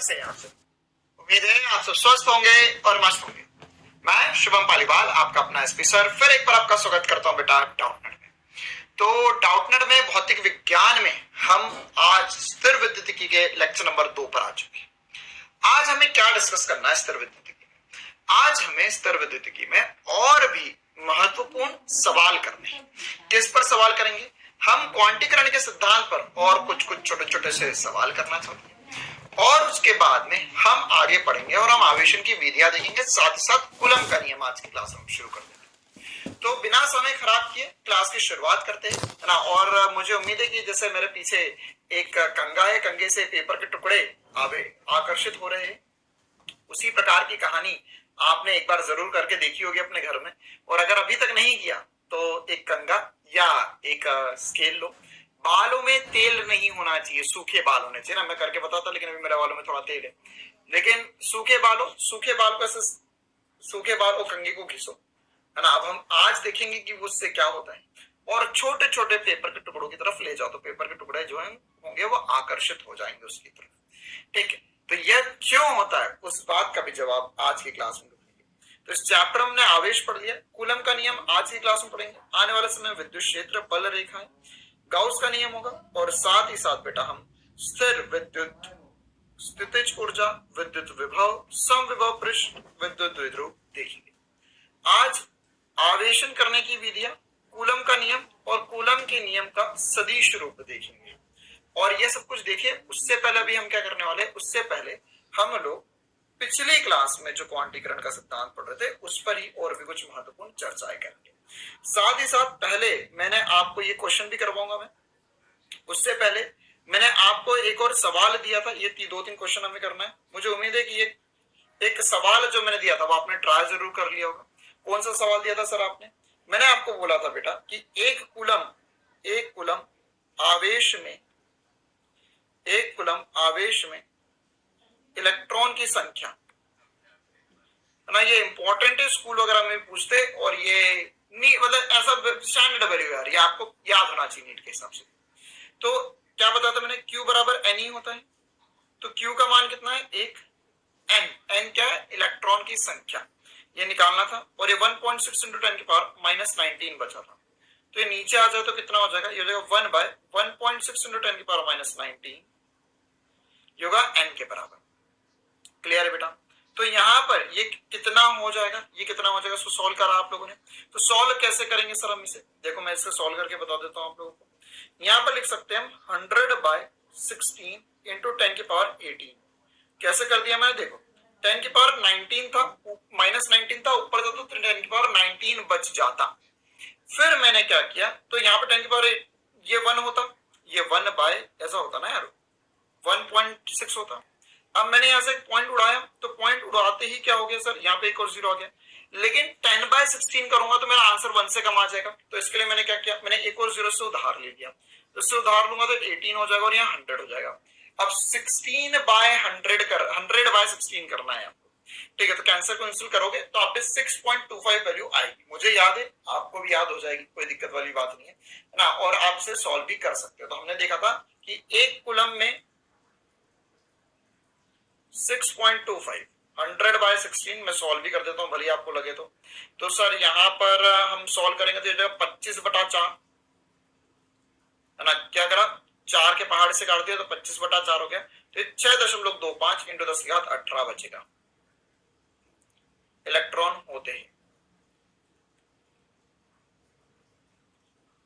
से यहाँ से उम्मीद है आप सब स्वस्थ होंगे और मस्त होंगे। मैं शुभम पालीवाल, आपका अपना एसपी सर, फिर एक बार आपका स्वागत करता हूं बेटा डाउटनेट में। तो डाउटनेट में भौतिक विज्ञान में हम आज स्थिर विद्युतिकी के लेक्चर नंबर 2 पर आ चुके हैं। आज हमें क्या डिस्कस करना है स्थिर विद्युतिकी में? आज हमें स्थिर विद्युतिकी में और भी महत्वपूर्ण सवाल करने हैं। किस पर सवाल करेंगे? हम क्वांटीकरण के सिद्धांत पर और कुछ छोटे छोटे से सवाल करना चाहते हैं और उसके बाद में हम आगे पढ़ेंगे और हम आवेशन की विधियां देखेंगे, साथ ही साथ कूलम का नियम आज की क्लास हम शुरू कर देंगे। तो बिना समय खराब किए क्लास की शुरुआत करते हैं, है ना। और मुझे उम्मीद है कि जैसे मेरे पीछे एक कंगा है, कंगे से पेपर के टुकड़े आकर्षित हो रहे हैं, उसी प्रकार की कहानी आपने एक बार जरूर करके देखी होगी अपने घर में। और अगर अभी तक नहीं किया तो एक कंगा या एक स्केल लो, बालों में तेल नहीं होना चाहिए, सूखे बाल होने चाहिए ना। मैं करके बताता, लेकिन अभी मेरे बालों में थोड़ा तेल है। लेकिन सूखे बाल को ऐसे सूखे बाल को कंगे को घिसो, है ना। अब हम आज देखेंगे कि उससे क्या होता है और छोटे छोटे पेपर के टुकड़ों की तरफ ले जाओ तो पेपर के टुकड़े जो है होंगे वो आकर्षित हो जाएंगे उसकी तरफ। ठीक है, तो यह क्यों होता है उस बात का भी जवाब आज की क्लास में देखेंगे। तो इस चैप्टर हमने आवेश पढ़ लिया, कूलम का नियम आज की क्लास में पढ़ेंगे। आने वाले समय विद्युत क्षेत्र, बल रेखाएं, गाउस का नियम होगा और साथ ही साथ बेटा हम स्थिर विद्युत, स्थितिज ऊर्जा, विद्युत विभव, समविभव पृष्ठ, विद्युत द्विध्रुव देखेंगे। आज आवेशन करने की विधियां, कूलम का नियम और कूलम के नियम का सदिश रूप देखेंगे। और ये सब कुछ देखिए, उससे पहले भी हम क्या करने वाले हैं, उससे पहले हम लोग पिछली क्लास में जो क्वांटीकरण का सिद्धांत पढ़ रहे थे उस पर ही और भी कुछ महत्वपूर्ण चर्चाएं करेंगे। साथ ही साथ पहले मैंने आपको ये क्वेश्चन भी करवाऊंगा मैं, उससे पहले मैंने आपको एक और सवाल दिया था। ये 2-3 क्वेश्चन हमें करना है। मुझे उम्मीद है कि ये एक सवाल जो मैंने दिया था वो आपने ट्राई जरूर कर लिया होगा। कौन सा सवाल दिया था सर आपने? मैंने आपको बोला था बेटा कि एक कूलम आवेश में इलेक्ट्रॉन की संख्या, है ना। ये इंपॉर्टेंट है, स्कूल वगैरह में पूछते, और ये नहीं मतलब ऐसा स्टैंडर्ड वैल्यू है, ये आपको याद होना चाहिए नीट के हिसाब से। तो क्या बताया मैंने, Q बराबर N ही होता है। तो Q का मान कितना है? 1। N क्या है? इलेक्ट्रॉन की संख्या, ये निकालना था। और ये 1.6 × 10⁻⁻19 बचा था। तो ये नीचे आ जाए तो कितना हो जाएगा? ये हो जाएगा 1/1.6 × 10⁻⁻19, ये होगा N के बराबर। क्लियर है बेटा? तो यहाँ पर ये कितना हो जाएगा, ये कितना हो जाएगा, इसको सॉल्व करा आप लोगों ने। तो सॉल्व कैसे करेंगे सर हम इसे? देखो मैं इसे सॉल्व करके बता देता हूँ आप लोगों को। यहाँ पर लिख सकते हैं हम 100/16 × 10⁻18। कैसे कर दिया मैंने? देखो 10⁻19 था, -19 था, ऊपर था तो 10⁻19 बच जाता। फिर मैंने क्या किया, तो यहाँ पर 10⁻8 ये 1 होता, ये 1/ ऐसा होता ना यार, 1.6 होता। अब मैंने यहाँ से एक पॉइंट उड़ाया, तो पॉइंट उड़ाते ही क्या हो गया सर, यहाँ पे एक और 0 आ गया। लेकिन 10/16 करूंगा तो मेरा आंसर 1 से कम आ जाएगा। तो इसके लिए मैंने क्या किया, मैंने एक और 0 से उधार ले लिया। तो इससे उधार लूंगा तो 18 हो जाएगा और यहाँ 100 हो जाएगा। अब 100/16 करना है आपको। ठीक है, तो कैंसर को इंस्टॉल करोगे तो आप 6.25 वैल्यू आएगी। मुझे याद है, आपको भी याद हो जाएगी, कोई दिक्कत वाली बात नहीं है ना। और आप इसे सॉल्व भी कर सकते हो। तो हमने देखा था कि एक कूलम में 6.25, 100/16 में सॉल्व भी कर देता हूं भले आपको लगे तो सर यहाँ पर हम सॉल्व करेंगे तो 25/4, है ना। क्या करा, 4 के पहाड़ से काट दिया तो 25/4 हो गया। तो 6.25 × 10⁻18 बचेगा इलेक्ट्रॉन होते ही।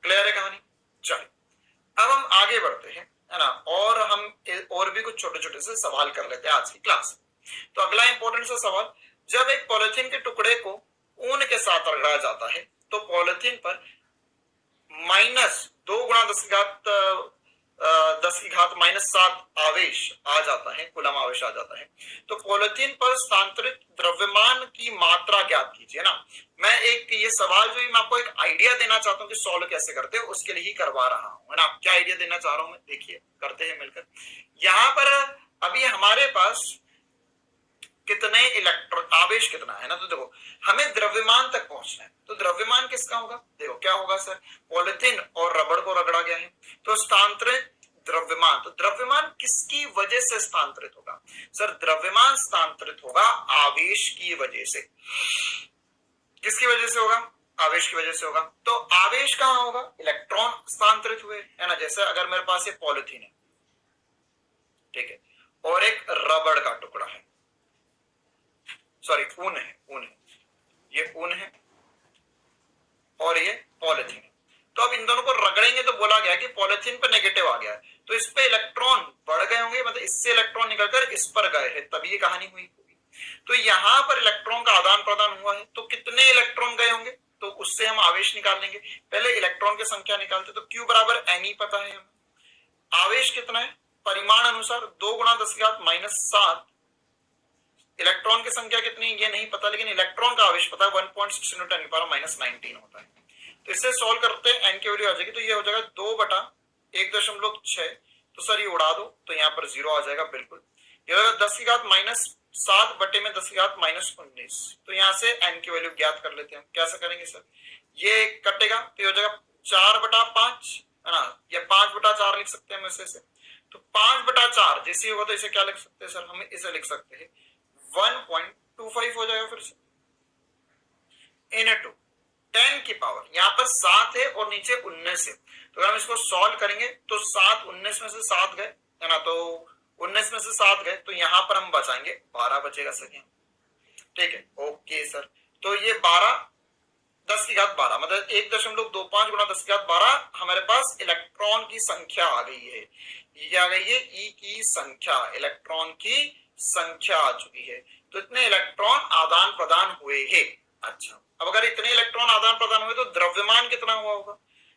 क्लियर है कहानी? चलिए अब हम आगे बढ़ते हैं, है ना। और हम और भी कुछ छोटे छोटे से सवाल कर लेते हैं आज की क्लास। तो अगला इंपॉर्टेंट सा सवाल, जब एक पॉलिथीन के टुकड़े को ऊन के साथ रगड़ा जाता है तो पॉलिथीन पर -2 × 10⁻⁻7 आवेश आ जाता है, कूलम आवेश आ जाता है। तो पॉलिथीन पर स्थानांतरित द्रव्यमान की मात्रा ज्ञात कीजिए ना। मैं एक ये सवाल जो मैं आपको एक आइडिया देना चाहता हूँ कि सॉल्व कैसे करते हैं, उसके लिए ही करवा रहा हूँ, है ना। क्या आइडिया देना चाह रहा हूँ मैं, देखिए करते हैं मिलकर। यहाँ पर अभी हमारे पास कितने इलेक्ट्रॉन, आवेश कितना है ना। तो देखो हमें द्रव्यमान तक पहुंचना है, तो द्रव्यमान किसका होगा? देखो क्या होगा सर, पॉलिथीन और रबड़ को रगड़ा गया है तो स्थानांतरित द्रव्यमान, तो द्रव्यमान किसकी वजह से स्थानांतरित होगा? सर द्रव्यमान स्थानांतरित होगा आवेश की वजह से। किसकी वजह से होगा? आवेश की वजह से होगा। तो आवेश कहां होगा? इलेक्ट्रॉन स्थानांतरित हुए, है ना। जैसे अगर मेरे पास ये पॉलिथीन है, ठीक है, और एक रबड़ का टुकड़ा है, सॉरी ऊन है, ये ऊन है और ये पॉलिथीन है। तो अब इन दोनों को रगड़ेंगे तो बोला गया कि पॉलिथीन पे नेगेटिव आ गया है, तो इस पे इलेक्ट्रॉन बढ़ गए होंगे, मतलब इससे इलेक्ट्रॉन निकलकर इस पर गए हैं, तभी ये कहानी हुई होगी। तो यहां पर इलेक्ट्रॉन का आदान प्रदान हुआ है, तो कितने इलेक्ट्रॉन गए होंगे, तो उससे हम आवेश निकाल लेंगे। पहले इलेक्ट्रॉन की संख्या निकालते, तो Q बराबर N पता है हमें। आवेश कितना है? परिमाण अनुसार 2 गुणा 10⁻⁷। इलेक्ट्रॉन की संख्या कितनी ये नहीं पता, लेकिन इलेक्ट्रॉन का आवेश पता है 1.6 × 10⁻⁻19 होता है। तो इससे सॉल्व करते हैं, एन की वैल्यू आ जाएगी, तो ये हो जाएगा 2/1.6। तो सर ये उड़ा दो, तो यहाँ पर 0 आ जाएगा बिल्कुल। ये हो जाएगा 10⁻⁷ बटे में 10⁻−19। तो यहाँ से एन की वैल्यू ज्ञात कर लेते हैं। कैसे करेंगे सर? ये कटेगा तो ये हो जाएगा 4/5, है ना, या 5/4 लिख सकते हैं वैसे से। तो 5/4 जैसे होगा तो इसे क्या लिख सकते हैं सर? हम इसे लिख सकते हैं 1.25 हो जाएगा। फिर से × 10 की पावर, यहाँ पर 7 है और नीचे 19 है, तो अगर हम इसको सॉल्व करेंगे तो 7 19 में से 7 गए, है ना, तो 19 में से 7 गए, तो यहाँ पर हम बचाएंगे 12 बचेगा सर यहाँ। ठीक है, ओके सर। तो ये 12 10⁻12 मतलब 1.25 गुणा 10⁻12 हमारे पास इलेक्ट्रॉन की संख्या आ गई है। ये आ गई है ई की संख्या, इलेक्ट्रॉन की संख्या आ चुकी है। तो इतने इलेक्ट्रॉन आदान प्रदान हुए हैं। अच्छा, अब अगर इतने इलेक्ट्रॉन आदान प्रदान हुए तो द्रव्यमान कितना हुआ होगा?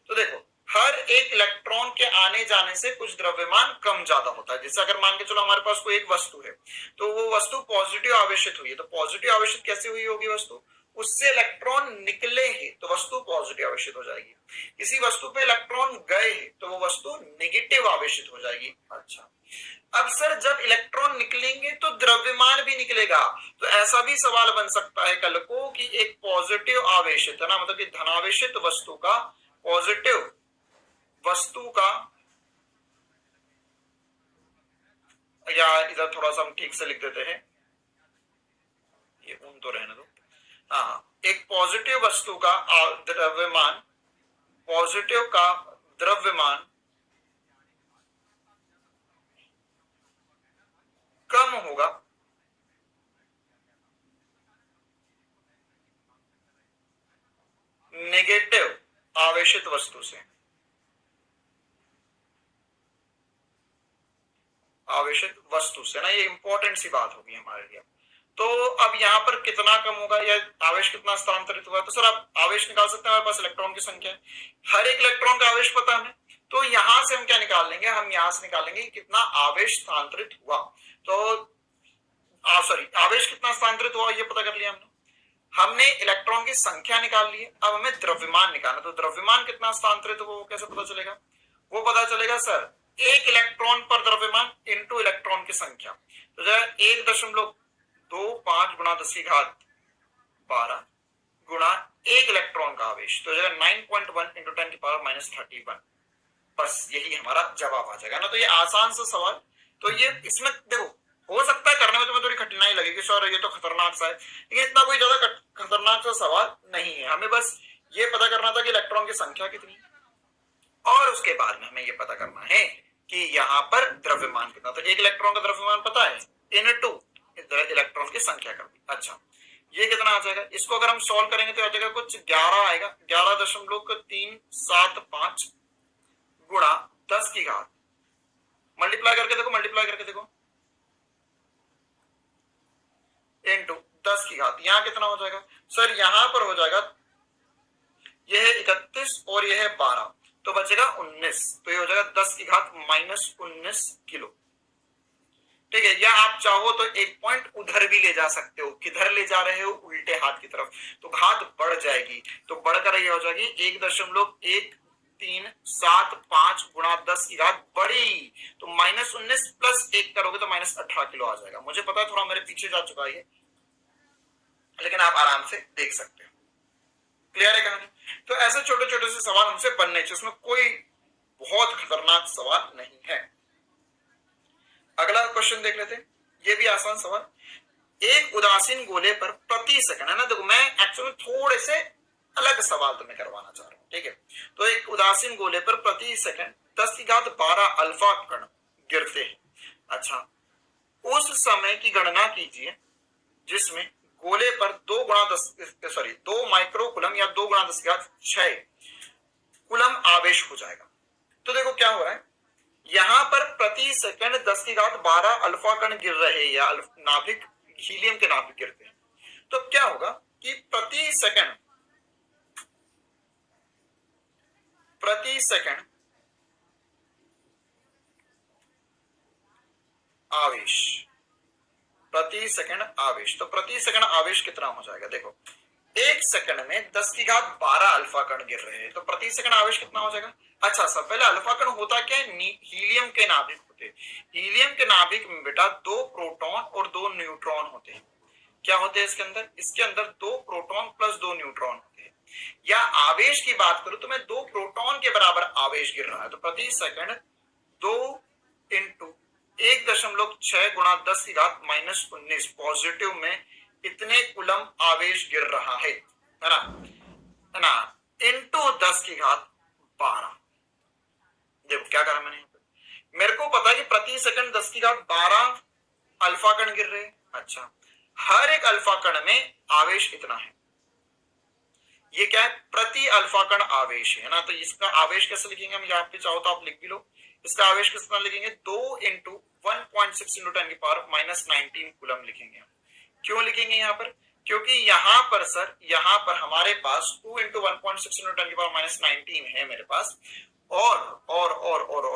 तो देखो, हर एक इलेक्ट्रॉन के आने जाने से कुछ द्रव्यमान कम ज्यादा होता है। जैसे अगर मान के चलो हमारे पास कोई एक वस्तु है, तो वो वस्तु पॉजिटिव आवेशित हुई है, तो पॉजिटिव आवेशित कैसे हुई होगी वस्तु? उससे इलेक्ट्रॉन निकले हैं तो वस्तु पॉजिटिव आवेशित हो जाएगी। किसी वस्तु पे इलेक्ट्रॉन गए हैं तो वो वस्तु नेगेटिव आवेशित हो जाएगी। अच्छा, अब सर जब इलेक्ट्रॉन निकलेंगे तो द्रव्यमान भी निकलेगा, तो ऐसा भी सवाल बन सकता है कल को कि एक पॉजिटिव आवेशित, है ना, मतलब कि धनावेशित वस्तु का, पॉजिटिव वस्तु का, या इधर थोड़ा सा हम ठीक से लिख देते हैं, ये ऊन तो रहने दो। हाँ, एक पॉजिटिव वस्तु का द्रव्यमान, पॉजिटिव का द्रव्यमान कम होगा नेगेटिव आवेशित वस्तु से, आवेशित वस्तु से ना, ये इंपॉर्टेंट सी बात होगी हमारे लिए। तो अब यहाँ पर कितना कम होगा या आवेश कितना स्थानांतरित हुआ? तो सर आप आवेश निकाल सकते हैं, हमारे पास इलेक्ट्रॉन की संख्या है, हर एक इलेक्ट्रॉन का आवेश पता है, तो यहां से हम क्या निकाल लेंगे? हम यहां से निकालेंगे कितना आवेश स्थानांतरित हुआ। तो सॉरी, आवेश कितना स्थानांतरित हुआ ये पता कर लिया हमने इलेक्ट्रॉन की संख्या निकाल ली है। अब हमें द्रव्यमान निकालना, तो द्रव्यमान कितना स्थानांतरित हुआ वो कैसे पता चलेगा? वो पता चलेगा सर एक इलेक्ट्रॉन पर द्रव्यमान इंटू इलेक्ट्रॉन की संख्या। तो 1.25 गुणा 10⁻12 गुणा एक इलेक्ट्रॉन का आवेश, तो 9.1 × 10⁻31। बस यही हमारा जवाब आ जाएगा ना। तो ये आसान सा सवाल, तो ये इसमें देखो हो सकता है करने में तुम्हें थोड़ी कठिनाई लगेगी सर, ये तो खतरनाक सा है, लेकिन इतना कोई ज्यादा खतरनाक सा सवाल नहीं है। हमें बस ये पता करना था कि इलेक्ट्रॉन की संख्या कितनी, और उसके बाद में हमें ये पता करना है कि यहाँ पर द्रव्यमान कितना। तो एक इलेक्ट्रॉन का द्रव्यमान पता है, × इलेक्ट्रॉन की संख्या कर दी। अच्छा, ये कितना आ जाएगा? इसको अगर हम सॉल्व करेंगे तो आ जाएगा कुछ 11 आएगा, 11.375 गुणा 10 की घात, मल्टीप्लाई करके देखो, मल्टीप्लाई करके देखो, इंटू 10 की घात, यहां कितना हो जाएगा सर? यहां पर हो जाएगा, यह है 31 और यह है 12, तो बचेगा 19, तो ये हो जाएगा 10 की घात -19 किलो। ठीक है, या आप चाहो तो एक पॉइंट उधर भी ले जा सकते हो। किधर ले जा रहे हो? उल्टे हाथ की तरफ, तो घात बढ़ जाएगी, तो बढ़कर ये हो जाएगी 1.1375 गुणा 10 की घात बड़ी, तो -19 + 1 करोगे तो -18 किलो आ जाएगा। मुझे पता है थोड़ा मेरे पीछे जा चुका है, लेकिन आप आराम से देख सकते हो। क्लियर है कहानी? तो ऐसे छोटे छोटे से सवाल हमसे बनने चाहिए, उसमें कोई बहुत खतरनाक सवाल नहीं है। अगला क्वेश्चन देख लेते हैं, ये भी आसान सवाल। एक उदासीन गोले पर प्रति सेकंड, है ना, देखो मैं एक्चुअली थोड़े से अलग सवाल तुम्हें करवाना चाह रहा हूं, ठीक है। तो एक उदासीन गोले पर प्रति सेकंड 10⁻12 अल्फा कण गिरते हैं। अच्छा, उस समय की गणना कीजिए जिसमें गोले पर 2 माइक्रो कुलम या 2 × 10⁻6 कुलम आवेश हो जाएगा। तो देखो क्या हो रहा है, यहां पर प्रति सेकंड 10⁻12 अल्फा कण गिर रहे हैं या नाभिक, हीलियम के नाभिक गिरते हैं। तो क्या होगा कि प्रति सेकंड आवेश, प्रति सेकंड आवेश, तो प्रति सेकंड आवेश कितना हो जाएगा, देखो एक सेकंड में 10⁻12 अल्फा कण गिर रहे हैं, तो प्रति सेकंड आवेश कितना हो जाएगा। अच्छा सर, पहले अल्फा कण होता क्या है, हीलियम के नाभिक होते हैं। हीलियम के नाभिक में बेटा 2 प्रोटॉन और 2 न्यूट्रॉन होते हैं। क्या होते हैं इसके अंदर, इसके अंदर 2 प्रोटॉन प्लस 2 न्यूट्रॉन होते हैं। या आवेश की बात करूं तो मैं 2 प्रोटॉन के बराबर आवेश गिर रहा है, तो प्रति सेकंड 2 × 1.6 × 10⁻−19 पॉजिटिव में इतने कुलम आवेश गिर रहा है ना, है ना, इंटू 10⁻12। देखो क्या करा मैंने, मेरे को पता है कि प्रति सेकंड 10⁻12 अल्फा कण गिर रहे हैं। अच्छा, हर एक अल्फा कण में आवेश इतना है, ये क्या है, प्रति अल्फा कण आवेश है ना। तो इसका आवेश कैसे लिखेंगे हम, यहाँ पे चाहो तो आप लिख भी लो। इसका आवेश कितना लिखेंगे, 2 × 1.6 × 10⁻19 कुलम लिखेंगे हम। क्यों लिखेंगे यहाँ पर, क्योंकि यहाँ पर सर, यहाँ पर हमारे पास 2 × 1.6 × 10⁻19 है मेरे पास, और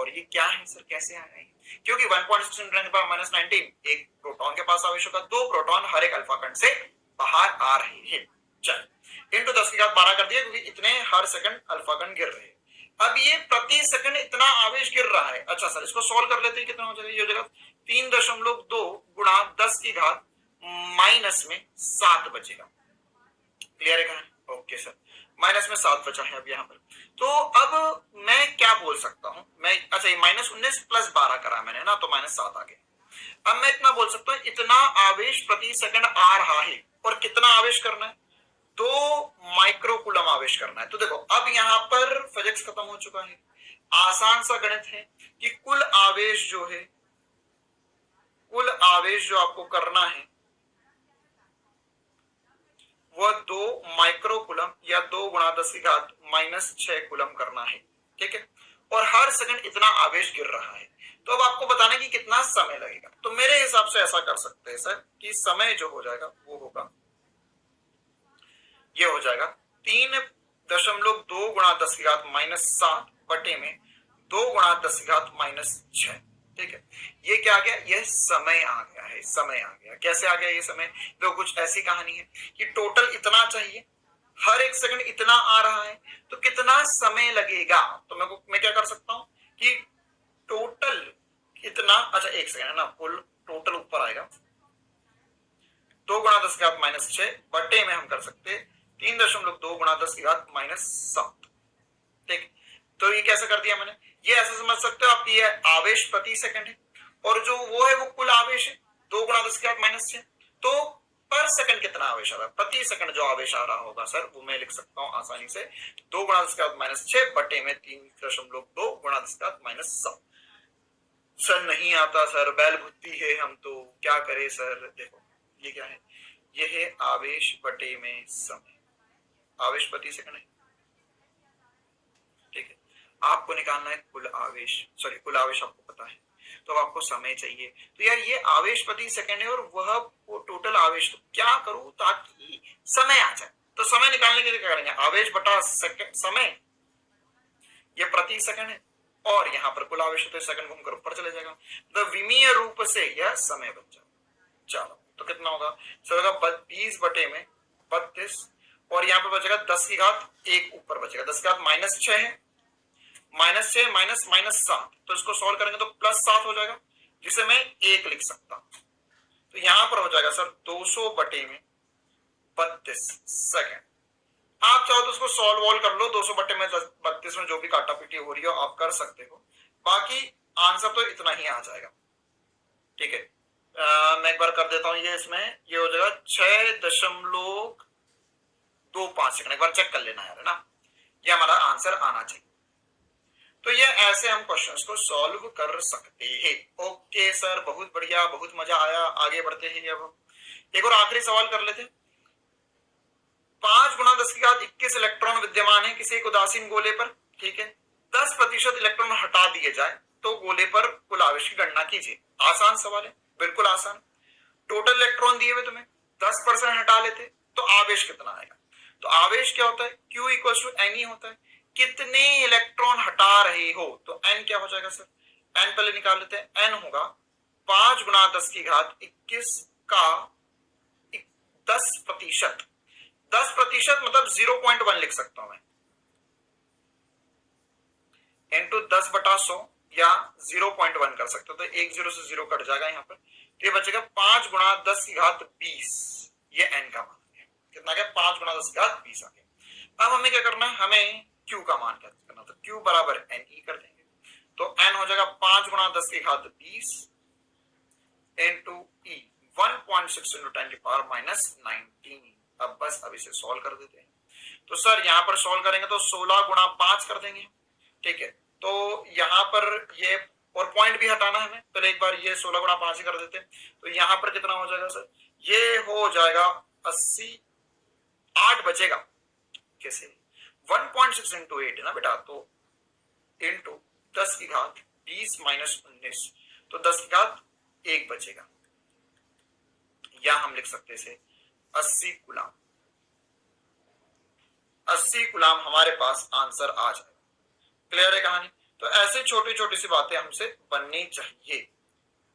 ये क्या है सर, कैसे आ रहे हैं, क्योंकि 1.6 × 10⁻19 एक प्रोटॉन के पास आवेश होगा, 2 प्रोटॉन हर एक अल्फा कण से बाहर आ रहे हैं। चल इंटू 10⁻12 कर दिया, क्योंकि इतने हर सेकंड अल्फा कण गिर रहे हैं। अब ये प्रति सेकंड इतना आवेश गिर रहा है। अच्छा सर, इसको सॉल्व कर लेते हैं, कितना हो जाएगा, ये हो जाएगा 3.2 × 10⁻7 बचेगा। क्लियर है, ओके सर, -7 बचा है अब यहाँ पर। तो अब मैं क्या बोल सकता हूं, मैं, अच्छा ये -19 + 12 करा मैंने ना, तो -7 आ गया। अब मैं इतना बोल सकता हूं, इतना आवेश प्रति सेकंड आ रहा है, और कितना आवेश करना है, 2 माइक्रोकुलम आवेश करना है। तो देखो अब यहां पर फिजिक्स खत्म हो चुका है, आसान सा गणित है कि कुल आवेश जो आपको करना है वह 2 माइक्रोकुलम या 2 × 10⁻6 कुलम करना है, ठीक है। और हर सेकंड इतना आवेश गिर रहा है। तो अब आपको बताना है कि कितना समय लगेगा। तो मेरे हिसाब से ऐसा कर सकते हैं सर कि समय जो हो जाएगा वो होगा, ये हो जाएगा 3.2 × 10⁻7 बटे में 2 × 10⁻6, ठीक है। ये क्या आ गया, ये समय आ गया है, समय आ गया। कैसे आ गया ये समय, तो कुछ ऐसी कहानी है कि टोटल इतना चाहिए, हर एक सेकंड इतना आ रहा है, तो कितना समय लगेगा। तो मैं क्या कर सकता हूं कि टोटल इतना, अच्छा एक सेकंड है ना, कुल टोटल ऊपर आएगा 2 × 10⁻6 बटे में हम कर सकते 3.2 × 10⁻7, ठीक। तो ये कैसे कर दिया मैंने, ये ऐसे समझ सकते हो आप, ये आवेश प्रति सेकंड है, और जो वो है वो कुल आवेश है 2 × 10⁻6। तो पर सेकंड कितना आवेश आ रहा है, प्रति सेकंड जो आवेश आ रहा होगा सर, वो मैं लिख सकता हूं आसानी से 2 × 10⁻6 बटे में 3.2 × 10⁻7। सर नहीं आता सर, बैल बुद्धि है हम तो, क्या करें सर। देखो ये क्या है, ये है आवेश बटे में समय, आवेश प्रति सेकंड है, ठीक है। आपको निकालना है कुल आवेश, सॉरी कुल आवेश आपको पता है, तो आपको समय चाहिए। तो यार ये आवेश प्रति सेकंड है और वह टोटल आवेश, तो क्या करूं ताकि समय आ जाए। तो समय निकालने के लिए क्या करेंगे, आवेश बटा समय, ये प्रति सेकंड है, और यहाँ पर कुल आवेश तो सेकंड घूमकर ऊपर चले जाएगा, तो विमीय रूप से यह समय बन जाएगा। चलो तो कितना होगा, सर 20 बटे में 32, और यहाँ पे बचेगा 10⁻1 ऊपर बचेगा, 10⁻6 है, -6 -7, तो इसको सॉल्व करेंगे तो +7 हो जाएगा, जिसे मैं 1 लिख सकता हूं। तो यहां पर हो जाएगा सर 200 बटे में 32 सेकंड, आप चाहो तो उसको सॉल्व वॉल्व कर लो, 200/32 में जो भी काटा पीटी हो रही हो आप कर सकते हो, बाकी आंसर तो इतना ही आ जाएगा। ठीक है, मैं एक बार कर देता हूं ये, इसमें ये हो जाएगा 6.25 सेकंड। एक बार चेक कर लेना यार, है ना, ये हमारा आंसर आना चाहिए। तो ये ऐसे हम क्वेश्चंस को सॉल्व कर सकते हैं। ओके सर, बहुत बढ़िया, बहुत मजा आया। आगे बढ़ते हैं, अब एक और आखिरी सवाल कर लेते हैं। 5×10⁻21 इलेक्ट्रॉन विद्यमान है किसी एक उदासीन गोले पर, ठीक है, 10% इलेक्ट्रॉन हटा दिए जाए तो गोले पर कुल आवेश की गणना कीजिए। आसान सवाल है, बिल्कुल आसान। टोटल इलेक्ट्रॉन दिए हुए तुम्हें, 10% हटा लेते तो आवेश कितना आएगा? तो आवेश क्या होता है? Q इक्वल टू एन होता है। कितने इलेक्ट्रॉन हटा रहे हो तो एन क्या हो जाएगा सर? एन पहले निकाल लेते हैं। एन होगा 5×10⁻21 का 10%। 10% मतलब 0.1 लिख सकता हूं मैं, इंटू 10/100 या 0.1 कर सकते हो। तो 1 0 से 0 कट जाएगा यहाँ पर, तो ये बचेगा 5×10⁻20। ये एन का मान है। कितना गया? 5×10⁻20 आ गया। अब हमें क्या करना है? हमें Q का मान क्या करना? तो Q बराबर एन ई कर देंगे। तो एन हो जाएगा 5×10⁻20 इंटू ई 1.6 × 10⁻19। अब बस अब इसे सॉल्व कर देते हैं। तो सर यहां पर सॉल्व करेंगे तो 16×5 कर देंगे, ठीक है। तो यहां पर ये और पॉइंट भी हटाना है हमें, तो एक बार ये 16×5 ही कर देते हैं। तो यहां पर कितना हो जाएगा सर? ये हो जाएगा 80। 8 बचेगा कैसे? 1.6 × 8 है ना बेटा, तो इंटू 10⁻20 - 19, तो 10⁻1 बचेगा, या हम लिख सकते हैं 80 कूलाम। 80 कूलाम हमारे पास आंसर आ जाएगा। क्लियर है कहानी? तो ऐसे छोटी छोटी सी बातें हमसे बननी चाहिए।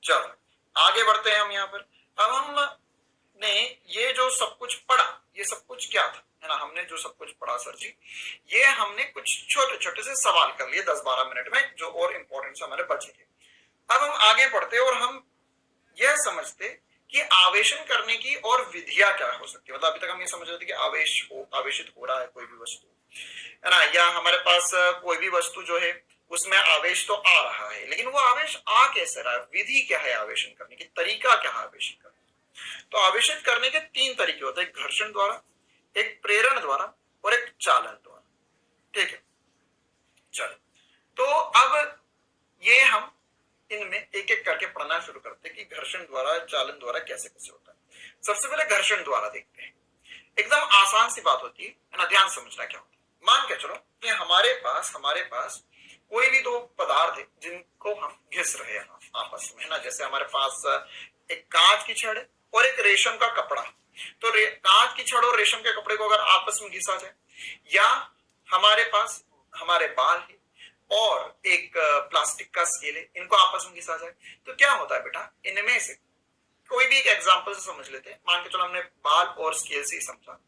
चलो आगे बढ़ते हैं हम यहाँ पर। अब हमने ये जो सब कुछ पढ़ा, ये सब कुछ क्या था, है ना? हमने जो सब कुछ पढ़ा सर जी, ये हमने कुछ छोटे छोटे से सवाल कर लिए 10-12 मिनट में, जो और इंपॉर्टेंट हमारे बचे थे। अब हम आगे बढ़ते और हम यह समझते कि आवेशन करने की और विधियां क्या हो सकती है। मतलब अभी तक हम ये समझ रहे थे कि आवेशित हो रहा है कोई भी वस्तु, है ना, या हमारे पास कोई भी वस्तु जो है उसमें आवेश तो आ रहा है, लेकिन वो आवेश आ कैसे रहा है, विधि क्या है आवेशन करने की, तरीका क्या है आवेशन करने। तो आवेशित करने के 3 तरीके होते हैं, एक घर्षण द्वारा, एक प्रेरण द्वारा और एक चालन द्वारा। ठीक है, चलो तो अब ये हम इनमें एक एक करके पढ़ना शुरू करते हैं कि घर्षण द्वारा, चालन द्वारा कैसे कैसे होता है। सबसे पहले घर्षण द्वारा देखते हैं। एकदम आसान सी बात होती है ना, ध्यान समझना क्या होता है। मान के चलो कि हमारे पास कोई भी 2 पदार्थ है जिनको हम घिस रहे हैं आपस में, है ना। जैसे हमारे पास एक कांच की छड़ है और एक रेशम का कपड़ा। तो कांच की छड़ और रेशम के कपड़े को अगर आपस में घिसा जाए, या हमारे पास हमारे बाल है और एक प्लास्टिक का स्केल है, इनको आपस में घिसा जाए तो क्या होता है बेटा? इनमें से कोई भी एक एग्जांपल से समझ लेते हैं। मान के चलो हमने बाल और स्केल से समझा,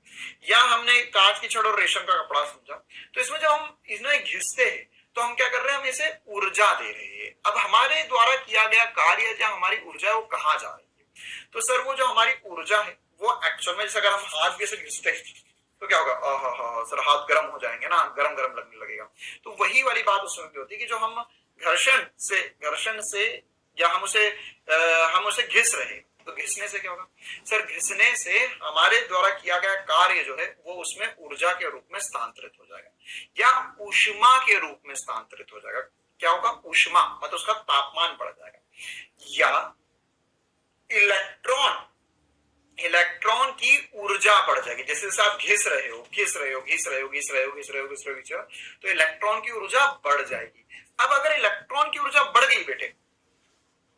या हमने कांच की छड़ और रेशम का कपड़ा समझा। तो इसमें जब हम इन्हें घिसते हैं तो हम क्या कर रहे हैं? हम इसे ऊर्जा दे रहे हैं। अब हमारे द्वारा किया गया कार्य, या हमारी ऊर्जा है, वो कहाँ जा रही है? तो सर वो जो हमारी ऊर्जा है वो एक्चुअल में, जैसे अगर हम हाथ भी से घिसते हैं तो क्या होगा? सर हाथ गर्म हो जाएंगे ना, गरम गरम लगने लगेगा। तो वही वाली बात उसमें भी होती है कि जो हम घर्षण से या हम उसे घिस रहे हैं, तो घिसने से क्या होगा? सर घिसने से हमारे द्वारा किया गया कार्य जो है वो उसमें ऊर्जा के रूप में स्थानांतरित हो जाएगा, या ऊष्मा के रूप में स्थानांतरित हो जाएगा। क्या होगा? ऊष्मा, मतलब उसका तापमान बढ़ जाएगा। या इलेक्ट्रॉन की ऊर्जा बढ़ जाएगी। जैसे जैसे आप घिस रहे हो तो इलेक्ट्रॉन की ऊर्जा बढ़ जाएगी। अब अगर इलेक्ट्रॉन की ऊर्जा बढ़ गई बेटे,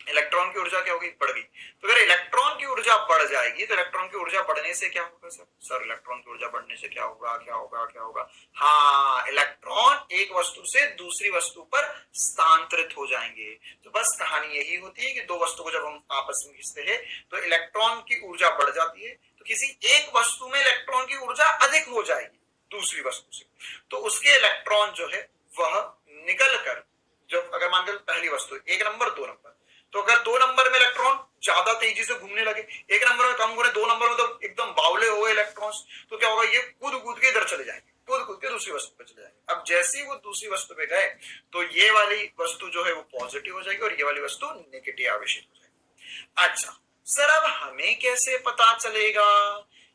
इलेक्ट्रॉन की ऊर्जा क्या होगी? बढ़ गई। तो अगर इलेक्ट्रॉन की ऊर्जा बढ़ जाएगी तो इलेक्ट्रॉन की ऊर्जा बढ़ने से क्या होगा सर? इलेक्ट्रॉन की ऊर्जा बढ़ने से क्या होगा? हाँ, इलेक्ट्रॉन एक वस्तु से दूसरी वस्तु पर स्थानांतरित हो जाएंगे। तो बस कहानी यही होती है कि 2 वस्तु को जब हम आपस में घिसते हैं तो इलेक्ट्रॉन की ऊर्जा बढ़ जाती है, तो किसी एक वस्तु में इलेक्ट्रॉन की ऊर्जा अधिक हो जाएगी दूसरी वस्तु से, तो उसके इलेक्ट्रॉन जो है वह निकल कर, जब अगर मान लो पहली वस्तु 1 नंबर 2 नंबर, तो अगर 2 नंबर में इलेक्ट्रॉन ज्यादा तेजी से घूमने लगे, 1 नंबर में कम घूमे, 2 नंबर में तो एकदम बावले हुए इलेक्ट्रॉन्स, तो क्या होगा, ये कूद कूद के इधर चले जाएंगे, कूद कूद के दूसरी वस्तु पे चले जाएंगे। अब जैसे ही वो दूसरी वस्तु पे गए तो ये वाली वस्तु जो है वो पॉजिटिव हो जाएगी और ये वाली वस्तु नेगेटिव आवेशित हो जाएगी। अच्छा सर, अब हमें कैसे पता चलेगा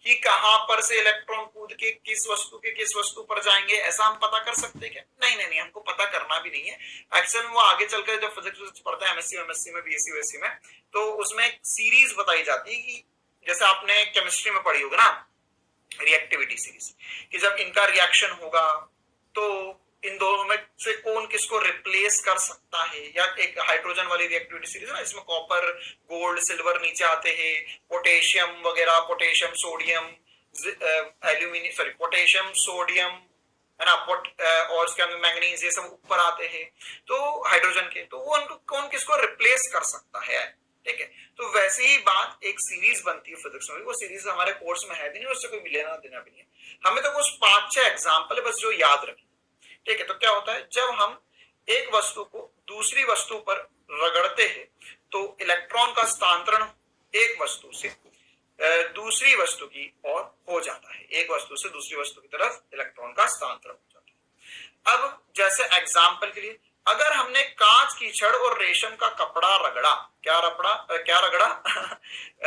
कि कहां पर से इलेक्ट्रॉन कूद के किस वस्तु पर जाएंगे, ऐसा हम पता कर सकते हैं क्या? नहीं नहीं नहीं, हमको पता करना भी नहीं है। एक्चुअली वो आगे चलकर जब फिजिक्स पढ़ते हैं एमएससी में, बीएससी में, तो उसमें एक सीरीज बताई जाती है कि जैसे आपने केमिस्ट्री में पढ़ी होगी ना, रिएक्टिविटी सीरीज, कि जब इनका रिएक्शन होगा तो इन दोनों में से कौन किसको रिप्लेस कर सकता है, या एक हाइड्रोजन वाली रिएक्टिविटी सीरीज है ना, इसमें कॉपर, गोल्ड, सिल्वर नीचे आते हैं, पोटेशियम वगैरह, potassium, sodium, aluminium, potassium, sodium, है ना, और उसके अंदर मैंगनीज, ये सब ऊपर आते हैं। तो हाइड्रोजन के, तो वो उनको कौन किसको रिप्लेस कर सकता है, ठीक है। तो वैसे ही बात एक सीरीज बनती है फिजिक्स में, वो सीरीज हमारे कोर्स में है भी नहीं, उससे कोई लेना देना भी नहीं है हमें, तो कुछ 5-6 एग्जाम्पल है बस जो याद रखें, ठीक है। तो क्या होता है, जब हम एक वस्तु को दूसरी वस्तु पर रगड़ते हैं तो इलेक्ट्रॉन का स्थानांतरण एक वस्तु से दूसरी वस्तु की ओर हो जाता है, एक वस्तु से दूसरी वस्तु की तरफ इलेक्ट्रॉन का स्थानांतरण हो जाता है। अब जैसे एग्जाम्पल के लिए, अगर हमने कांच की छड़ और रेशम का कपड़ा रगड़ा, क्या रगड़ा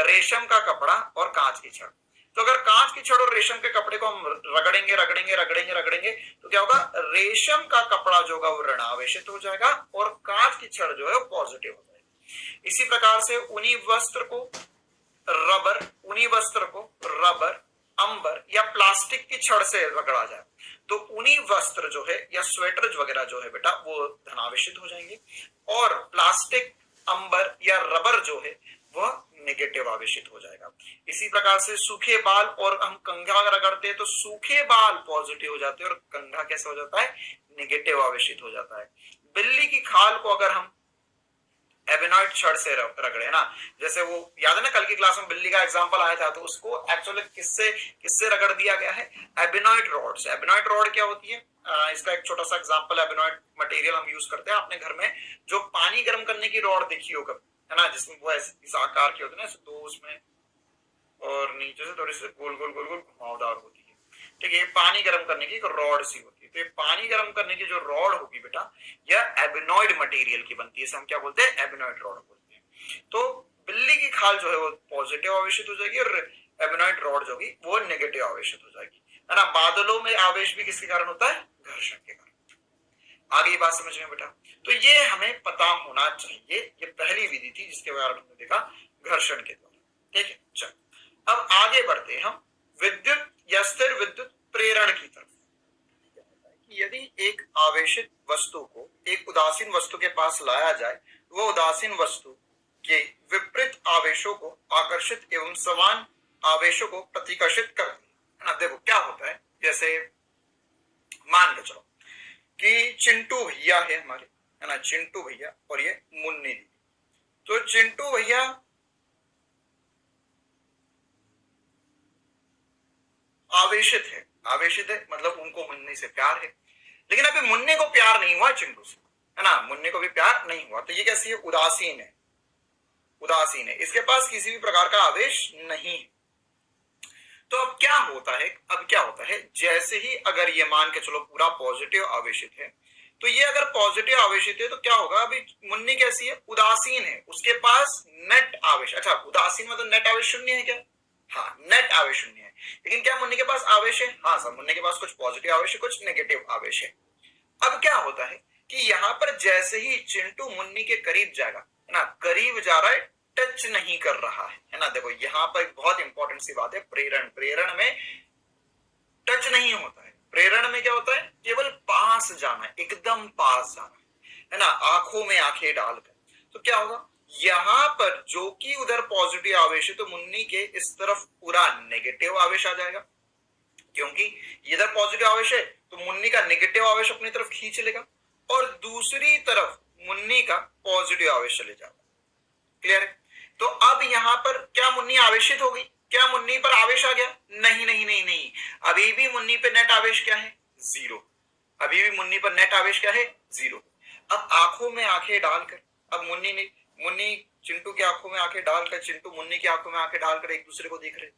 रेशम का कपड़ा और कांच की छड़, तो अगर कांच की छड़ और रेशम के कपड़े को हम रगड़ेंगे तो क्या होगा, रेशम का कपड़ा जो होगा वो ऋणावेशित हो जाएगा और कांच की छड़ जो है वो पॉजिटिव हो जाएगी। इसी प्रकार से उन्हीं वस्त्र को रबर, अंबर या प्लास्टिक की छड़ से रगड़ा जाए तो उन्हीं वस्त्र जो है या स्वेटर वगैरह जो है बेटा वो धनावेशित हो जाएंगे, और प्लास्टिक, अंबर या रबर जो है वह नेगेटिव आवेशित हो जाएगा। इसी प्रकार से सूखे बाल और हम कंघा रगड़ते हैं तो सूखे बाल पॉजिटिव हो जाते हैं और कंघा कैसे हो जाता है, नेगेटिव आवेशित हो जाता है। बिल्ली की खाल को अगर हम एबिनॉइड छड़ से रगड़े ना, जैसे वो याद है ना, कल की क्लास में बिल्ली का एग्जांपल आया था, तो उसको एक्चुअली किससे रगड़ दिया गया है, एबिनॉइड रॉड से। एबिनॉइड रॉड क्या होती है, इसका एक छोटा सा एग्जांपल, एबिनॉइड मटेरियल हम यूज करते हैं अपने घर में, जो पानी गर्म करने की रॉड देखी होगा, है ना, जिसमें वो इस आकार की होती है ना, तो उसमें और नीचे से थोड़ी सी गोल गोल घुमावदार होती है, ठीक है। पानी गर्म करने की एक रॉड सी होती है, तो ये पानी गर्म करने की जो रॉड होगी बेटा, यह एबिनॉइड मटेरियल की बनती है, हम क्या बोलते हैं, एबिनॉइड रॉड बोलते हैं। तो बिल्ली की खाल जो है वो पॉजिटिव आवेशित हो जाएगी और एबिनॉइड रॉड जो होगी वो नेगेटिव आवेशित हो जाएगी, है ना। बादलों में आवेश भी किसके कारण होता है, घर्षण के कारण। आगे ये बात समझ में बेटा, तो ये हमें पता होना चाहिए, ये पहली विधि थी जिसके बारे में हमने देखा, घर्षण के द्वारा, ठीक है। चल अब आगे बढ़ते हैं हम विद्युत या स्थिर विद्युत प्रेरण की तरफ। यदि एक आवेशित वस्तु को एक उदासीन वस्तु के पास लाया जाए, वो उदासीन वस्तु के विपरीत आवेशों को आकर्षित एवं समान आवेशों को प्रतिकर्षित करती है ना। देखो क्या होता है, जैसे मान के चलो कि चिंटू भैया है हमारे, है ना, चिंटू भैया और ये मुन्नी दीदी। तो चिंटू भैया आवेशित है मतलब उनको मुन्नी से प्यार है, लेकिन अभी मुन्नी को प्यार नहीं हुआ चिंटू से, है ना, मुन्नी को भी प्यार नहीं हुआ, तो ये कैसी है, उदासीन है, इसके पास किसी भी प्रकार का आवेश नहीं है। तो अब क्या होता है, जैसे ही अगर ये मान के चलो पूरा पॉजिटिव आवेशित है, तो ये अगर पॉजिटिव आवेशित है तो क्या होगा, अभी मुन्नी कैसी है, उदासीन है, उसके पास नेट आवेश, अच्छा उदासीन मतलब नेट आवेश शून्य है क्या, हाँ नेट आवेश शून्य है, लेकिन क्या मुन्नी के पास आवेश है, हाँ सर मुन्नी के पास कुछ पॉजिटिव आवेश है, कुछ नेगेटिव आवेश है। अब क्या होता है कि यहाँ पर जैसे ही चिंटू मुन्नी के करीब जाएगा, है ना, करीब जा रहा है, टच नहीं कर रहा है ना। देखो यहाँ पर एक बहुत इंपॉर्टेंट सी बात है, प्रेरण में टच नहीं होता है, प्रेरण में क्या होता है, केवल पास जाना है, एकदम पास जाना है ना, आंखों में आंखें डालकर। तो क्या होगा, यहां पर जो कि उधर पॉजिटिव आवेश है तो मुन्नी के इस तरफ पूरा नेगेटिव आवेश आ जाएगा, क्योंकि इधर पॉजिटिव आवेश है तो मुन्नी का नेगेटिव आवेश अपनी तरफ खींच लेगा और दूसरी तरफ मुन्नी का पॉजिटिव आवेश चले जाएगा। क्लियर है। तो अब यहां पर क्या मुन्नी आवेशित हो गई, क्या मुन्नी पर आवेश आ गया, नहीं, अभी भी मुन्नी पे नेट आवेश क्या है, जीरो, अभी भी मुन्नी पर नेट आवेश क्या है, जीरो। अब आंखों में आंखें डालकर अब मुन्नी ने मुन्नी चिंटू की आंखों में आंखें डालकर, चिंटू मुन्नी की आंखों में आंखें डालकर एक दूसरे को देख रहे।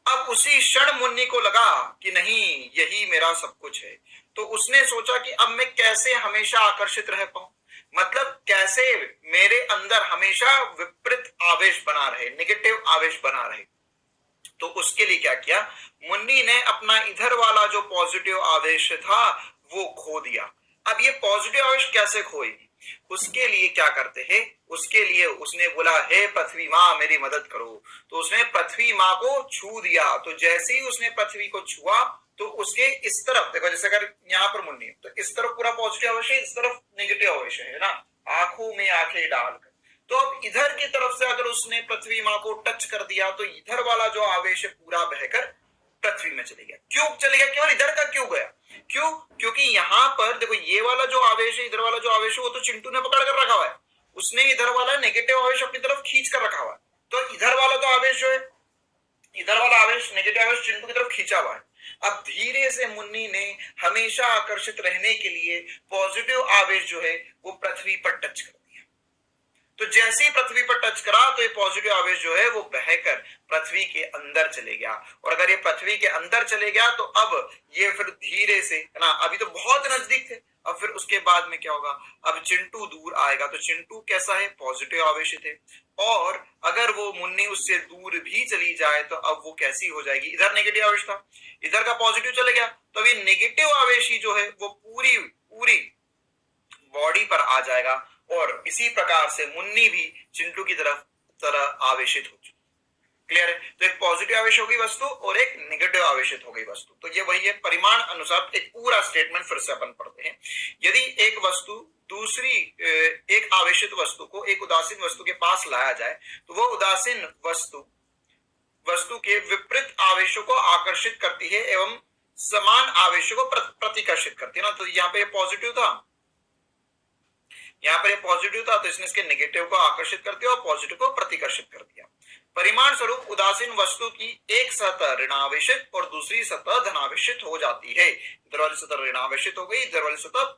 अब उसी क्षण मुन्नी को लगा कि नहीं, यही मेरा सब कुछ है। तो उसने सोचा कि अब मैं कैसे हमेशा आकर्षित रह पाऊं, मतलब कैसे मेरे अंदर हमेशा विपरीत आवेश बना रहे, नेगेटिव आवेश बना रहे। तो उसके लिए क्या किया, मुन्नी ने अपना इधर वाला जो पॉजिटिव आवेश था वो खो दिया। अब ये पॉजिटिव आवेश कैसे खोएगी, उसके लिए क्या करते हैं, उसके लिए उसने बोला, हे पृथ्वी माँ मेरी मदद करो। तो उसने पृथ्वी माँ को छू दिया। तो जैसे ही उसने पृथ्वी को छुआ तो उसके इस तरफ देखो, जैसे अगर यहाँ पर मुन्नी, तो इस तरफ पूरा पॉजिटिव आवेश है, इस तरफ नेगेटिव आवेश है ना, आंखों में आंखें डालकर। तो अब इधर की तरफ से अगर उसने पृथ्वी माँ को टच कर दिया तो इधर वाला जो आवेश है पूरा बहकर पृथ्वी में चले गया। क्यों चले गया, केवल इधर का क्यों गया, क्यों, क्योंकि यहां पर देखो ये वाला जो आवेश है, इधर वाला जो आवेश है वो तो चिंटू ने पकड़ कर रखा हुआ है, उसने इधर वाला नेगेटिव आवेश अपनी तरफ खींच कर रखा हुआ है। तो इधर वाला तो आवेश जो है, इधर वाला आवेश नेगेटिव आवेश चिंटू की तरफ खींचा हुआ है। अब धीरे से मुन्नी ने हमेशा आकर्षित रहने के लिए पॉजिटिव आवेश जो है वो पृथ्वी पर टच कर दिया। तो जैसे ही पृथ्वी पर टच करा तो ये पॉजिटिव आवेश जो है वो बहकर पृथ्वी के अंदर चले गया। और अगर ये पृथ्वी के अंदर चले गया तो अब ये फिर धीरे से, है ना, अभी तो बहुत नजदीक थे, अब फिर उसके बाद में क्या होगा, अब चिंटू दूर आएगा। तो चिंटू कैसा है, पॉजिटिव आवेशित है। और अगर वो मुन्नी उससे दूर भी चली जाए तो अब वो कैसी हो जाएगी, इधर नेगेटिव आवेश था, इधर का पॉजिटिव चले गया, तो अभी नेगेटिव आवेश ही जो है वो पूरी पूरी बॉडी पर आ जाएगा। और इसी प्रकार से मुन्नी भी चिंटू की तरह आवेशित हो चुकी। क्लियर है। तो एक पॉजिटिव आवेश हो गई वस्तु और एक नेगेटिव आवेशित हो गई वस्तु। तो ये वही है, परिमाण अनुसार एक पूरा स्टेटमेंट फिर से अपन पढ़ते हैं। यदि एक वस्तु दूसरी एक आवेशित वस्तु को एक उदासीन वस्तु के पास लाया जाए तो वो उदासीन वस्तु के विपरीत आवेशों को आकर्षित करती है एवं समान आवेशों को प्रतिकर्षित करती है ना। तो यहाँ पे पॉजिटिव था, यहाँ पर ये पॉजिटिव था, तो इसने इसके नेगेटिव को आकर्षित कर दिया और पॉजिटिव को प्रतिकर्षित कर दिया। परिमाण स्वरूप उदासीन वस्तु की एक सतह ऋणावेशित और दूसरी सतह धनावेशित हो जाती है। इधर वाली सतह ऋणावेशित हो गई, इधर वाली सतह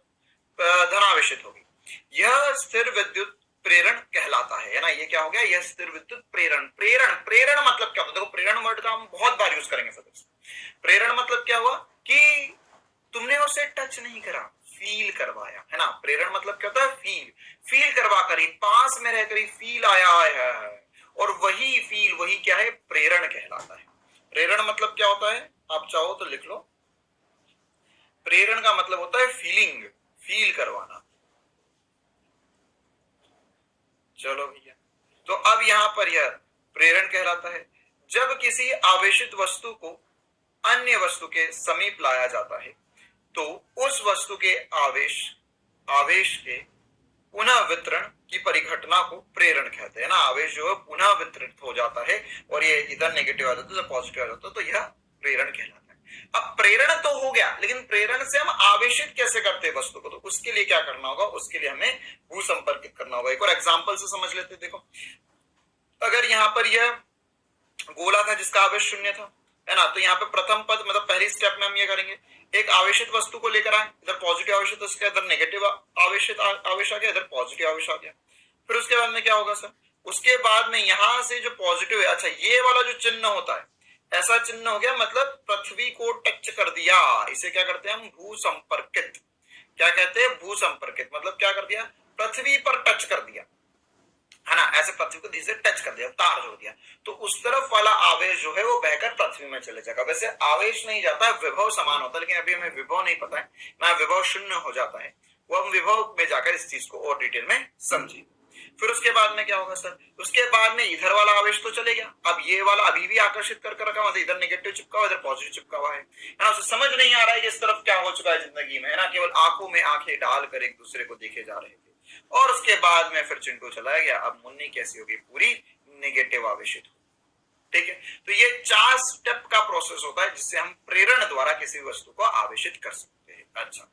धनावेशित हो गई। यह स्थिर विद्युत प्रेरण कहलाता है ना। ये क्या हो गया, यह स्थिर विद्युत प्रेरण। प्रेरण मतलब क्या होता है, देखो प्रेरण वर्ड का हम बहुत बार यूज करेंगे फिजिक्स। प्रेरण मतलब क्या हुआ कि तुमने उसे टच नहीं करा, फील करवाया, है ना। प्रेरण मतलब क्या होता है, फील करवा कर ही, पास में रहकर ही फील आया है, और वही फील, वही क्या है, प्रेरण कहलाता है। प्रेरण मतलब क्या होता है, आप चाहो तो लिख लो। प्रेरण का मतलब होता है फीलिंग, फील करवाना। चलो भैया, तो अब यहां पर यह प्रेरण कहलाता है। जब किसी आवेशित वस्तु को अन्य वस्तु के समीप लाया जाता है तो उस वस्तु के आवेश के पुनः वितरण की परिघटना को प्रेरण कहते हैं ना। आवेश जो है पुनः वितरित हो जाता है और ये इधर नेगेटिव आ जाता है, पॉजिटिव आ जाता है, तो यह प्रेरण कहलाता है। अब प्रेरण तो हो गया, लेकिन प्रेरण से हम आवेशित कैसे करते हैं वस्तु को, तो उसके लिए क्या करना होगा, उसके लिए हमें भू संपर्कित करना होगा। एक और एग्जाम्पल से समझ लेते। देखो, अगर यहाँ पर यह गोला था जिसका आवेश शून्य था, है ना, तो यहाँ पे प्रथम पद मतलब पहली स्टेप में हम ये करेंगे, एक आवेशित वस्तु को लेकर आए, इधर पॉजिटिव आवेशित, उसके इधर नेगेटिव आवेशित आवेश आ गया, इधर पॉजिटिव आवेश आ गया। फिर उसके बाद में क्या होगा सर, उसके बाद में यहां से जो पॉजिटिव है, अच्छा ये वाला जो चिन्ह होता है, ऐसा चिन्ह हो गया, मतलब पृथ्वी को टच कर दिया। इसे क्या करते हैं हम, भू संपर्कित। क्या कहते हैं, भू संपर्कित, मतलब क्या कर दिया, पृथ्वी पर टच कर दिया, है ना, ऐसे पृथ्वी को धीरे टच कर दिया, तार जोड़ दिया, तो उस तरफ वाला आवेश जो है वो बहकर पृथ्वी में चले जाएगा। वैसे आवेश नहीं जाता है, विभव समान होता है, लेकिन अभी हमें विभव नहीं पता है ना, विभव शून्य हो जाता है। वो हम विभव में जाकर इस चीज को और डिटेल में समझेंगे। फिर उसके बाद में क्या होगा सर, उसके बाद में इधर वाला आवेश तो चले गया, अब ये वाला अभी भी आकर्षित कर रखा हुआ, इधर नेगेटिव चिपका हुआ, इधर पॉजिटिव चिपका हुआ है ना। उसे समझ नहीं आ रहा है कि इस तरफ क्या हो चुका है जिंदगी में, है ना, केवल आंखों में आंखें डालकर एक दूसरे को देखे जा रहे थे। और उसके बाद में फिर चिंटू चला गया। अब मुन्नी कैसी होगी, पूरी नेगेटिव आवेशित हो। ठीक है, तो ये 4 स्टेप का प्रोसेस होता है जिससे हम प्रेरण द्वारा किसी वस्तु को आवेशित कर सकते हैं। अच्छा,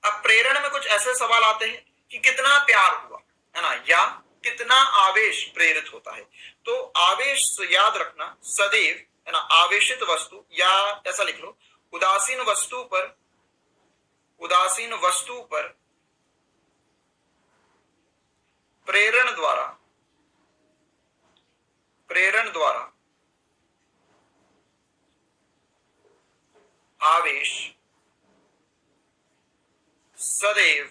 अब प्रेरण में कुछ ऐसे सवाल आते हैं कि कितना प्यार हुआ, है ना, या कितना आवेश प्रेरित होता है। तो आवेश याद रखना सदैव, है ना, आवेशित वस्तु, या ऐसा लिख लो, उदासीन वस्तु पर प्रेरण द्वारा आवेश सदैव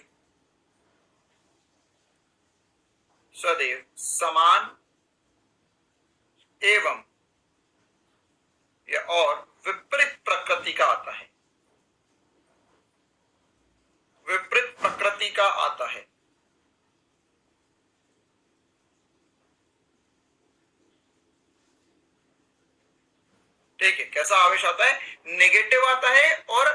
समान एवं और विपरीत प्रकृति का आता है, विपरीत प्रकृति का आता है। ठीक है, कैसा आवेश आता है? नेगेटिव आता है और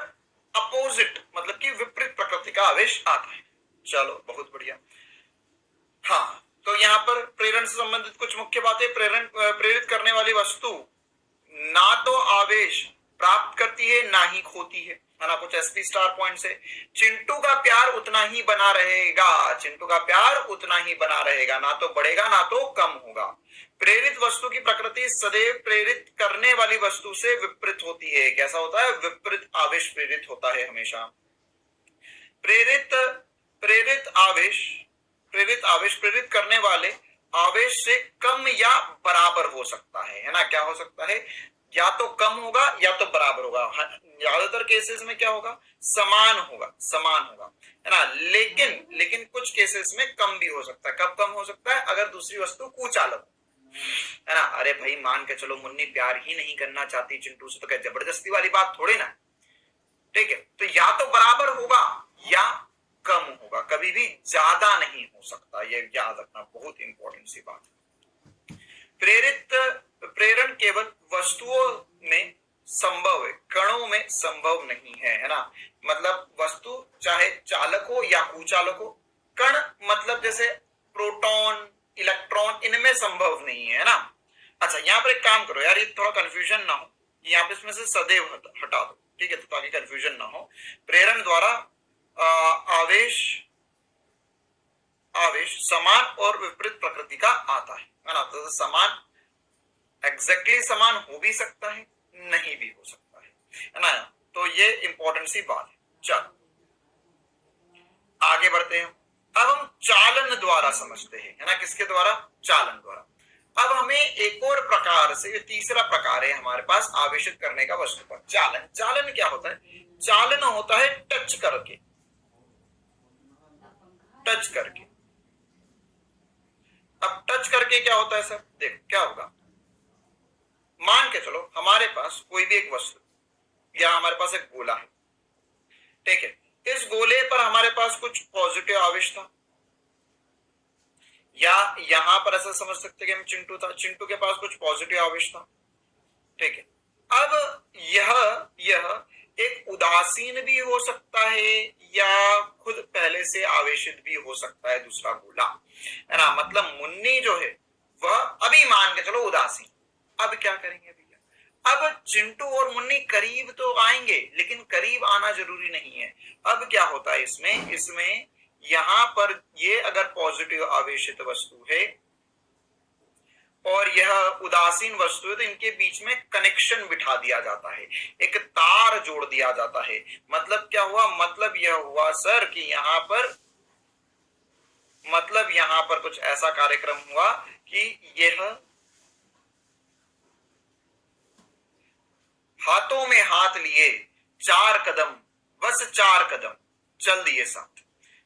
अपोजिट मतलब कि विपरीत प्रकृति का आवेश आता है। चलो बहुत बढ़िया। हाँ, तो यहाँ पर प्रेरण से संबंधित कुछ मुख्य बातें। प्रेरित करने वाली वस्तु ना तो आवेश प्राप्त करती है ना ही खोती है ना। कुछ एसपी स्टार पॉइंट से चिंटू का प्यार उतना ही बना रहेगा, चिंटू का प्यार उतना ही बना रहेगा, ना तो बढ़ेगा ना तो कम होगा। प्रेरित वस्तु की प्रकृति सदैव प्रेरित करने वाली वस्तु से विपरीत होती है। कैसा होता है? विपरीत आवेश प्रेरित होता है हमेशा। प्रेरित आवेश प्रेरित करने वाले आवेश से कम या बराबर हो सकता है ना। क्या हो सकता है? या तो कम होगा या तो बराबर होगा। ज्यादातर केसेस में क्या होगा? समान होगा है ना। लेकिन कुछ केसेस में कम भी हो सकता है। कब कम हो सकता है? अगर दूसरी वस्तु कुचालक है ना। अरे भाई मान के चलो मुन्नी प्यार ही नहीं करना चाहती चिंटू से, तो क्या जबरदस्ती वाली बात थोड़ी ना। ठीक है, तो या तो बराबर होगा या कम होगा, कभी भी ज्यादा नहीं हो सकता। ये याद रखना, बहुत इंपॉर्टेंट सी बात है। प्रेरण केवल वस्तुओं में संभव है, कणों में संभव नहीं है ना। मतलब वस्तु चाहे चालक हो या कुचालक हो, कण मतलब जैसे प्रोटॉन इलेक्ट्रॉन, इनमें संभव नहीं है ना। अच्छा, यहाँ पर एक काम करो यार, ये थोड़ा कंफ्यूजन ना हो, यहाँ पे इसमें से सदैव हटा दो। ठीक है, तो ताकि कंफ्यूजन ना हो। प्रेरण द्वारा आवेश समान और विपरीत प्रकृति का आता है ना। तो समान एग्जैक्टली समान हो भी सकता है, नहीं भी हो सकता है ना। तो ये इंपॉर्टेंट सी बात है। चलो आगे बढ़ते हैं। अब हम चालन द्वारा समझते हैं, है ना। किसके द्वारा? चालन द्वारा। अब हमें एक और प्रकार से, ये तीसरा प्रकार है हमारे पास आवेशित करने का वस्तु पर। चालन क्या होता है? चालन होता है टच करके। अब टच करके क्या होता है सर? देखो क्या होगा। मान के चलो हमारे पास कोई भी एक वस्तु, या हमारे पास एक गोला है। ठीक है, इस गोले पर हमारे पास कुछ पॉजिटिव आवेश था, या यहां पर ऐसा समझ सकते कि हम चिंटू था, चिंटू के पास कुछ पॉजिटिव आवेश था। ठीक है, अब यह एक उदासीन भी हो सकता है या खुद पहले से आवेशित भी हो सकता है दूसरा गोला, है ना। मतलब मुन्नी जो है वह अभी मान के चलो उदासीन। अब क्या करेंगे भैया? अब चिंटू और मुन्नी करीब तो आएंगे, लेकिन करीब आना जरूरी नहीं है। अब क्या होता है इसमें यहां पर ये अगर पॉजिटिव आवेशित वस्तु है और यह उदासीन वस्तु है, तो इनके बीच में कनेक्शन बिठा दिया जाता है, एक तार जोड़ दिया जाता है। मतलब क्या हुआ? मतलब यह हुआ सर कि यहां पर कुछ ऐसा कार्यक्रम हुआ कि यह हाथों में हाथ लिए 4 कदम, बस 4 कदम चल दिए साथ।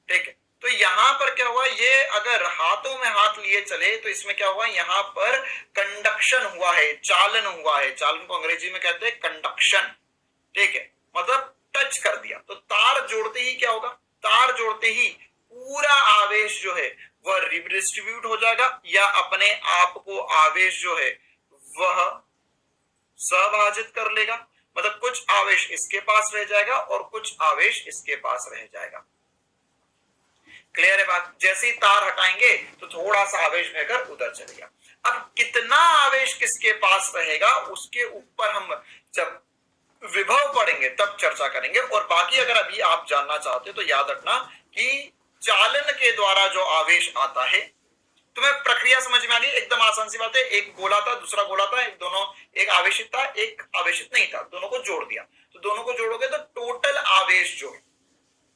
ठीक है, तो यहां पर क्या हुआ? ये अगर हाथों में हाथ लिए चले तो इसमें क्या हुआ? यहां पर कंडक्शन हुआ है, चालन हुआ है। चालन को अंग्रेजी में कहते हैं कंडक्शन। ठीक है, मतलब टच कर दिया। तो तार जोड़ते ही क्या होगा? तार जोड़ते ही पूरा आवेश जो है वह रिडिस्ट्रीब्यूट हो जाएगा, या अपने आप को आवेश जो है वह सभाजित कर लेगा। मतलब कुछ आवेश इसके पास रह जाएगा और कुछ आवेश इसके पास रह जाएगा। क्लियर है बात? जैसे ही तार हटाएंगे तो थोड़ा सा आवेश बहकर उधर चलेगा। अब कितना आवेश किसके पास रहेगा उसके ऊपर हम जब विभव पढ़ेंगे तब चर्चा करेंगे। और बाकी अगर अभी आप जानना चाहते हो तो याद रखना कि चालन के द्वारा जो आवेश आता है, तुम्हें प्रक्रिया समझ में आ गई? एकदम आसान सी बात है। एक गोला था, दूसरा गोला था, एक आवेशित था, एक आवेशित नहीं था, दोनों को जोड़ दिया। तो दोनों को जोड़ोगे तो टोटल आवेश जो है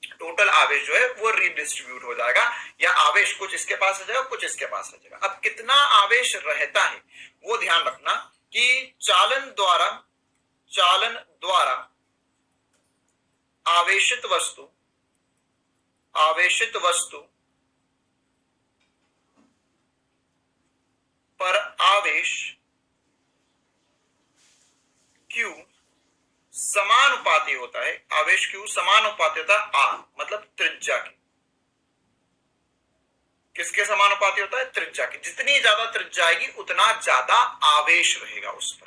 टोटल आवेश जो है वो रिडिस्ट्रीब्यूट हो जाएगा, या आवेश कुछ इसके पास आ जाएगा, कुछ इसके पास आ जाएगा। अब कितना आवेश रहता है वो ध्यान रखना कि चालन द्वारा आवेशित वस्तु पर आवेश Q समानुपाती होता है, आवेश Q समानुपाती होता है R, मतलब त्रिज्या के। किसके समानुपाती होता है? त्रिज्या के। जितनी ज्यादा त्रिज्या आएगी उतना ज्यादा आवेश रहेगा उस पर,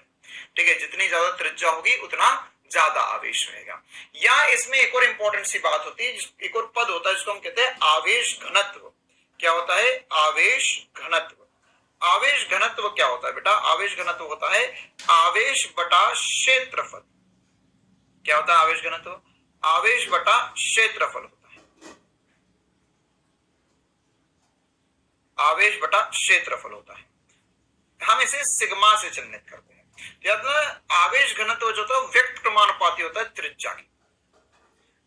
ठीक है। जितनी ज्यादा त्रिज्या होगी उतना ज्यादा आवेश रहेगा। या इसमें एक और इंपॉर्टेंट सी बात होती है, एक और पद होता है जिसको हम कहते हैं आवेश घनत्व। क्या होता है? आवेश घनत्व। आवेश घनत्व क्या होता है बेटा? आवेश घनत्व होता है आवेश बटा क्षेत्रफल। क्या होता है आवेश घनत्व? आवेश बटा क्षेत्रफल होता है। आवेश बटा क्षेत्रफल होता है। हम इसे सिग्मा से चिन्हित करते हैं। याद रखना, आवेश घनत्व जो होता है व्यक्त क्रमानुपाती होता है त्रिज्या की।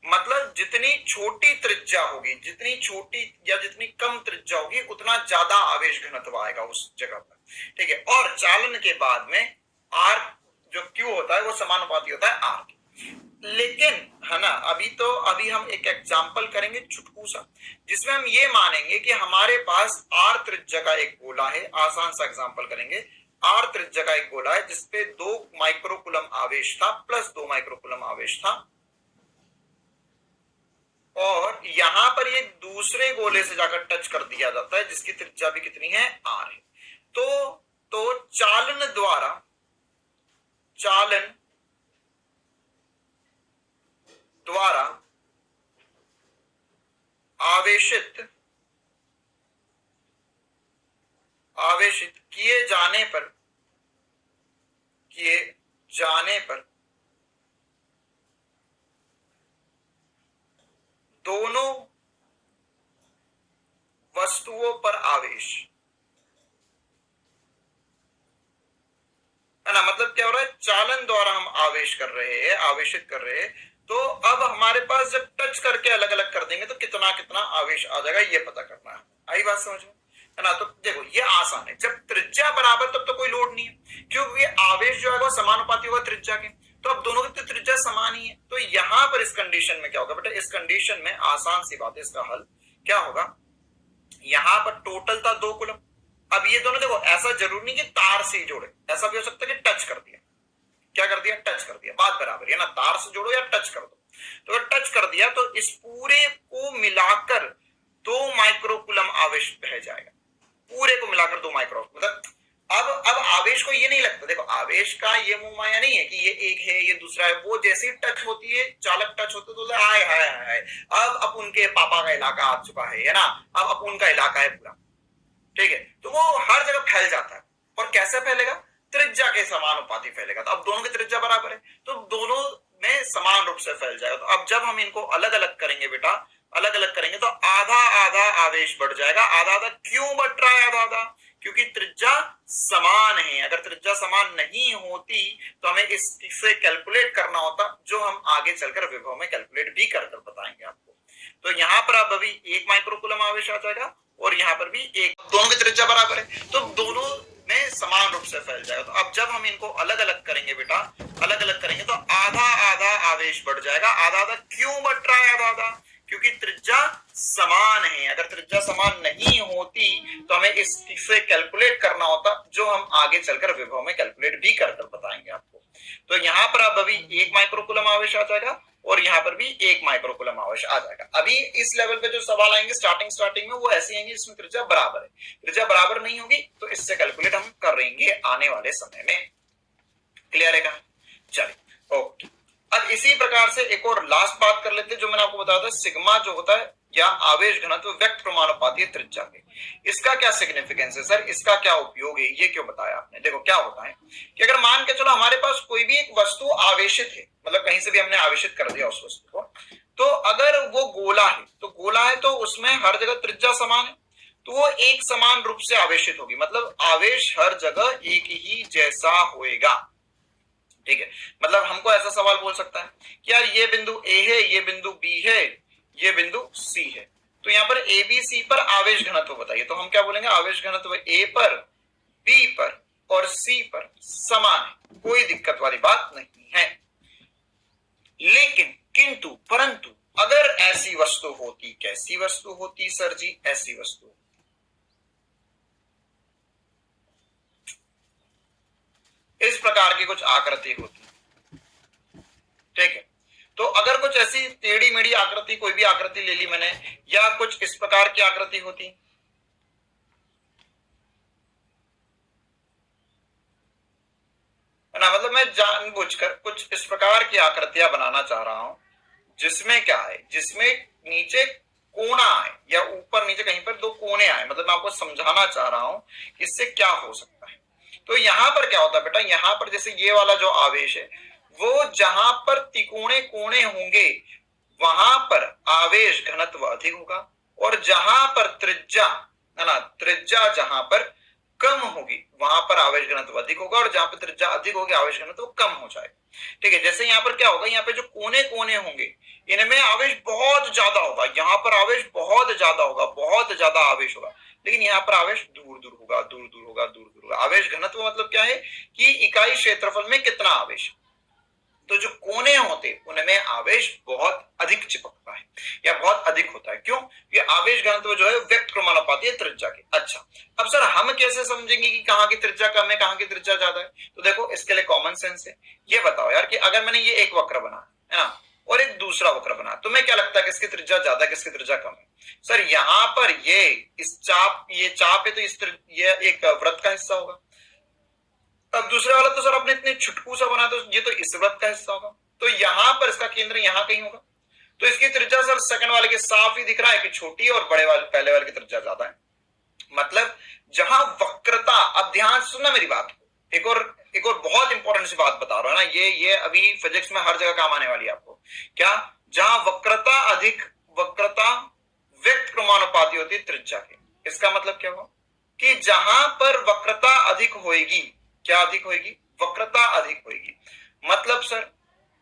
मतलब जितनी छोटी त्रिज्या होगी, जितनी छोटी या जितनी कम त्रिज्या होगी उतना ज्यादा आवेश घनत्व आएगा उस जगह पर, ठीक है। और चालन के बाद में आर जो क्यू होता है वो समानुपाती होता है आर के। लेकिन है ना, अभी हम एक एग्जाम्पल करेंगे छुटकू सा, जिसमें हम ये मानेंगे कि हमारे पास आर त्रिज्या का एक गोला है। आसान सा एग्जाम्पल करेंगे। आर त्रिज्या का एक गोला है जिसपे 2 माइक्रोकुलम आवेश था प्लस 2 माइक्रोकुलम आवेश था, और यहां पर ये दूसरे गोले से जाकर टच कर दिया जाता है जिसकी त्रिज्या भी कितनी है? आर है। तो चालन द्वारा आवेशित किए जाने पर दोनों वस्तुओं पर आवेश, है ना। मतलब क्या हो रहा है? चालन द्वारा हम आवेशित कर रहे हैं, तो अब हमारे पास जब टच करके अलग अलग कर देंगे तो कितना कितना आवेश आ जाएगा ये पता करना है। आई बात समझ में, है ना। तो देखो ये आसान है। जब त्रिज्या बराबर तब तो कोई लोड नहीं है, क्योंकि आवेश जो है वो समानुपाती होगा त्रिज्या के। तो अब दोनों की त्रिज्या समान ही है। तो यहां पर इस कंडीशन में क्या होगा बेटा? इस कंडीशन में आसान सी बात है, इसका हल क्या होगा? यहां पर टोटल था 2 कूलम। अब ये दोनों देखो, ऐसा जरूरी नहीं कि तार से जोड़े, ऐसा भी हो सकता है कि टच कर दिया। क्या कर दिया? टच कर दिया। बात बराबर है ना, तार से जोड़ो या टच कर दो। तो अगर टच कर दिया तो इस पूरे को मिलाकर 2 माइक्रोकुलम आवेश रह जाएगा। पूरे को मिलाकर 2 माइक्रो, मतलब अब आवेश को ये नहीं लगता। देखो आवेश का ये मुंह माया नहीं है कि ये एक है ये दूसरा है। वो जैसे ही टच होती है, चालक टच होते तो हाय हाय हाय, अब उनके पापा का इलाका आ चुका है ना, अब उनका इलाका है पूरा, ठीक है। तो वो हर जगह फैल जाता है। और कैसे फैलेगा? त्रिज्या के समानुपाती फैलेगा। तो अब दोनों की त्रिज्या बराबर है तो दोनों में समान रूप से फैल जाएगा। तो अब जब हम इनको अलग अलग करेंगे बेटा, अलग अलग करेंगे तो आधा आधा आवेश बढ़ जाएगा। आधा आधा क्यों बढ़ रहा है? आधा आधा क्योंकि त्रिज्या समान है। अगर त्रिज्या समान नहीं होती तो हमें इससे कैलकुलेट करना होता, जो हम आगे चलकर विभव में कैलकुलेट भी कर बताएंगे आपको। तो यहाँ पर अब अभी 1 माइक्रोकुलम आवेश आ जाएगा और यहाँ पर भी 1। दोनों की त्रिज्या बराबर है तो दोनों में समान रूप से फैल जाएगा। तो अब जब हम इनको अलग अलग करेंगे बेटा, अलग अलग करेंगे तो आधा आधा आवेश बढ़ जाएगा। आधा आधा क्यों बढ़ रहा है? आधा आधा क्योंकि त्रिज्या समान है। अगर त्रिज्या समान नहीं होती तो हमें इससे कैलकुलेट करना होता, जो हम आगे चलकर विभव में कैलकुलेट भी कर बताएंगे आपको। तो यहाँ पर अब अभी 1 माइक्रोकुलम आवेश आ जाएगा और यहाँ पर भी 1 माइक्रोकुलम आवेश आ जाएगा। अभी इस लेवल पे जो सवाल आएंगे स्टार्टिंग में वो ऐसे आएंगे जिसमें त्रिज्या बराबर है। त्रिज्या बराबर नहीं होगी तो इससे कैलकुलेट हम करेंगे आने वाले समय में। क्लियर है? चलिए ओके। अब इसी प्रकार से एक और लास्ट बात कर लेते हैं, जो मैंने आपको बताया था सिग्मा जो होता है या आवेश घनत्व व्यक्त प्रमाणुपाती त्रिज्या के। इसका क्या सिग्निफिकेंस है सर? इसका क्या उपयोग है? ये क्यों बताया आपने? देखो क्या होता है कि अगर मान के चलो हमारे पास कोई भी एक वस्तु आवेशित है, मतलब कहीं से भी हमने आवेशित कर दिया उस वस्तु को, तो अगर वो गोला है तो गोला है तो उसमें हर जगह त्रिज्या समान है तो वो एक समान रूप से आवेशित होगी। मतलब आवेश हर जगह एक ही जैसा होएगा। ठीक है, मतलब हमको ऐसा सवाल बोल सकता है कि यार ये बिंदु ए है, ये बिंदु बी है, ये बिंदु सी है। तो यहाँ पर ए बी सी पर आवेश घनत्व बताइए, तो हम क्या बोलेंगे, आवेश घनत्व ए पर, बी पर और सी पर समान है, कोई दिक्कत वाली बात नहीं है। लेकिन किंतु परंतु अगर ऐसी वस्तु होती, कैसी वस्तु होती सर जी, ऐसी वस्तु, इस प्रकार की कुछ आकृति होती, ठीक है। तो अगर कुछ ऐसी टेढ़ी मेढ़ी आकृति, कोई भी आकृति ले ली मैंने, या कुछ इस प्रकार की आकृति होती, है ना, मतलब मैं जानबूझकर कुछ इस प्रकार की आकृतियां बनाना चाह रहा हूं जिसमें क्या है, जिसमें नीचे कोना आए या ऊपर नीचे कहीं पर दो कोने आए, मतलब मैं आपको समझाना चाह रहा हूं इससे क्या हो सकता है। तो यहां पर क्या होता है बेटा, यहां पर जैसे ये वाला जो आवेश है वो जहां पर तिकोने कोने होंगे वहां पर आवेश घनत्व अधिक होगा, और जहां पर त्रिज्या, है ना, त्रिज्या जहां पर कम होगी वहां पर आवेश घनत्व अधिक होगा, और जहां पर त्रिज्या अधिक होगी आवेश घनत्व कम हो जाएगा, ठीक है। जैसे यहाँ पर क्या होगा, यहाँ पे जो कोने कोने होंगे इनमें आवेश बहुत ज्यादा होगा, यहाँ पर आवेश बहुत ज्यादा होगा, बहुत ज्यादा आवेश होगा, लेकिन यहाँ पर आवेश दूर दूर होगा, दूर दूर होगा, दूर दूर होगा। आवेश घनत्व मतलब क्या है कि इकाई क्षेत्रफल में कितना आवेश, तो जो कोने होते उनमें आवेश बहुत अधिक चिपकता है या बहुत अधिक होता है। क्यों? ये आवेश घनत्व जो है व्यक्त क्रमानुपाती है त्रिज्या के। अच्छा, अब सर हम कैसे समझेंगे कि कहाँ की त्रिज्या कम है, कहाँ की त्रिज्या ज्यादा है? तो देखो इसके लिए कॉमन सेंस है। ये बताओ यार कि अगर मैंने ये एक वक्र बना है ना और एक दूसरा वक्र बना, तुम्हें क्या लगता है किसकी त्रिज्या ज्यादा, किसकी त्रिज्या कम है? सर यहाँ पर ये इस चाप, ये चाप है तो ये एक वृत्त का हिस्सा होगा। अब दूसरे वाला तो सर आपने इतने छुटकू सा बना, तो ये तो इस वृत्त का हिस्सा होगा, तो यहां पर इसका केंद्र यहां कहीं होगा, तो इसकी त्रिज्या सर सेकंड वाले के साफ ही दिख रहा है कि छोटी है और बड़े वाले पहले वाले की त्रिज्या ज्यादा है। मतलब जहां वक्रता, अब ध्यान सुनना मेरी बात, एक और बहुत इंपॉर्टेंट सी बात बता रहा हूं ना, ये अभी फिजिक्स में हर जगह काम आने वाली है आपको। क्या? जहां वक्रता अधिक, वक्रता व्यक्त क्रमानुपाती होती है त्रिज्या के। इसका मतलब क्या हुआ कि जहां पर वक्रता अधिक होगी, क्या अधिक होगी? वक्रता अधिक होगी। मतलब सर,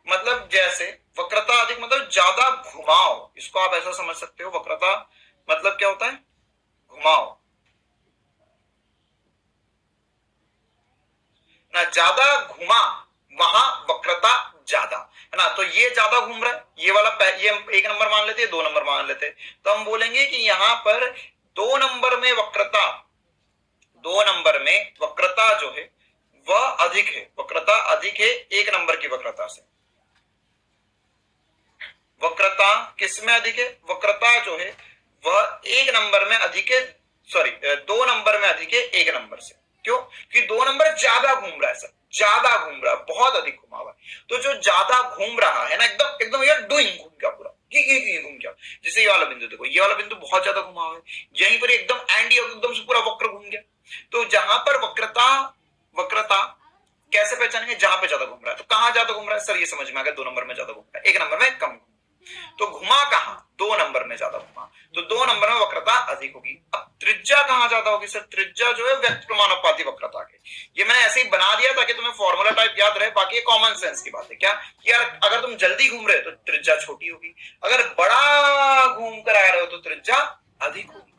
मतलब जैसे वक्रता अधिक मतलब ज्यादा घुमाव, इसको आप ऐसा समझ सकते हो। वक्रता मतलब क्या होता है? घुमाव ना, ज्यादा घुमा वहां वक्रता ज्यादा, है ना। तो ये ज्यादा घूम रहा है, ये वाला ये एक नंबर मान लेते हैं, 2 नंबर मान लेते हैं, तो हम बोलेंगे कि यहां पर 2 नंबर में वक्रता, 2 नंबर में वक्रता जो है वह अधिक है, वक्रता अधिक है 1 नंबर की वक्रता से। वक्रता किस में अधिक है? वक्रता जो है वह 1 नंबर में अधिक है, सॉरी 2 नंबर में अधिक है 1 नंबर से। क्यों? कि 2 नंबर ज्यादा घूम रहा है सर, ज्यादा घूम रहा है, बहुत अधिक घुमा हुआ है। तो जो ज्यादा घूम रहा है ना, एकदम एकदम यार डूइंग घूम गया पूरा, घूम गया। जैसे ये वाला बिंदु देखो, ये वाला बिंदु बहुत ज्यादा घुमा हुआ है, यहीं पर एकदम एंडी एकदम से पूरा वक्र घूम गया। तो जहां पर वक्रता कैसे पहचानेंगे? जहां पे ज्यादा घूम रहा है। तो कहां ज्यादा घूम रहा है सर? ये समझ में आ गया, 2 नंबर में ज्यादा घूम रहा है, 1 नंबर में कम। तो घुमा कहां? 2 नंबर में ज्यादा घुमा, तो 2 नंबर में वक्रता अधिक होगी। अब त्रिज्या कहां ज्यादा होगी सर? त्रिज्या जो है व्यक्त क्रमानुपाती वक्रता के। ये मैंने ऐसे ही बना दिया ताकि तुम्हें फॉर्मूला टाइप याद रहे, बाकी ये कॉमन सेंस की बात है। क्या यार, अगर तुम जल्दी घूम रहे हो तो त्रिज्या छोटी होगी, अगर बड़ा घूम कर आ रहे हो तो त्रिज्या अधिक होगी,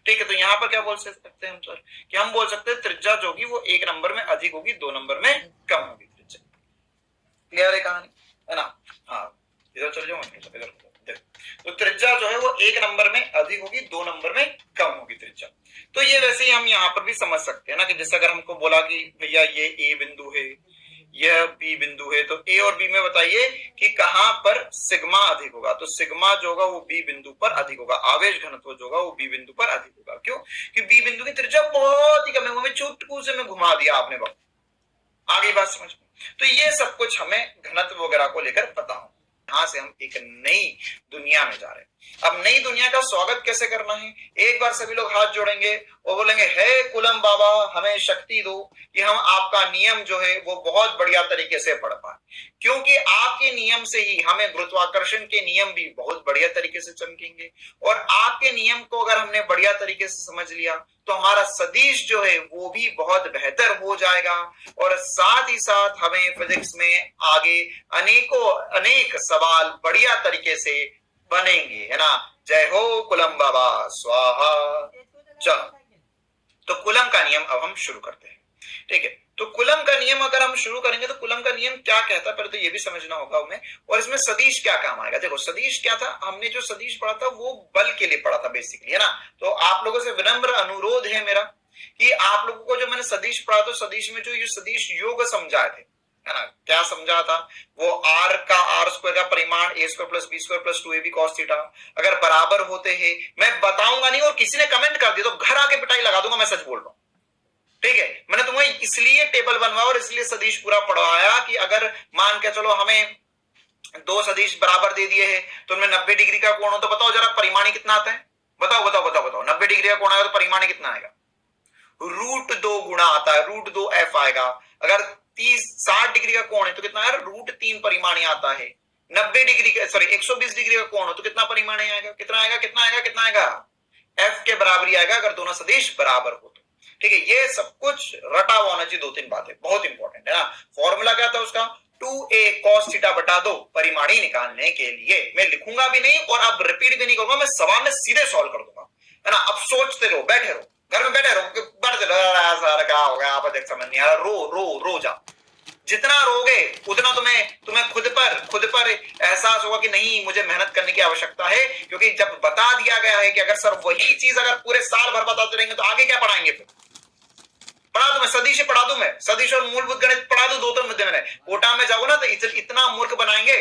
ठीक है। तो यहां पर क्या बोल सकते हैं हम सर कि हम बोल सकते हैं त्रिज्या जो होगी वो 1 नंबर में अधिक होगी, 2 नंबर में कम होगी त्रिज्या। क्लियर है कहानी, है ना? हाँ, इधर चल जाओ, इधर तो त्रिज्या जो है वो 1 नंबर में अधिक होगी, 2 नंबर में कम होगी त्रिज्या। तो ये वैसे ही हम यहाँ पर भी समझ सकते हैं ना, कि जैसे अगर हमको बोला कि भैया ये ए बिंदु है, यह बी बिंदु है, तो ए और बी में बताइए कि कहां पर सिग्मा अधिक होगा? तो सिग्मा जो होगा वो बी बिंदु पर अधिक होगा, आवेश घनत्व जो होगा वो बी बिंदु पर अधिक होगा। क्यों? कि बी बिंदु की त्रिज्या बहुत ही कम है, वो चुटकू से में घुमा दिया आपने, वक्त आगे बात समझ में। तो ये सब कुछ हमें घनत्व वगैरह को लेकर पता हो। यहां से हम एक नई दुनिया में जा रहे हैं। अब नई दुनिया का स्वागत कैसे करना है? एक बार सभी लोग हाथ जोड़ेंगे और बोलेंगे, हे कुलम बाबा हमें शक्ति दो कि हम आपका नियम जो है वो बहुत बढ़िया तरीके से पढ़ पाए, क्योंकि आपके नियम से ही हमें गुरुत्वाकर्षण के नियम भी बहुत बढ़िया तरीके से चमकेंगे, और आपके नियम को अगर हमने बढ़िया तरीके से समझ लिया तो हमारा सदिश जो है वो भी बहुत बेहतर हो जाएगा, और साथ ही साथ हमें फिजिक्स में आगे अनेक सवाल बढ़िया तरीके से बनेंगे, है ना। जय हो कूलम बाबा स्वाहा। चलो, तो कूलम का नियम अब हम शुरू करते हैं। ठीक है, तो कूलम का नियम अगर हम शुरू करेंगे तो कूलम का नियम क्या कहता है पहले तो ये भी समझना होगा हमें, और इसमें सदिश क्या काम आएगा। देखो सदिश क्या था, हमने जो सदिश पढ़ा था वो बल के लिए पढ़ा था बेसिकली, है ना। तो आप लोगों से विनम्र अनुरोध है मेरा कि आप लोगों को जो मैंने सदिश पढ़ा तो सदिश में जो ये सदिश योग समझाए थे, है ना, क्या समझा था वो, आर का आर स्क्वायर का परिमाण A square plus B square plus 2ab cos theta अगर बराबर होते हैं, मैं बताऊंगा नहीं और किसी ने कमेंट कर दिया तो घर आके पिटाई लगा दूंगा, मैं सच बोल रहा हूं। ठीक है, मैंने तुम्हें इसलिए टेबल बनवाया और इसलिए सदिश पूरा पढ़वाया कि अगर मान के चलो हमें दो सदिश बराबर दे दिए हैं तो उनमें 90 डिग्री का कोण हो तो बताओ जरा परिमाणी कितना आता है, बताओ बताओ बताओ बताओ, 90 डिग्री का कोण आएगा तो परिमाणी कितना आएगा, √2 गुणा आता है, √2f आएगा। अगर 60 डिग्री का कोण है तो कितना आएगा, √3 परिमाणी आता है। 90 डिग्री का सॉरी 120 डिग्री का कोण हो तो कितना परिमाणी आएगा, कितना आएगा कितना आएगा कितना आएगा, f के बराबर ही आएगा अगर दोनों सदिश बराबर हो तो। ठीक है, ये सब कुछ रटा हुआ होना चाहिए, 2-3 बातें बहुत इंपॉर्टेंट है ना। फॉर्मूला क्या था उसका, 2a cos थीटा बटा 2 परिमाणी निकालने के लिए। मैं लिखूंगा भी नहीं और अब रिपीट भी नहीं करूंगा, मैं सवाल में सीधे सॉल्व कर दूंगा, है ना। अब सोचते रहो, बैठे रहो घर में, बैठे रहो, सर क्या हो गया, आप देख समझ नहीं आ रहा, रो जा। जितना रोगे उतना तुम्हें खुद पर एहसास होगा कि नहीं मुझे मेहनत करने की आवश्यकता है, क्योंकि जब बता दिया गया है कि अगर सर वही चीज अगर पूरे साल भर बताते रहेंगे तो आगे क्या पढ़ाएंगे फिर। पढ़ा दूं मैं सदिश पढ़ा दूं, मैं सदिश और मूलभूत गणित पढ़ा दूं, 2-3 मुद्दे मैंने। कोटा में जाओ ना तो इतना मूर्ख बनाएंगे,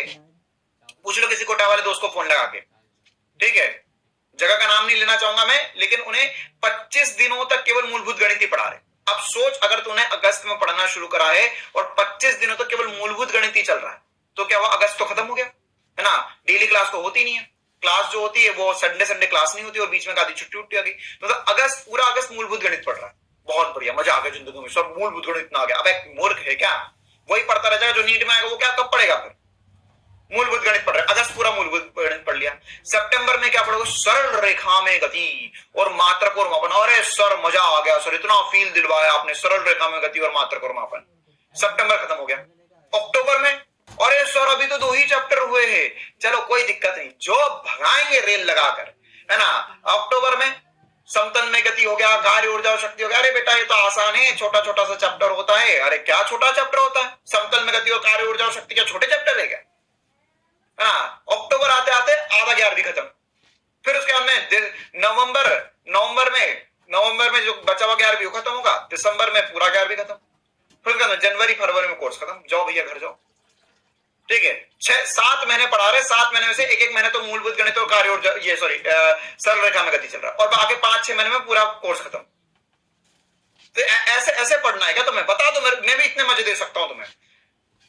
पूछ लो किसी कोटा वाले दोस्त को फोन लगा के। ठीक है, जगह का नाम नहीं लेना चाहूंगा मैं, लेकिन उन्हें 25 दिनों तक केवल मूलभूत गणित ही पढ़ा रहे। अब सोच अगर तूने अगस्त में पढ़ना शुरू करा है और 25 दिनों तक केवल मूलभूत गणित ही चल रहा है तो क्या हुआ, अगस्त तो खत्म हो गया, है ना। डेली क्लास तो होती नहीं है, क्लास जो होती है वो संडे क्लास नहीं होती और बीच में आधी छुट्टी आ गई, तो अगस्त पूरा अगस्त मूलभूत गणित पढ़ रहा है। बहुत बढ़िया, मजा आ गया जिंदगी में, सब मूलभूत गणित इतना आ गया। अब एक मूर्ख है क्या, वही पढ़ता रह जाएगा जो नीट में आएगा वो क्या कब पढ़ेगा फिर, मूलभूत गणित पढ़ रहे, अगस्त पूरा मूलभूत गणित पढ़ लिया। सितंबर में क्या पढ़ोगे, सरल रेखा में गति और मात्रक और मापन। अरे सर मजा आ गया सर, इतना फील दिलवाया आपने, सरल रेखा में गति और मात्रक और मापन। सितंबर खत्म हो गया। अक्टूबर में अरे सर अभी तो 2 ही चैप्टर हुए हैं, चलो कोई दिक्कत नहीं, जो भगाएंगे रेल लगाकर, है ना। अक्टूबर में समतल में गति हो गया, कार्य ऊर्जा और शक्ति हो गया। अरे बेटा ये तो आसान है, छोटा छोटा सा चैप्टर होता है। अरे क्या छोटा चैप्टर होता है, समतल में गति और कार्य ऊर्जा और शक्ति क्या छोटे चैप्टर है क्या। हाँ, अक्टूबर आते आते आधा 11वीं खत्म। फिर उसके बाद में नवंबर में जो बचा हुआ 11वीं खत्म होगा, दिसंबर में पूरा 11वीं खत्म, फिर उसके बाद जनवरी फरवरी में कोर्स खत्म, जाओ भैया घर जाओ। ठीक है, 6-7 महीने पढ़ा रहे, 7 महीने में से एक महीने तो मूलभूत गणित और कार्य ऊर्जा ये सरल रेखा में गति चल रहा है और बाकी 5-6 महीने में पूरा कोर्स खत्म। तो ऐसे पढ़ना है क्या तुम्हें, बता दो, मैं भी इतने मजे दे सकता हूं तुम्हें,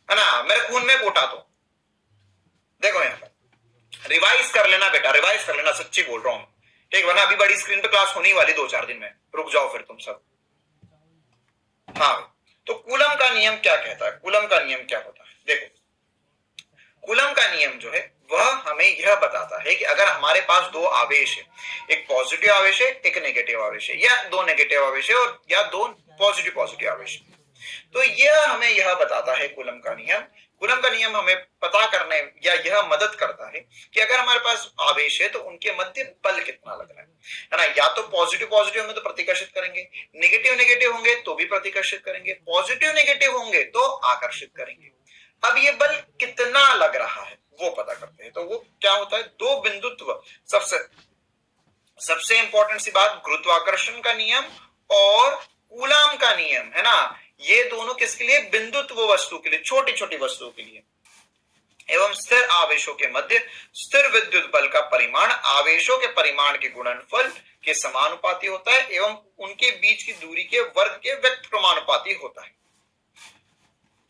है ना, मेरे खून में कोटा। तो देखो यहां पर रिवाइज कर लेना बेटा, रिवाइज कर लेना, सच्ची बोल रहा हूं, ठीक, वरना अभी बड़ी स्क्रीन पे क्लास होने वाली 2-4 दिन में, रुक जाओ फिर तुम सब। हाँ, तो कूलम का नियम क्या कहता है, कूलम का नियम क्या होता है, देखो कूलम का नियम जो है वह हमें यह बताता है कि अगर हमारे पास 2 आवेश है, एक पॉजिटिव आवेश है एक नेगेटिव आवेश है, या 2 नेगेटिव आवेश है और या 2 पॉजिटिव आवेश, तो यह हमें यह बताता है कूलम का नियम। कूलम का नियम हमें पता करने या यह मदद करता है कि अगर हमारे पास आवेश है तो उनके मध्य बल कितना लग रहा है ना। या तो पॉजिटिव होंगे तो प्रतिकर्षित करेंगे, नेगेटिव होंगे तो भी प्रतिकर्षित करेंगे, पॉजिटिव नेगेटिव होंगे तो आकर्षित करेंगे। अब ये बल कितना लग रहा है वो पता करते हैं, तो वो क्या होता है, 2 बिंदुत्व, सबसे इंपॉर्टेंट सी बात, गुरुत्वाकर्षण का नियम और कूलम का नियम, है ना। ये दोनों किसके लिए, बिंदुत्व वस्तु के लिए, छोटी छोटी वस्तुओं के लिए। एवं स्थिर आवेशों के मध्य स्थिर विद्युत बल का परिमाण आवेशों के परिमाण के गुणनफल के समानुपाती होता है एवं उनके बीच की दूरी के वर्ग के व्यक्त प्रमानुपाती होता है।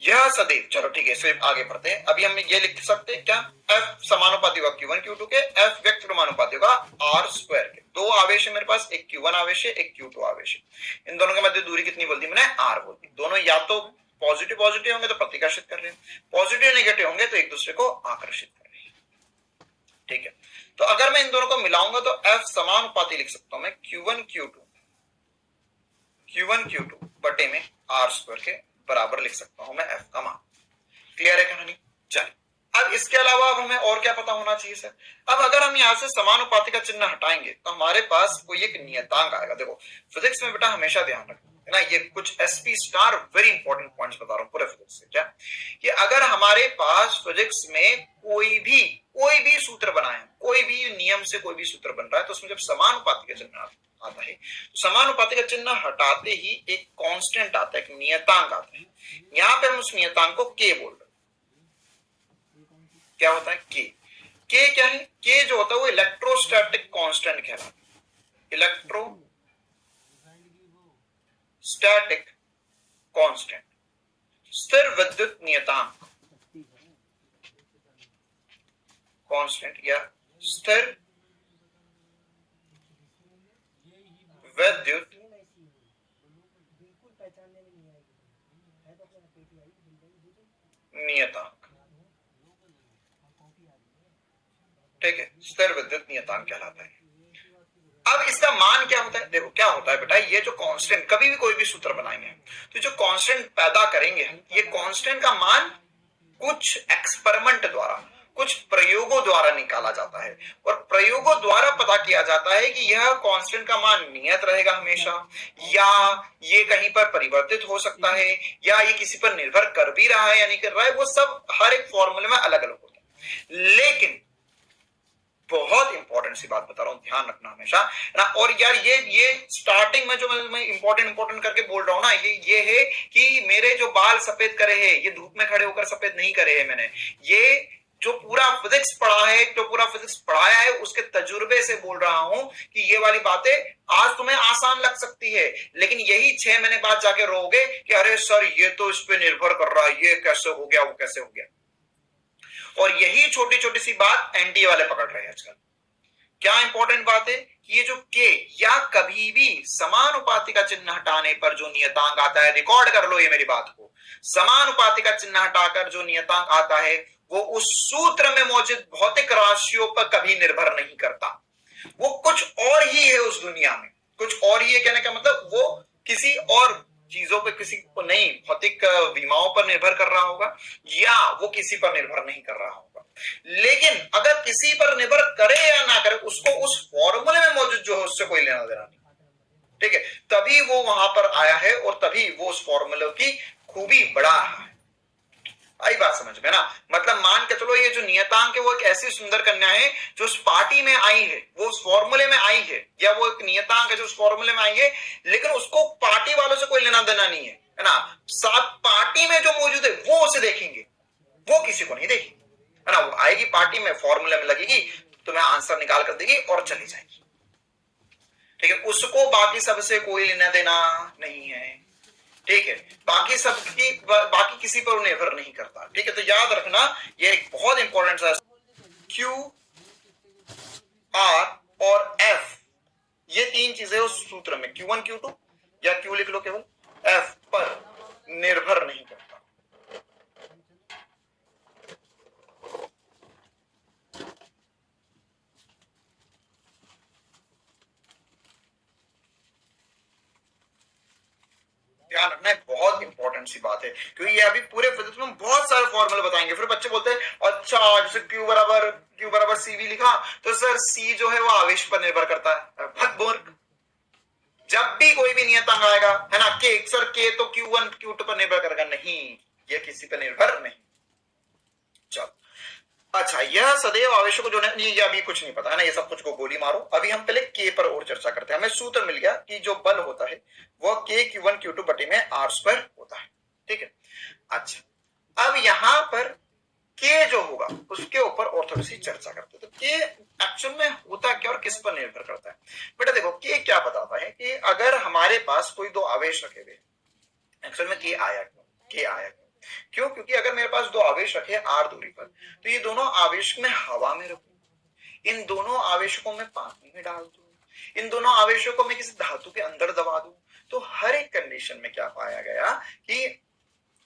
यह सदैव, चलो ठीक है, सिर्फ आगे बढ़ते हैं। अभी हम ये लिख सकते हैं क्या, F समानुपाती होगा Q1 Q2 के, F व्यक्त प्रमानुपाती होगा R स्क्वायर के। 2 आवेश है मेरे पास, एक Q1 आवेश है एक Q2 आवेश है। इन दोनों के मध्य दूरी कितनी बोलती मैंने, R बोलती। दोनों या तो पॉजिटिव होंगे तो प्रतिकर्षित कर रहे हैं, पॉजिटिव नेगेटिव होंगे तो एक दूसरे को आकर्षित कर रहे हैं। ठीक है, तो अगर मैं इन दोनों को मिलाऊंगा तो F समानुपाती लिख सकता हूं मैं Q1 Q2 बटे में R स्क्वायर के बराबर लिख सकता हूं मैं F का मान। क्लियर है कहानी, चलिए अब इसके अलावा अब हमें और क्या पता होना चाहिए सर? अब अगर हम यहाँ से समानुपाती का चिन्ह हटाएंगे तो हमारे पास कोई एक नियतांक आएगा। देखो फिजिक्स में बेटा हमेशा ध्यान रखना है ना, ये कुछ SP star very important points बता रहा हूँ पूरे फिजिक्स से। क्या कि अगर हमारे पास फिजिक्स में कोई भी सूत्र बनाए, कोई भी नियम से कोई भी सूत्र बन रहा है, तो उसमें जब समानुपाती का चिन्ह आता है तो समानुपाती का चिन्ह हटाते ही एक कांस्टेंट आता है, एक नियतांक आता है। यहाँ पे हम उस नियतांक को के बोल रहे हैं। क्या होता है के? के क्या है? के जो होता है वो इलेक्ट्रोस्टैटिक कांस्टेंट कहलाता है। इलेक्ट्रोस्टैटिक कांस्टेंट, स्थिर विद्युत नियतांक कांस्टेंट या स्थिर विद्युत नियतांक। ठीक है, स्थिर विद्युत नियतांक कहलाता है। अब इसका मान क्या होता है? देखो क्या होता है बेटा, ये जो कांस्टेंट, कभी भी कोई भी सूत्र बनाएंगे तो जो कांस्टेंट पैदा करेंगे, ये कांस्टेंट का मान कुछ एक्सपेरिमेंट द्वारा, कुछ प्रयोगों द्वारा निकाला जाता है और प्रयोगों द्वारा पता किया जाता है कि यह कांस्टेंट का मान नियत रहेगा हमेशा, या ये कहीं पर परिवर्तित हो सकता है, या ये किसी पर निर्भर कर भी रहा है या नहीं कर रहा है। वो सब हर एक फॉर्मूले में अलग अलग होता है। लेकिन बहुत इंपॉर्टेंट सी बात बता रहा हूं, ध्यान रखना हमेशा ना। और यार ये स्टार्टिंग में जो मैं इंपॉर्टेंट करके बोल रहा हूं ना, ये है कि मेरे जो बाल सफेद करे हैं, ये धूप में खड़े होकर सफेद नहीं करे हैं मैंने। ये जो पूरा फिजिक्स पढ़ा है, जो पूरा फिजिक्स पढ़ाया है, उसके तजुर्बे से बोल रहा हूं कि ये वाली बातें आज तुम्हें आसान लग सकती है, लेकिन यही 6 महीने बाद जाके रोगे कि अरे सर ये तो इस पे निर्भर कर रहा है, ये कैसे हो गया, वो कैसे हो गया। और यही छोटी छोटी सी बात एनडीए वाले पकड़ रहे हैं आजकल। क्या इंपॉर्टेंट बात है कि ये जो के या कभी भी समानुपाती का चिन्ह हटाने पर जो नियतांक आता है, रिकॉर्ड कर लो ये मेरी बात को, समानुपाती का चिन्ह हटाकर जो नियतांक आता है वो उस सूत्र में मौजूद भौतिक राशियों पर कभी निर्भर नहीं करता। वो कुछ और ही है उस दुनिया में, कुछ और ही है। कहने का मतलब वो किसी और चीजों पे, किसी को नहीं, भौतिक विमाओं पर निर्भर कर रहा होगा या वो किसी पर निर्भर नहीं कर रहा होगा। लेकिन अगर किसी पर निर्भर करे या ना करे, उसको उस फॉर्मूले में मौजूद जो है उससे कोई लेना देना नहीं। ठीक है, तभी वो वहां पर आया है और तभी वो उस फॉर्मूले की खूबी बढ़ा रहा है। आई बात समझ में ना? मतलब मान के चलो ये जो नियतांक है वो एक ऐसी सुंदर कन्या है जो उस पार्टी में आई है, वो उस फॉर्मूले में आई है, या वो एक नियतांक है जो उस फॉर्मूले में आई है, लेकिन उसको पार्टी वालों से कोई लेना देना नहीं है ना। साथ पार्टी में जो मौजूद है वो उसे देखेंगे, वो किसी को नहीं देखेंगे, है ना। वो आएगी पार्टी में, फॉर्मूले में लगेगी, तुम्हें आंसर निकाल कर देगी और चली जाएगी। ठीक है, उसको बाकी सबसे कोई लेना देना नहीं है। ठीक है, बाकी किसी पर निर्भर नहीं करता। ठीक है, तो याद रखना ये एक बहुत इंपॉर्टेंट सा क्यू, आर और एफ, ये 3 चीजें उस सूत्र में Q1 Q2 या Q लिख लो केवल, एफ पर निर्भर नहीं करता। ध्यान रखना है, बहुत इंपॉर्टेंट सी बात है, क्योंकि ये अभी पूरे फिजिक्स में बहुत सारे फॉर्मूले बताएंगे। फिर बच्चे बोलते हैं अच्छा जैसे Q बराबर CV लिखा तो सर C जो है वो आवेश पर निर्भर करता है। भगमूर्ख, जब भी कोई भी नियतांक आएगा, है ना, के सर के तो Q1 Q2 पर निर्भर करेगा, नहीं, ये किसी पर निर्भर नहीं। चलो अच्छा, यह सदैव आवेशों को जो नहीं, ये अभी कुछ नहीं पता है ना, ये सब कुछ को गोली मारो। अभी हम पहले के पर और चर्चा करते हैं। हमें सूत्र मिल गया कि जो बल होता है वह के Q1 Q2 बटे में R² होता है। ठीक है, अच्छा अब यहां पर के जो होगा उसके ऊपर और थोड़ी सी चर्चा करते हैं। तो के एक्चुअल में होता क्या और किस पर निर्भर करता है? बेटा देखो के क्या बताता है कि अगर हमारे पास कोई 2 आवेश रखे हुए, एक्चुअल में के आया क्यों? क्योंकि अगर मेरे पास 2 आवेश रखे R दूरी पर, तो ये दोनों आवेश में हवा में रखूं, इन दोनों आवेशों में पानी में डाल दूं, इन दोनों आवेशों को मैं किसी धातु के अंदर दबा दूं, तो हर एक कंडीशन में क्या पाया गया कि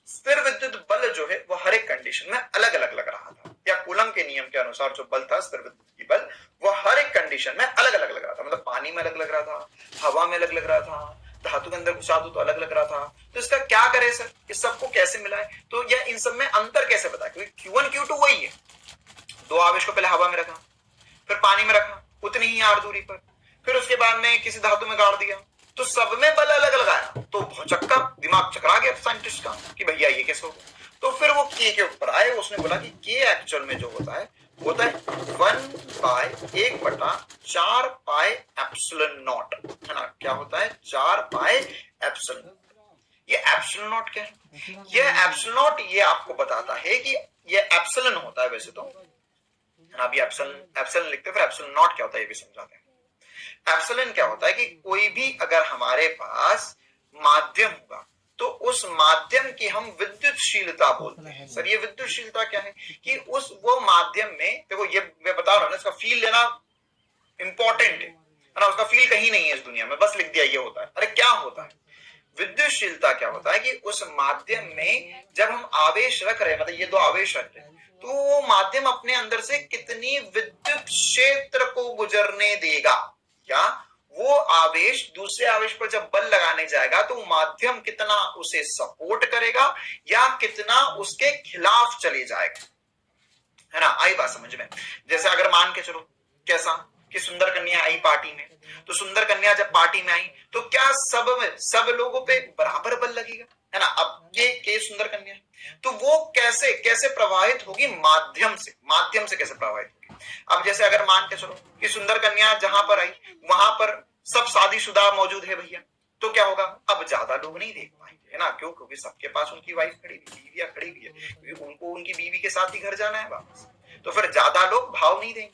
स्थिर विद्युत बल जो है वो हर एक कंडीशन में अलग अलग लग रहा था, या कूलम के नियम के अनुसार जो बल था, स्थिर विद्युत की बल, वो हर एक कंडीशन में अलग अलग लग रहा था। मतलब पानी में अलग लग रहा था, हवा में अलग लग रहा था, धातु के अंदर घुसा दो तो अलग लग रहा था। तो इसका क्या करे सर, इस सबको कैसे मिलाए, तो यह इन सब में अंतर कैसे बताए, क्योंकि Q1 Q2 वही है। दो आवेश को पहले हवा में रखा, फिर पानी में रखा उतनी ही r दूरी पर, फिर उसके बाद में किसी धातु में गाड़ दिया, तो सब में बल अलग लगाया, तो भौचक्का दिमाग चकरा गया साइंटिस्ट का कि भैया ये कैसे होगा। तो फिर वो के ऊपर आए, उसने बोला कि के एक्चुअल में जो होता है 1/1/4 पाई एप्सिलॉन नॉट, है ना। क्या होता है 4 पाई एप्सिलॉन। ये एप्सिलॉन नॉट क्या है, ये एप्सिलॉन नॉट ये आपको बताता है कि ये एप्सिलॉन होता है वैसे तो, है ना। अभी एप्सिलॉन लिखते हैं, फिर एप्सिलॉन नॉट क्या होता है ये भी समझाते हैं। एप्सिलॉन क्या होता है कि कोई भी अगर हमारे पास माध्यम होगा तो उस माध्यम की हम विद्युतशीलता बोलते हैं। सर ये विद्युतशीलता क्या है कि उस वो माध्यम में, देखो ये मैं बता रहा हूं ना, इसका फील लेना इंपॉर्टेंट है ना। उसका फील कहीं नहीं है इस दुनिया में, बस लिख दिया ये होता है। अरे क्या होता है विद्युतशीलता, क्या होता है कि उस माध्यम में जब हम आवेश रख रहे हैं, मतलब ये दो आवेश रख रहे हैं, तो वो माध्यम अपने अंदर से कितनी विद्युत क्षेत्र को गुजरने देगा, या वो आवेश दूसरे आवेश पर जब बल लगाने जाएगा तो माध्यम कितना उसे सपोर्ट करेगा या कितना उसके खिलाफ चले जाएगा, है ना। आई बात समझ में। जैसे अगर मान के चलो कैसा कि सुंदर कन्या आई पार्टी में, तो सुंदर कन्या जब पार्टी में आई तो क्या सब लोगों पे बराबर बल लगेगा, है ना। अब ये सुंदर कन्या है, तो वो कैसे कैसे प्रवाहित होगी, माध्यम से कैसे प्रवाहित होगी। अब जैसे अगर मान के चलो कि सुंदर कन्या जहां पर आई वहां पर सब शादीशुदा मौजूद है भैया, तो क्या होगा, अब ज्यादा लोग नहीं देख पाएंगे, है ना। क्यों, क्योंकि सबके पास उनकी वाइफ खड़ी हुई, बीवियां खड़ी हुई है, क्योंकि उनको उनकी बीवी के साथ ही घर जाना है वापस, तो फिर ज्यादा लोग भाव नहीं देंगे।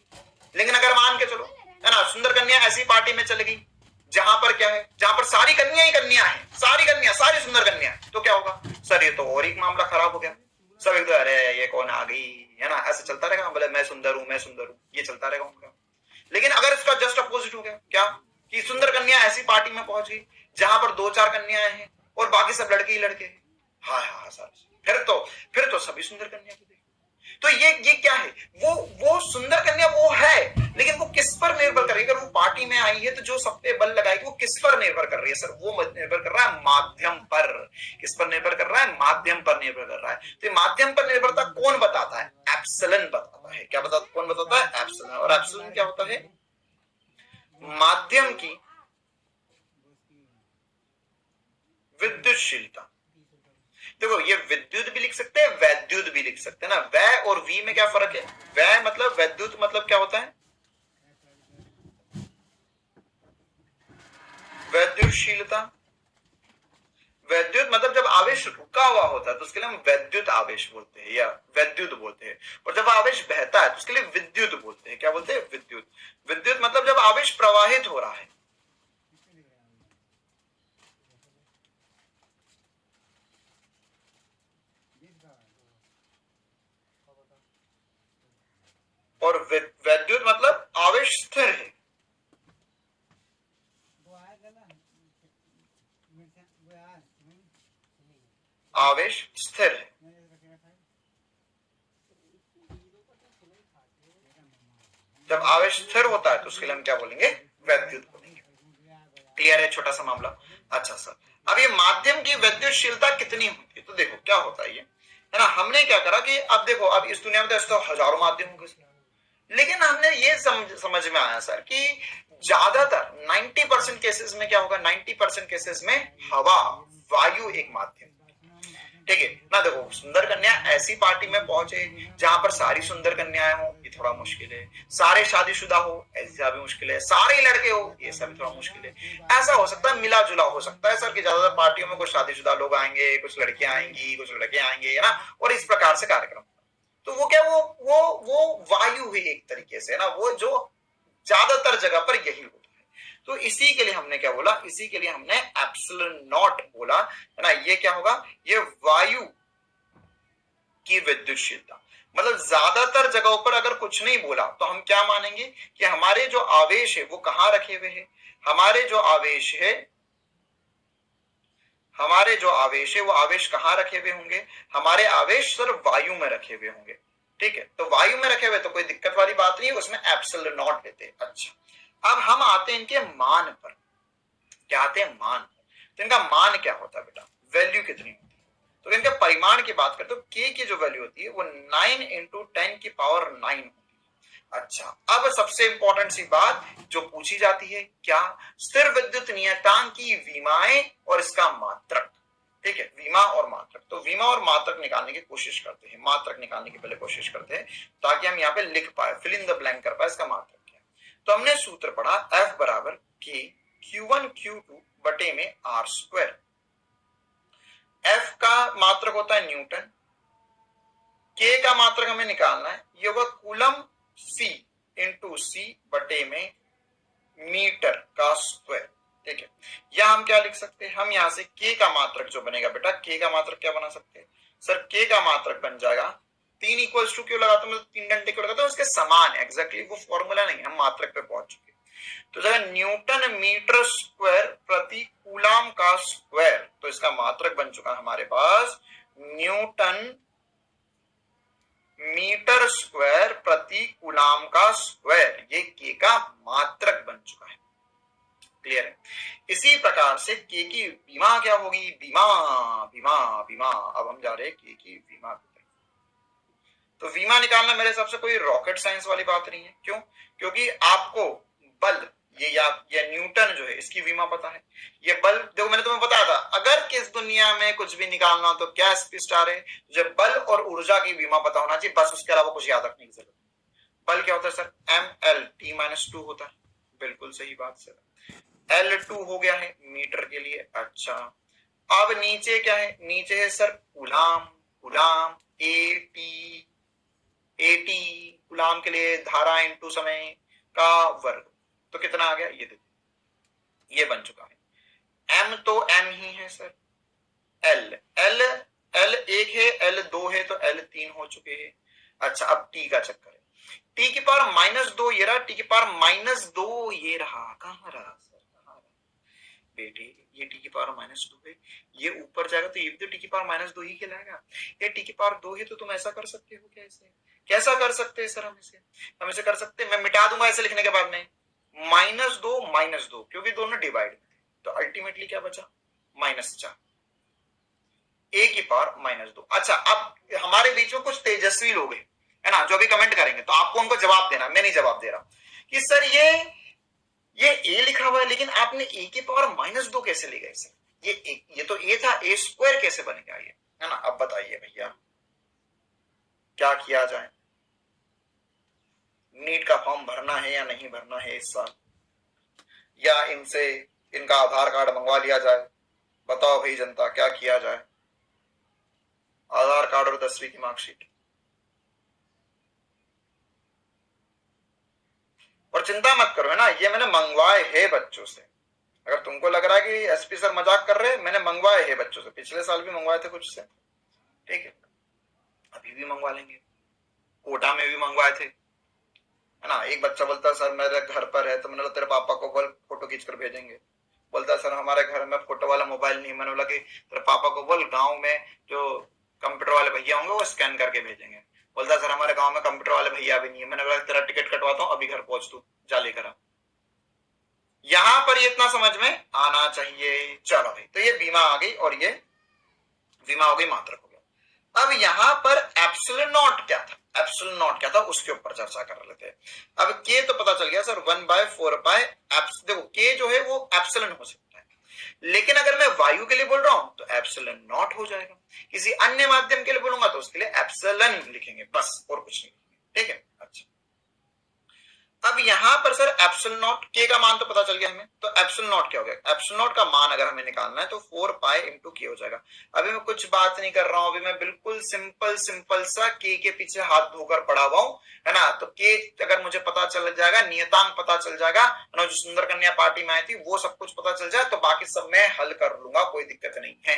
लेकिन अगर मान के चलो, है ना, सुंदर कन्या ऐसी पार्टी में चल गई जहां पर क्या है, जहां पर सारी कन्या ही कन्या है, सारी सुंदर कन्या है, तो क्या होगा सर, ये तो और एक मामला खराब हो गया। सब एक तो अरे ये कौन आ गई, है ना, ऐसे चलता रहेगा, बोले मैं सुंदर हूं, ये चलता रहेगा उनका। लेकिन अगर इसका जस्ट अपोजिट हो गया, क्या कि सुंदर कन्या ऐसी पार्टी में पहुंच गई जहां पर 2-4 कन्याएं हैं और बाकी सब लड़के ही लड़के हैं, हाँ सर, फिर तो सभी सुंदर कन्या को देख। तो ये क्या है, वो सुंदर कन्या वो है, लेकिन वो किस पर निर्भर करेगी, अगर वो पार्टी में आई है तो जो सब पे बल लगाएगी वो किस पर निर्भर कर रही है सर, वो निर्भर कर रहा है माध्यम पर। किस पर निर्भर कर रहा है, माध्यम पर निर्भर कर रहा है। तो माध्यम पर निर्भरता कौन बताता है, एप्सिलॉन बताता है। क्या बताता, कौन बताता है, एप्सिलॉन। और एप्सिलॉन क्या होता है, माध्यम की विद्युतशीलता। देखो ये विद्युत भी लिख सकते हैं, वैद्युत भी लिख सकते हैं ना। वै और वी में क्या फर्क है, वै मतलब वैद्युत मतलब क्या होता है, वैद्युतशीलता। वैद्युत मतलब जब आवेश रुका हुआ होता है तो उसके लिए हम वैद्युत आवेश बोलते हैं या वैद्युत बोलते हैं, और जब आवेश बहता है तो उसके लिए विद्युत बोलते हैं। क्या बोलते हैं, विद्युत। विद्युत मतलब जब आवेश प्रवाहित हो रहा है। और वैद्युत मतलब आवेश स्थिर है, आवेश स्थिर है। जब आवेश स्थिर होता है तो उसके लिए हम क्या बोलेंगे, वैद्युत बोलेंगे। क्लियर है, छोटा सा मामला। अच्छा सर, अब ये माध्यम की विद्युतशीलता कितनी होती है, तो देखो क्या होता है ये, है ना। हमने क्या करा कि अब देखो, अब इस दुनिया में तो हजारों माध्यम होंगे, लेकिन हमने ये समझ में आया सर कि ज्यादातर 90% केसेस में क्या होगा, 90% केसेस में हवा, वायु एक माध्यम, ठीक है ना। देखो सुंदर कन्या ऐसी पार्टी में पहुंचे जहां पर सारी सुंदर कन्याएं हो, ये थोड़ा मुश्किल है। सारे शादीशुदा हो, ऐसा भी मुश्किल है। सारे लड़के हो, ये सब भी थोड़ा मुश्किल है। ऐसा हो सकता है, मिला जुला हो सकता है सर कि ज्यादातर पार्टियों में कुछ शादीशुदा लोग आएंगे, कुछ लड़कियां आएंगी, कुछ लड़के आएंगे, है ना, और इस प्रकार से कार्यक्रम। तो वो क्या, वो वायु है एक तरीके से, है ना, वो जो ज्यादातर जगह पर यही होता है। तो इसी के लिए हमने क्या बोला, इसी के लिए हमने एप्सिलॉन नॉट बोला, है ना। ये क्या होगा, ये वायु की विद्युतशीलता। मतलब ज्यादातर जगहों पर अगर कुछ नहीं बोला तो हम क्या मानेंगे कि हमारे जो आवेश है वो कहां रखे हुए हैं, हमारे जो आवेश है वो आवेश कहां रखे हुए होंगे, हमारे आवेश सिर्फ वायु में रखे हुए होंगे, ठीक है। तो वायु में रखे हुए तो कोई दिक्कत वाली बात नहीं है, उसमें एप्सिलॉन नॉट लेते हैं। अच्छा, अब हम आते हैं इनके मान पर। क्या आते हैं, मान। तो इनका मान क्या होता है बेटा, वैल्यू कितनी होती है? तो इनके परिमाण की बात करते तो k की जो वैल्यू होती है वो 9 इंटू 10 की पावर 9 होती है। अच्छा, अब सबसे इंपॉर्टेंट सी बात जो पूछी जाती है, क्या? स्थिर विद्युत नियतांक की विमाएं और इसका मात्रक। ठीक है, विमा और मात्रक। तो विमा और मात्रक निकालने की कोशिश करते हैं, मात्रक निकालने की पहले कोशिश करते हैं ताकि हम यहाँ पे लिख पाए, फिल इन द ब्लैंक कर पाए इसका मात्रक क्या। तो हमने सूत्र पढ़ा F बराबर K Q1 Q2 बटे में R स्क्वायर। F का मात्रक होता है न्यूटन, K का मात्रक हमें निकालना है, ये होगा कूलम C इंटू सी बटे में मीटर का स्क्वायर। ठीक है, या हम क्या लिख सकते हैं, हम यहां से k का मात्रक जो बनेगा बेटा, k का मात्रक क्या बना सकते हैं सर, k का मात्रक बन जाएगा 3 इक्वल्स टू क्यों लगाता हूं मैं, 3 डंडे क्यों लगाता हूं, उसके समान है एग्जैक्टली, वो फॉर्मूला नहीं, हम मात्रक पे पहुंच चुके। तो जगह न्यूटन मीटर स्क्वायर प्रति कूलाम का स्क्वायर, तो इसका मात्रक बन चुका है हमारे पास न्यूटन मीटर स्क्वायर प्रति कूलाम का स्क्वायर, ये k का मात्रक बन चुका है। क्लियर है? इसी प्रकार से k की विमा क्या होगी, विमा विमा विमा। अब हम जा रहे हैं k की विमा की तरफ। तो विमा निकालना मेरे हिसाब से कोई रॉकेट साइंस वाली बात नहीं है। क्यों? क्योंकि आपको बल, ये न्यूटन जो है इसकी विमा पता है। ये बल देखो, मैंने तुम्हें बताया था अगर किस दुनिया में कुछ भी निकालना हो तो क्या स्पीड स्टार है, जब बल और ऊर्जा की विमा पता होना चाहिए, बस उसके अलावा कुछ याद रखने की जरूरत नहीं। बल क्या होता है सर, mL(T-2) होता है। बिल्कुल सही बात सर, L2 हो गया है मीटर के लिए। अच्छा, अब नीचे क्या है, नीचे है sir coulomb, coulomb AT coulomb के लिए धारा इंटू समय का वर्ग। तो कितना आ गया, ये देखो ये बन चुका है। M तो M ही है सर, L 1 है, L 2 है, तो L 3 हो चुके हैं। अच्छा, अब T का चक्कर है, T की पावर -2 ये रहा, T की पावर -2 ये रहा, कहां रहा सर, कहां रहा बेटे, ये T की पावर -2 है, ये ऊपर जाएगा तो ये भी तो T की पावर -2 ही कहलाएगा। ये T की पावर 2 है, तो तुम ऐसा कर सकते हो क्या, इसे कैसा कर सकते हैं सर, हम इसे कर सकते हैं, मैं मिटा दूंगा ऐसे लिखने के बाद में -2 क्योंकि दोनों डिवाइड में थे, तो अल्टीमेटली क्या बचा, -4 a की पावर -2। अच्छा, अब हमारे बीच में कुछ तेजस्वी लोग हैं, है ना, जो अभी कमेंट करेंगे, तो आपको उनको जवाब देना, मैं नहीं जवाब दे रहा कि सर ये a लिखा हुआ है, लेकिन आपने a की पावर -2 कैसे ले गए सर, ये तो a था, a स्क्वायर कैसे बनेगा ये, है ना। अब बताइए भैया क्या किया जाए, नीट का फॉर्म भरना है या नहीं भरना है इस साल, या इनसे इनका आधार कार्ड मंगवा लिया जाए, बताओ भाई जनता क्या किया जाए, आधार कार्ड और 10वीं की मार्कशीट। और चिंता मत करो, है ना, ये मैंने मंगवाए है बच्चों से, अगर तुमको लग रहा है कि एसपी सर मजाक कर रहे हैं, मैंने मंगवाए है बच्चों से, पिछले साल भी मंगवाए थे कुछ से, ठीक है, अभी भी मंगवा लेंगे, कोटा में भी मंगवाए थे, है ना। एक बच्चा बोलता है सर मेरे घर पर है, तो मैंने बोला तेरे पापा को बोल फोटो खींच कर भेजेंगे, बोलता है सर हमारे घर में फोटो वाला मोबाइल नहीं, मैंने बोला कि तेरे पापा को बोल गाँव में जो कंप्यूटर वाले भैया होंगे वो स्कैन करके भेजेंगे, बोलता है सर हमारे गाँव में कंप्यूटर वाले भैया भी नहीं है, मैंने बोला तेरा टिकट कटवाता हूँ अभी घर पहुंच तू, जा लेकर आ। यहां पर ये इतना समझ में आना चाहिए। चलो भाई, तो ये बीमा आ गई और ये बीमा हो गई, मात्रक हो गया। अब यहां पर एप्सिलॉन नॉट क्या था, एप्सिलॉन नॉट क्या था उसके ऊपर चर्चा कर लेते हैं। अब के तो पता चल गया सर 1/4 देखो के जो है वो एप्सिलॉन हो सकता है, लेकिन अगर मैं वायु के लिए बोल रहा हूं तो एप्सिलॉन नॉट हो जाएगा, किसी अन्य माध्यम के लिए बोलूंगा तो उसके लिए एप्सिलॉन लिखेंगे बस, और कुछ नहीं लिखेंगे, ठीक है। अच्छा, अब यहां पर सर एप्सिलॉन नॉट के का मान तो पता चल गया हमें, तो एप्सिलॉन नॉट क्या हो गया, एप्सिलॉन नॉट का मान अगर हमें निकालना है तो 4 पाई इंटू के हो जाएगा। अभी मैं कुछ बात नहीं कर रहा हूं, अभी मैं बिल्कुल सिंपल सा के पीछे हाथ धोकर पड़ा हुआ हूं, है ना। तो के अगर मुझे पता चल जाएगा, नियतांक पता चल जाएगा, है ना, जो सुंदर कन्या पार्टी में आई थी वो सब कुछ पता चल जाए तो बाकी सब मैं हल कर लूंगा, कोई दिक्कत नहीं है।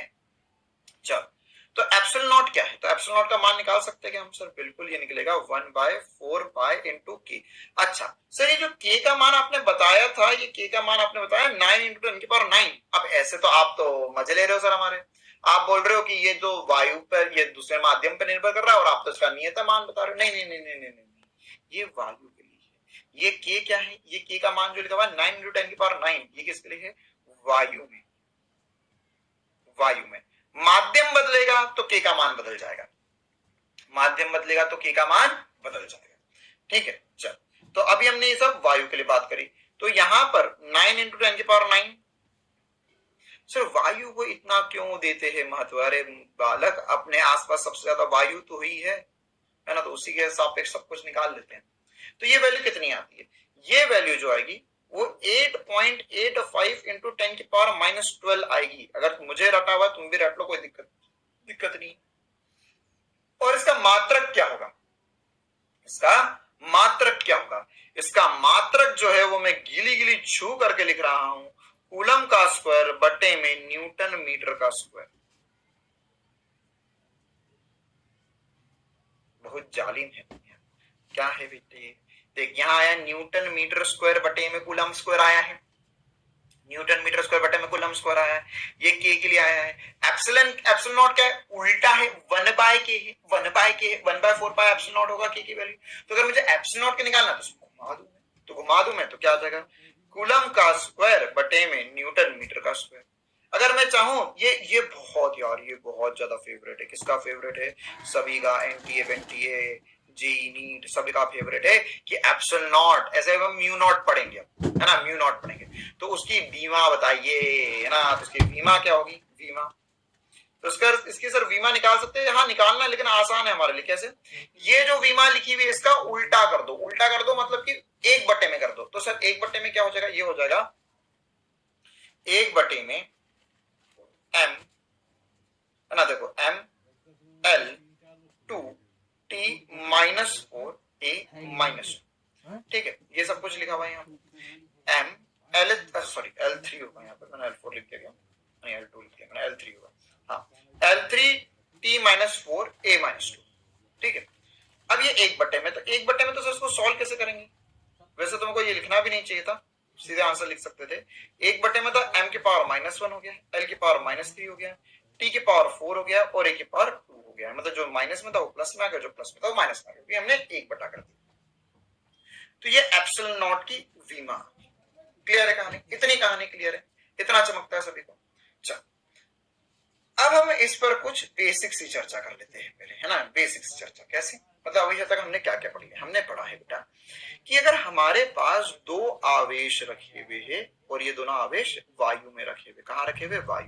चलो, तो एप्सिलॉन नॉट क्या है, तो एप्सिलॉन नॉट का मान निकाल सकते हैं क्या हम सर, बिल्कुल, ये निकलेगा 1/4 पाई इंटू के। अच्छा सर, ये जो के का मान आपने बताया था, ये के का मान आपने बताया 9 इंटू 10 की पावर 9। अब ऐसे तो आप तो मजे ले रहे हो सर हमारे, आप बोल रहे हो कि ये जो वायु पर, ये दूसरे माध्यम पर निर्भर कर रहा है और आप तो इसका नियत मान बता रहे हो। नहीं नहीं नहीं नहीं नहीं नहीं, ये वायु के लिए है। ये के क्या है, ये के का मान जो लिखा हुआ है 9 इंटू 10 की पावर 9, ये किसके लिए है, वायु में। वायु में। माध्यम बदलेगा तो के का मान बदल जाएगा, माध्यम बदलेगा तो के का मान बदल जाएगा। ठीक है, चल तो अभी हमने ये सब वायु के लिए बात करी। तो यहां पर 9 × 10⁹। सर वायु को इतना क्यों देते हैं महत्व? अरे बालक, अपने आसपास सबसे ज्यादा वायु तो ही है ना, तो उसी के सापेक्ष सब कुछ निकाल लेते हैं। तो ये वैल्यू कितनी आती है? ये वैल्यू जो आएगी वो 8.85 × 10⁻12 आएगी। अगर मुझे रटा हुआ तुम भी रट लो, कोई दिक्कत नहीं। और इसका मात्रक क्या होगा? इसका मात्रक क्या होगा? इसका मात्रक जो है वो मैं गीली गीली छू करके लिख रहा हूं, कूलम का स्क्वायर बटे में न्यूटन मीटर का स्क्वायर। बहुत जालिम है। क्या है बेटे? देख यहां आया न्यूटन मीटर स्क्वायर बटे में कूलम स्क्वायर आया है, न्यूटन मीटर स्क्वायर बटे में कूलम स्क्वायर आया है, ये के के लिए आया है। एप्सिलॉन नॉट क्या है? उल्टा है, 1/k है, 1/k है, 1/4 एप्सिलॉन नॉट होगा के की वैल्यू। तो अगर मुझे एप्सिलॉन नॉट के निकालना तो घुमा दूं मैं, तो क्या आ जाएगा? कूलम का स्क्वायर बटे में न्यूटन मीटर का स्क्वायर। अगर मैं चाहूं, ये बहुत यार, ये बहुत ज्यादा फेवरेट है। किसका फेवरेट है? सभी का, एनटीए एनटीए जी नीट सभी का फेवरेट है कि एप्सिलॉन नॉट, ऐसे हम म्यू नॉट पढ़ेंगे, है ना, म्यू नॉट पढ़ेंगे। तो उसकी बीमा बताइए, है ना, तो उसकी बीमा क्या होगी? बीमा। तो इसकी सर बीमा निकाल सकते हैं? हाँ निकालना, लेकिन आसान है हमारे लिए। कैसे? ये जो बीमा लिखी हुई है इसका उल्टा कर दो। उल्टा कर दो मतलब कि 1/, में कर दो। तो सर 1/, में क्या हो जाएगा? ये हो जाएगा 1/, में m, है ना, देखो m l 2 t -4 a -2। ठीक है, ये सब कुछ लिखा हुआ है यहाँ। m l सॉरी l3 होगा, यहाँ पर मैंने l4 लिख दिया, नहीं l2 लिख दिया मैंने, l3 होगा। हाँ, l3 t -4 a -2। ठीक है, अब ये 1/, में, तो 1/, में तो सर इसको सॉल्व कैसे करेंगे? वैसे तुमको ये लिखना भी नहीं चाहिए था, सीधे आंसर लिख सकते थे। 1/, में तो m की पावर -1 हो गया, l की पावर -3 हो गया, t की पावर 4 हो गया और a की पावर 2 हो गया। मतलब जो माइनस में था वो प्लस में आ गया, जो प्लस में था वो माइनस में आ गया। हमने 1/, कर दिया। तो ये एप्सिलॉन नॉट की बीमा। क्लियर है कहानी? इतनी कहानी क्लियर है? इतना चमकता है सभी को? चल अब हम इस पर कुछ बेसिक्स ही चर्चा कर लेते हैं पहले, है ना। बेसिक्स चर्चा कैसे? मतलब अभी तक हमने क्या क्या पढ़ी है? हमने पढ़ा है बेटा कि अगर हमारे पास 2 आवेश रखे हुए हैं और ये दोनों आवेश वायु में रखे हुए, कहाँ रखे हुए? वायु।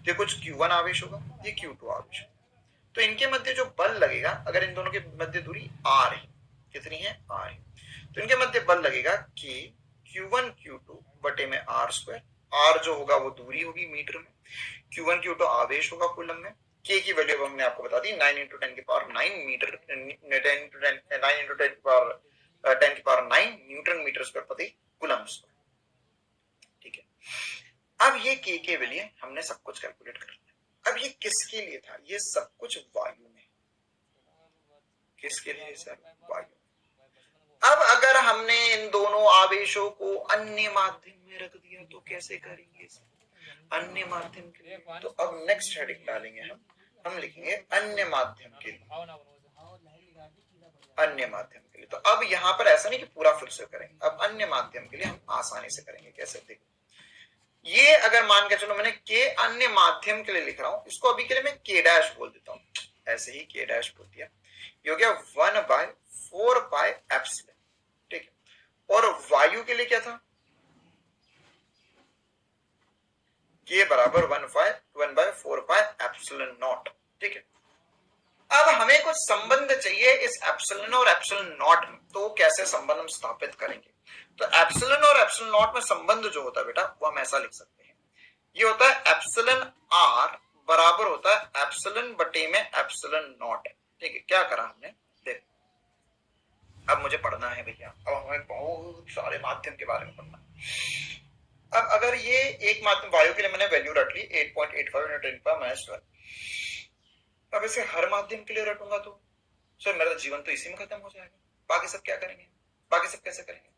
तो कुछ Q1 आवेश होगा, ये Q2 आवेश होगा। तो इनके मध्य जो बल लगेगा, अगर इन दोनों के मध्य दूरी r है, कितनी है? r है, तो इनके मध्य बल लगेगा कि Q1 Q2 बटे में r²। r जो होगा वो दूरी होगी मीटर में, Q1 Q2 आवेश होगा कूलम में। k की वैल्यू हमने आपको बता दी, 9 × 10⁹ मीटर, 9 × 10⁹ न्यूटन मीटर स्क्वायर प्रति कूलम स्क्वायर। ठीक है, अब ये k के वैल्यू हमने सब कुछ कैलकुलेट कर लिया। अब ये किसके लिए था? ये सब कुछ वायु में। किसके लिए सर? वायु। अब अगर हमने इन दोनों आवेशों को अन्य माध्यम में रख दिया तो कैसे करेंगे? अन्य माध्यम के लिए तो अब नेक्स्ट हेडिंग डालेंगे हम लिखेंगे अन्य माध्यम के लिए, अन्य माध्यम के लिए। तो अब यहाँ पर ऐसा नहीं कि पूरा फिर से करेंगे, अब अन्य माध्यम के लिए हम आसानी से करेंगे। कैसे? देखो, ये अगर मान के चलो मैंने के अन्य माध्यम के लिए लिख रहा हूं, इसको अभी के लिए मैं के डैश बोल देता हूं, ऐसे ही के डैश बोल दिया। ये हो गया 1/4 एप्सिलॉन। ठीक है, और वायु के लिए क्या था? के बराबर 1/4 एप्सिलॉन नॉट। ठीक है, अब हमें कुछ संबंध चाहिए इस एप्सिलॉन और एप्सिलॉन नॉट में, तो कैसे संबंध हम स्थापित करेंगे? तो एप्सिलॉन और एप्सिलॉन नॉट में संबंध जो होता है बेटा, वो हम ऐसा लिख सकते हैं। ये होता है एप्सिलॉन r बराबर होता है एप्सिलॉन बटे में एप्सिलॉन नॉट। ठीक है, क्या करा हमने? देख, अब मुझे पढ़ना है भैया, अब हमें बहुत सारे माध्यम के बारे में पढ़ना है। अब अगर ये एक माध्यम वायु के लिए मैंने वैल्यू रट ली 8.85 × 10⁻12, अब इसे हर माध्यम के लिए रटूंगा तो सर मेरा जीवन तो इसी में खत्म हो जाएगा। बाकी सब क्या करेंगे? बाकी सब कैसे करेंगे?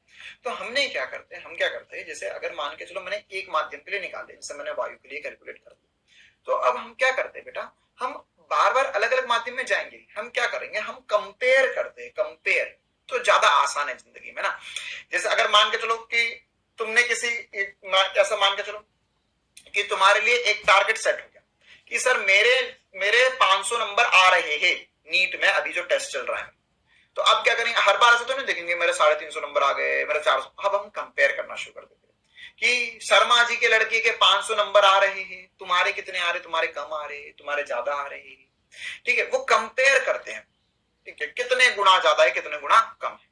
तो हमने क्या करते हैं, हम क्या करते हैं, जैसे अगर मान के चलो मैंने एक माध्यम के लिए निकाल दिया, जैसे मैंने वायु के लिए कैलकुलेट कर दिया, तो अब हम क्या करते हैं बेटा, हम बार बार अलग अलग माध्यम में जाएंगे। हम क्या करेंगे? हम कंपेयर करते हैं। कंपेयर तो ज्यादा आसान है जिंदगी में ना। जैसे अगर मान के चलो कि तुमने किसी ऐसा मान के चलो कि तुम्हारे लिए एक टारगेट सेट हो गया, कि सर मेरे मेरे 500 नंबर आ रहे हैं नीट में, अभी जो टेस्ट चल रहा है, तो अब क्या करेंगे, हर बार ऐसे तो नहीं देखेंगे मेरे 350 नंबर आ गए, मेरे 400, अब हम कंपेयर करना शुरू कर देते कि शर्मा जी के लड़के के 500 नंबर आ रहे हैं, तुम्हारे कितने आ रहे, तुम्हारे कम आ रहे हैं, तुम्हारे ज्यादा आ रहे हैं, ठीक है, वो कंपेयर करते हैं, ठीक है, कितने गुना ज्यादा है, कितने गुना कम है।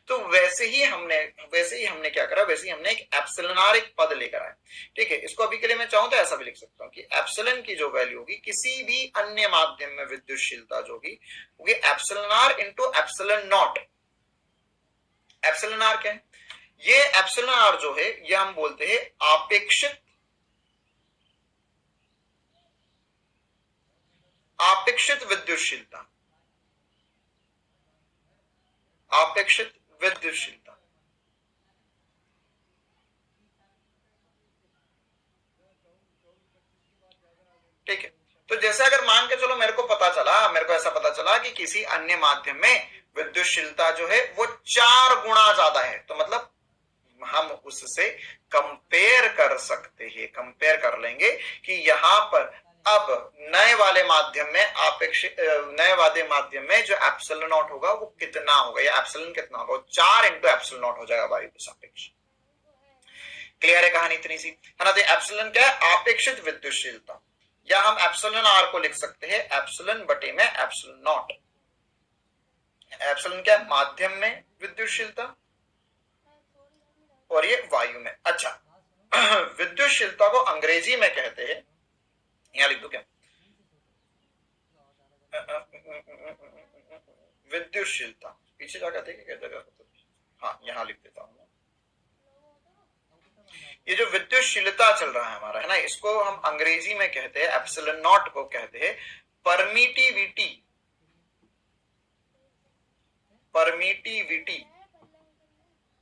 तो वैसे ही हमने क्या करा, वैसे ही हमने एक एप्सिलॉन आर एक पद लेकर आए, ठीक है। इसको अभी के लिए मैं चाहूं तो ऐसा भी लिख सकता हूं कि एप्सिलॉन की जो वैल्यू होगी किसी भी अन्य माध्यम में विद्युतशीलता जो होगी epsilon r into epsilon naught. Epsilon r क्या है, ये एप्सिलॉन आर जो है ये हम बोलते हैं आपेक्षित विद्युतशीलता, आपेक्षित विद्युतशीलता, ठीक है। तो जैसे अगर मान के चलो मेरे को ऐसा पता चला कि किसी अन्य माध्यम में विद्युतशीलता जो है वो 4 गुना ज्यादा है, तो मतलब हम उससे कंपेयर कर सकते हैं, कंपेयर कर लेंगे कि यहां पर अब नए वाले माध्यम में जो एप्सिलॉन नॉट होगा वो कितना होगा, या एप्सिलॉन कितना होगा, 4 इंटू एप्सिलॉन नॉट हो जाएगा वायु के सापेक्ष। क्लियर है कहानी इतनी सी, है ना। तो एप्सिलॉन क्या है, आपेक्षित विद्युतशीलता, या हम एप्सिलॉन आर को लिख सकते हैं एप्सिलॉन बटे में एप्सिलॉन नॉट। एप्सिलॉन क्या है, माध्यम में विद्युतशीलता, और ये वायु में। अच्छा, विद्युतशीलता को अंग्रेजी में कहते हैं, यहां लिख दो क्या, विद्युतशीलता, पीछे जाकर देखे क्या जगह, हाँ यहां लिख देता हूं। ये जो विद्युतशीलता चल रहा है हमारा, है ना, इसको हम अंग्रेजी में कहते हैं, एप्सिलॉन नॉट को कहते हैं permittivity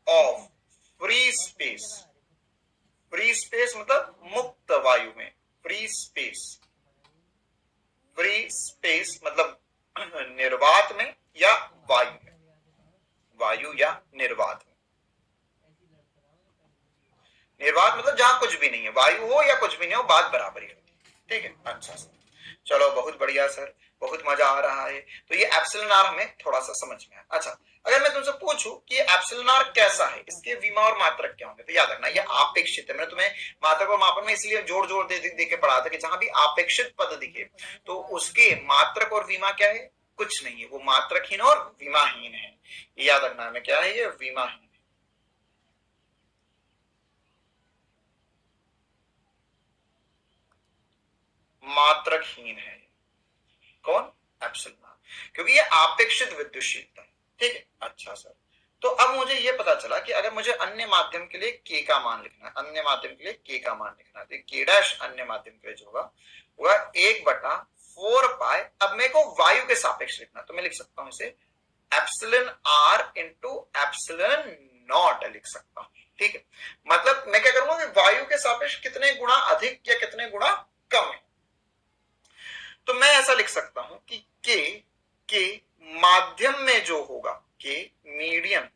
of free space. Free space मतलब मुक्त वायु में, फ्री स्पेस मतलब निर्वात में या वायु में, वायु या निर्वात में। निर्वात मतलब जहां कुछ भी नहीं है, वायु हो या कुछ भी नहीं हो, बात बराबर ही होती है, ठीक है। अच्छा सर, चलो बहुत बढ़िया सर, बहुत मजा आ रहा है। तो ये एप्सिलॉन आर हमें थोड़ा सा समझ में आया। अच्छा, अगर मैं तुमसे पूछूं कि एप्सिलॉन आर कैसा है, इसके विमा और मात्रक क्या होंगे, तो याद रखना ये आपेक्षित है। मैंने तुम्हें मात्रक और मापन में इसलिए जोड़ जोड़ दे के पढ़ा था कि जहां भी आपेक्षित पद दिखे तो उसके मात्रक और विमा क्या है, कुछ नहीं है, वो मात्रकहीन और विमाहीन है। याद रखना में क्या है, ये विमाहीन, मात्रकहीन है। कौन, एप्सिलॉन आर, क्योंकि ये आपेक्षित विद्युतशीलता है, ठीक है। अच्छा सर, तो अब मुझे ये पता चला कि अगर मुझे अन्य माध्यम के लिए के का मान लिखना है, अन्य माध्यम के लिए के का मान लिखना है, तो के डैश अन्य माध्यम के लिए जो होगा वह 1/4 पाई, अब मेरे को वायु के सापेक्ष लिखना, तो मैं लिख सकता हूं इसे epsilon r into epsilon naught लिख सकता हूं, ठीक है। मतलब मैं क्या करूंगा कि वायु के सापेक्ष कितने गुना अधिक या कितने गुना कम है, तो मैं ऐसा लिख सकता हूं कि के माध्यम में जो होगा, के मीडियम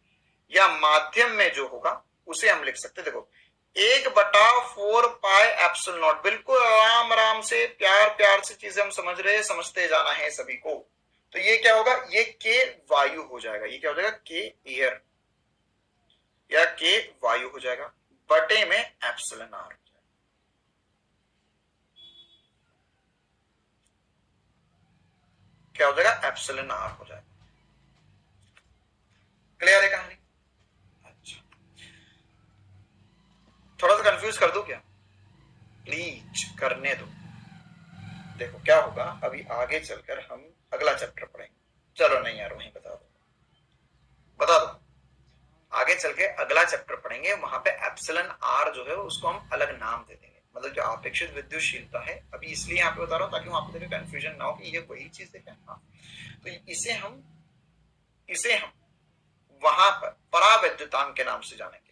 या माध्यम में जो होगा उसे हम लिख सकते, देखो 1/4 पाई एप्सिलॉन नॉट, बिल्कुल आराम आराम से प्यार प्यार से चीजें हम समझ रहे हैं, समझते जाना है सभी को। तो ये क्या होगा, ये के वायु हो जाएगा, ये क्या हो जाएगा, के एयर या के वायु हो जाएगा, बटे में एप्सिलॉन आर, क्या हो जाएगा, एप्सिलॉन आर हो जाएगा। क्लियर है कहानी? अच्छा, थोड़ा सा कंफ्यूज कर दूं क्या, प्लीज करने दो। देखो क्या होगा, अभी आगे चलकर हम अगला चैप्टर पढ़ेंगे, चलो नहीं यार वहीं बता दो, आगे चल के अगला चैप्टर पढ़ेंगे, वहां पे एप्सिलॉन आर जो है उसको हम अलग नाम दे देंगे, मतलब जो आपेक्षित विद्युतशीलता है, अभी इसलिए यहाँ पे बता रहा हूँ ताकि वहां पे कंफ्यूजन ना हो कि ये वही चीज है क्या। हाँ, तो इसे हम वहां पर परावैद्युतांक के नाम से जानेंगे।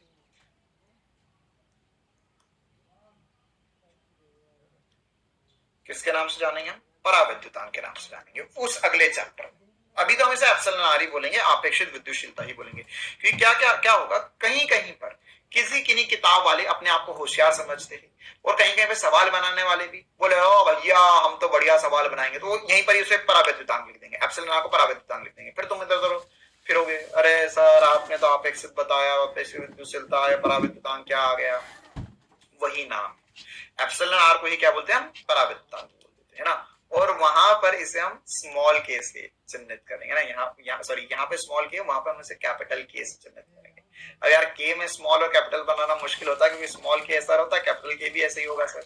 किसके नाम से जानेंगे हम, परावैद्युतांक के नाम से जानेंगे उस अगले चैप्टर में। अभी तो हम इसे एप्सिलॉन आर ही बोलेंगे, आपेक्षित विद्युतशीलता ही बोलेंगे, क्योंकि क्या क्या क्या होगा, कहीं कहीं पर किसी किन्हीं किताब वाले अपने आप को होशियार समझते हैं और कहीं कहीं पे सवाल बनाने वाले भी बोले ओ भैया हम तो बढ़िया सवाल बनाएंगे, तो यहीं पर ही उसे परावैद्युतांक लिख देंगे, एप्सिलॉन आर को परावैद्युतांक लिख देंगे। फिर तुम इधर उधर फिरोगे, अरे सर आपने तो अपेक्षित बताया, अपेक्षित विद्युतशीलता है, परावैद्युतांक क्या आ गया, वही नाम एप्सिलॉन आर को ही क्या बोलते हैं हम, परावैद्युतांक बोल देते हैं ना। और वहां पर इसे हम स्मॉल के से चिन्हित करेंगे ना, यहाँ सॉरी यहाँ पे स्मॉल के, वहां पर हम इसे कैपिटल के से चिन्हित करेंगे। अब यार के में स्मॉल और कैपिटल बनाना मुश्किल होता है क्योंकि स्मॉल के ऐसा होता है, कैपिटल के भी ऐसे ही होगा सर,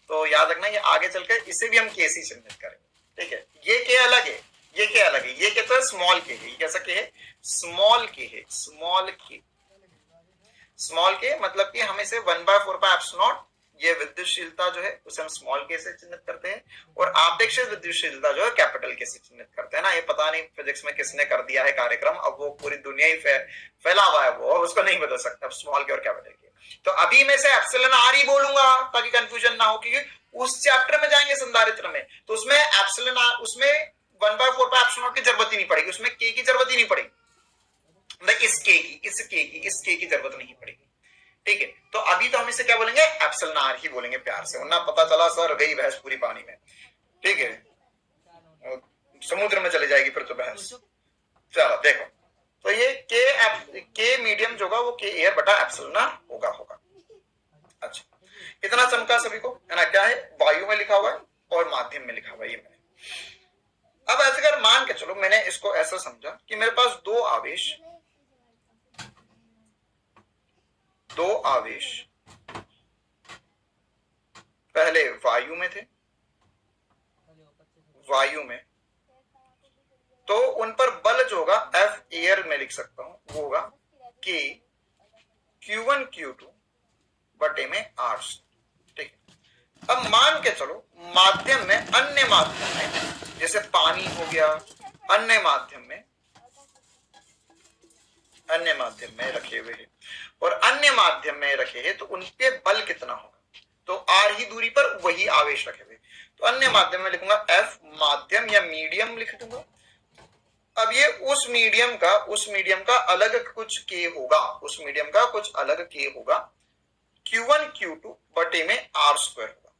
तो याद रखना ये आगे चलकर इसे भी हम के से चिन्हित करेंगे। ठीक है, ये के अलग है, ये के अलग है, ये के तो स्मॉल के है, ये कैसा के है, स्मॉल के है, स्मॉल के, स्मॉल के मतलब कि हम इसे 1/4 ये विद्युतशीलता जो है उसे हम स्मॉल के से चिन्हित करते हैं और आपेक्षिक विद्युतशीलता जो है कैपिटल के से चिन्हित करते हैं ना। ये पता नहीं फिजिक्स में किसने कर दिया है कार्यक्रम, अब वो पूरी दुनिया ही फैला हुआ है, वो उसको नहीं बदल सकता स्मॉल के और कैपिटल के। तो अभी मैं से एप्सिलॉन आर ही बोलूंगा ताकि कंफ्यूजन ना हो, क्योंकि उस चैप्टर में जाएंगे संधारित्र में तो उसमें एप्सिलॉन आर, उसमें 1/4 की जरूरत ही नहीं पड़ेगी, उसमें के की जरूरत ही नहीं पड़ेगी, मतलब इस के की जरूरत नहीं पड़ेगी। ठीक है, तो अभी तो हम इसे क्या बोलेंगे, एप्सिलॉन आर ही बोलेंगे प्यार से, वरना पता चला सर गई भैंस पूरी पानी में। ठीक है, समुद्र में चली जाएगी फिर तो भैंस। चलो देखो, तो ये के मीडियम जो होगा वो के एयर बटा एप्सिलॉन आर होगा। अच्छा, इतना चमका सभी को है ना, क्या है वायु में लिखा हुआ है और माध्यम में लिखा हुआ है ये मैंने। अब ऐसे अगर मान के चलो, मैंने इसको ऐसा समझा कि मेरे पास दो आवेश पहले वायु में थे, तो उन पर बल जो होगा F एयर में लिख सकता हूं, वो होगा K Q1 Q2 बटे में R। ठीक है, अब मान के चलो माध्यम में, अन्य माध्यम में जैसे पानी हो गया, अन्य माध्यम में रखे हुए हैं और अन्य माध्यम में रखे हैं तो उनके बल कितना होगा, तो आर ही दूरी पर वही आवेश रखे हुए, तो अन्य माध्यम में लिखूंगा एफ माध्यम या मीडियम लिख दूंगा। अब ये उस मीडियम का अलग कुछ के होगा, उस मीडियम का कुछ अलग के होगा, Q1 Q2 बटे में R² होगा।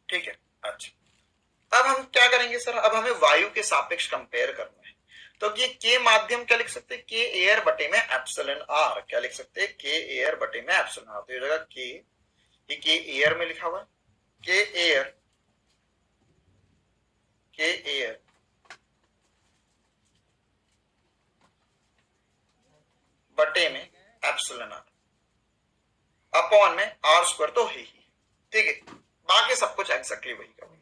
ठीक है, अच्छा अब हम क्या करेंगे सर, अब हमें वायु के सापेक्ष कंपेयर करना है, तो ये के माध्यम क्या लिख सकते हैं, के एयर बटे में एप्सिलॉन आर, क्या लिख सकते हैं, के एयर बटे में एप्सिलॉन आर। तो ये जगह के एयर में लिखा हुआ है, के एयर बटे में एप्सिलॉन आर अपॉन में R² तो है ही। ठीक है, बाकी सब कुछ एक्जेक्टली वही करेंगे।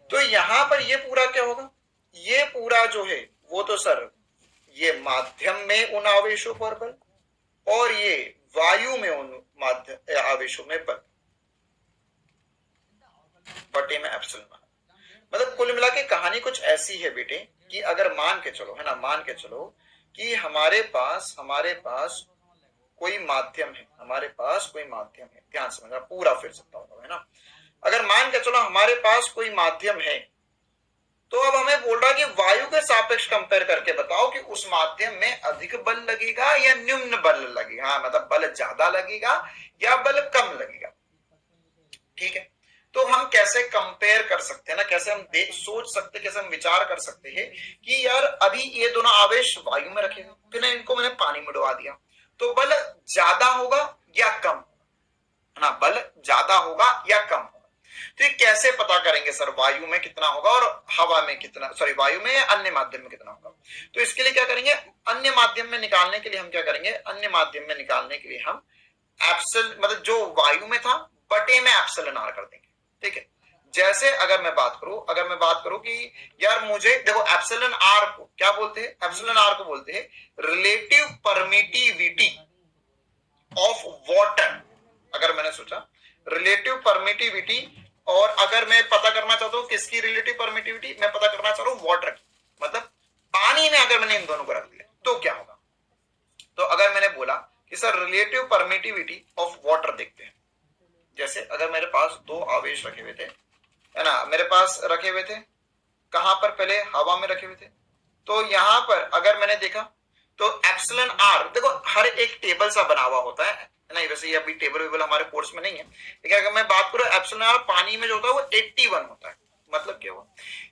तो यहां पर ये पूरा क्या होगा, ये पूरा जो है वो तो सर ये माध्यम में उन आवेशों पर बल और ये वायु में उन माध्यम आवेशों में बल बटे में एप्सिलॉन आर। मतलब कुल मिला के कहानी कुछ ऐसी है बेटे कि अगर मान के चलो है ना, मान के चलो कि हमारे पास कोई माध्यम है, ध्यान समझना पूरा फिर सकता हूँ है ना। अगर मान के चलो हमारे पास कोई माध्यम है, तो अब हमें बोल रहा है कि वायु के सापेक्ष कंपेयर करके बताओ कि उस माध्यम में अधिक बल लगेगा या निम्न बल लगेगा, हाँ मतलब बल ज्यादा लगेगा या बल कम लगेगा। ठीक है, तो हम कैसे कंपेयर कर सकते हैं ना, कैसे हम सोच सकते, कैसे हम विचार कर सकते हैं कि यार अभी ये दोनों आवेश वायु में रखे हुए, फिर इनको मैंने पानी में डुबा दिया, तो बल ज्यादा होगा या कम है ना, बल ज्यादा होगा या कम होगा। तो ये कैसे पता करेंगे सर, वायु में कितना होगा और हवा में कितना, सॉरी वायु में या अन्य माध्यम में कितना होगा। तो इसके लिए क्या करेंगे, अन्य माध्यम में निकालने के लिए हम क्या करेंगे, अन्य माध्यम में निकालने के लिए हम एप्सिलॉन मतलब जो वायु में था बटे में एप्सिलॉन आर कर देंगे। ठीक है, जैसे अगर मैं बात करूं कि यार मुझे देखो एप्सिलॉन आर को क्या बोलते हैं, एप्सिलॉन आर को बोलते हैं रिलेटिव परमिटिविटी ऑफ वाटर। अगर मैंने सोचा रिलेटिव परमिटिविटी, और अगर मैं पता करना चाहता हूं किसकी रिलेटिव परमिटिविटी, मैं पता करना चाह रहा हूं वाटर की, मतलब पानी में अगर मैंने इन दोनों को रख दिया तो क्या होगा। तो अगर मैंने बोला कि sir relative permittivity of water देखते हैं, जैसे अगर मेरे पास दो आवेश रखे हुए थे है ना, मेरे पास रखे हुए थे कहां पर, पहले हवा में रखे हुए थे, तो यहां पर अगर मैंने देखा तो एप्सिलॉन आर देखो हर एक टेबल सा बना हुआ होता है, नहीं वैसे ये अभी टेबल वेबल हमारे कोर्स में नहीं है, लेकिन अगर मैं बात करूं एप्सिलॉन आर पानी में जो होता है वो 81 होता है। मतलब क्या हुआ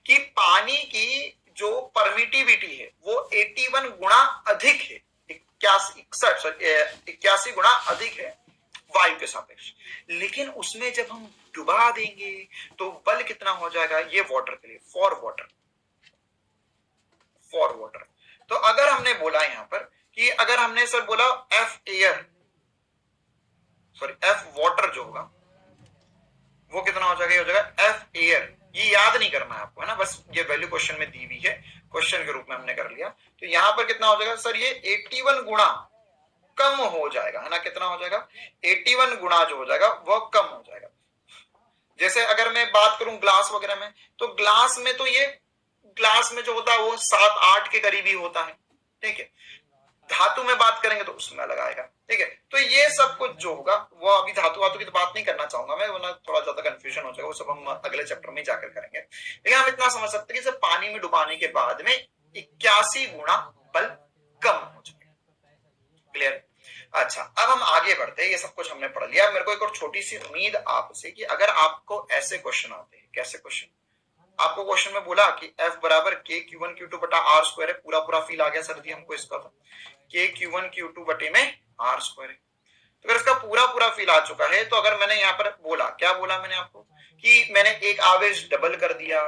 कि पानी की जो परमिटिविटी है वो 81 गुना अधिक है, 81 गुना अधिक है वायु के सापेक्ष। लेकिन उसमें जब हम डुबा देंगे तो बल कितना हो जाएगा, ये वाटर के लिए फॉर वाटर। तो अगर हमने बोला यहां पर कि अगर हमने सर बोला F air sorry F water जो होगा वो कितना हो जाएगा, ये हो जाएगा एफ एयर। ये याद नहीं करना है आपको, है ना, बस ये वैल्यू क्वेश्चन में दी हुई है, क्वेश्चन के रूप में हमने कर लिया। तो यहां पर कितना हो जाएगा सर, ये 81 गुना कम हो जाएगा, है ना, कितना हो जाएगा 81 गुना जो हो जाएगा वो कम हो जाएगा। जैसे अगर मैं बात करूं ग्लास वगैरह में, तो ग्लास में तो ये ग्लास में जो होता है वो 7-8 के करीब ही होता है, ठीक है। धातु में बात करेंगे तो उसमें अलग आएगा, ठीक है। तो ये सब कुछ जो होगा वो अभी धातु वातु की तो बात नहीं करना चाहूंगा मैं, वरना थोड़ा ज्यादा कंफ्यूजन हो जाएगा, वो सब हम अगले चैप्टर में जाकर करेंगे। लेकिन हम इतना समझ सकते हैं कि पानी में डुबाने के बाद में 81 गुना बल कम हो जाएगा। क्लियर? अच्छा, अब हम आगे बढ़ते हैं, ये सब कुछ हमने पढ़ लिया। मेरे को एक और छोटी सी उम्मीद आपसे कि अगर आपको ऐसे क्वेश्चन आते हैं, कैसे क्वेश्चन, आपको क्वेश्चन में बोला कि F बराबर के Q1 Q2 बटा R स्क्वायर है, पूरा पूरा फील आ गया सर जी हमको इसका, था के Q1 Q2 बटे में R स्क्वायर है। तो अगर इसका पूरा पूरा फील आ चुका है, तो अगर मैंने यहाँ पर बोला, क्या बोला मैंने आपको कि मैंने एक आवेश डबल कर दिया,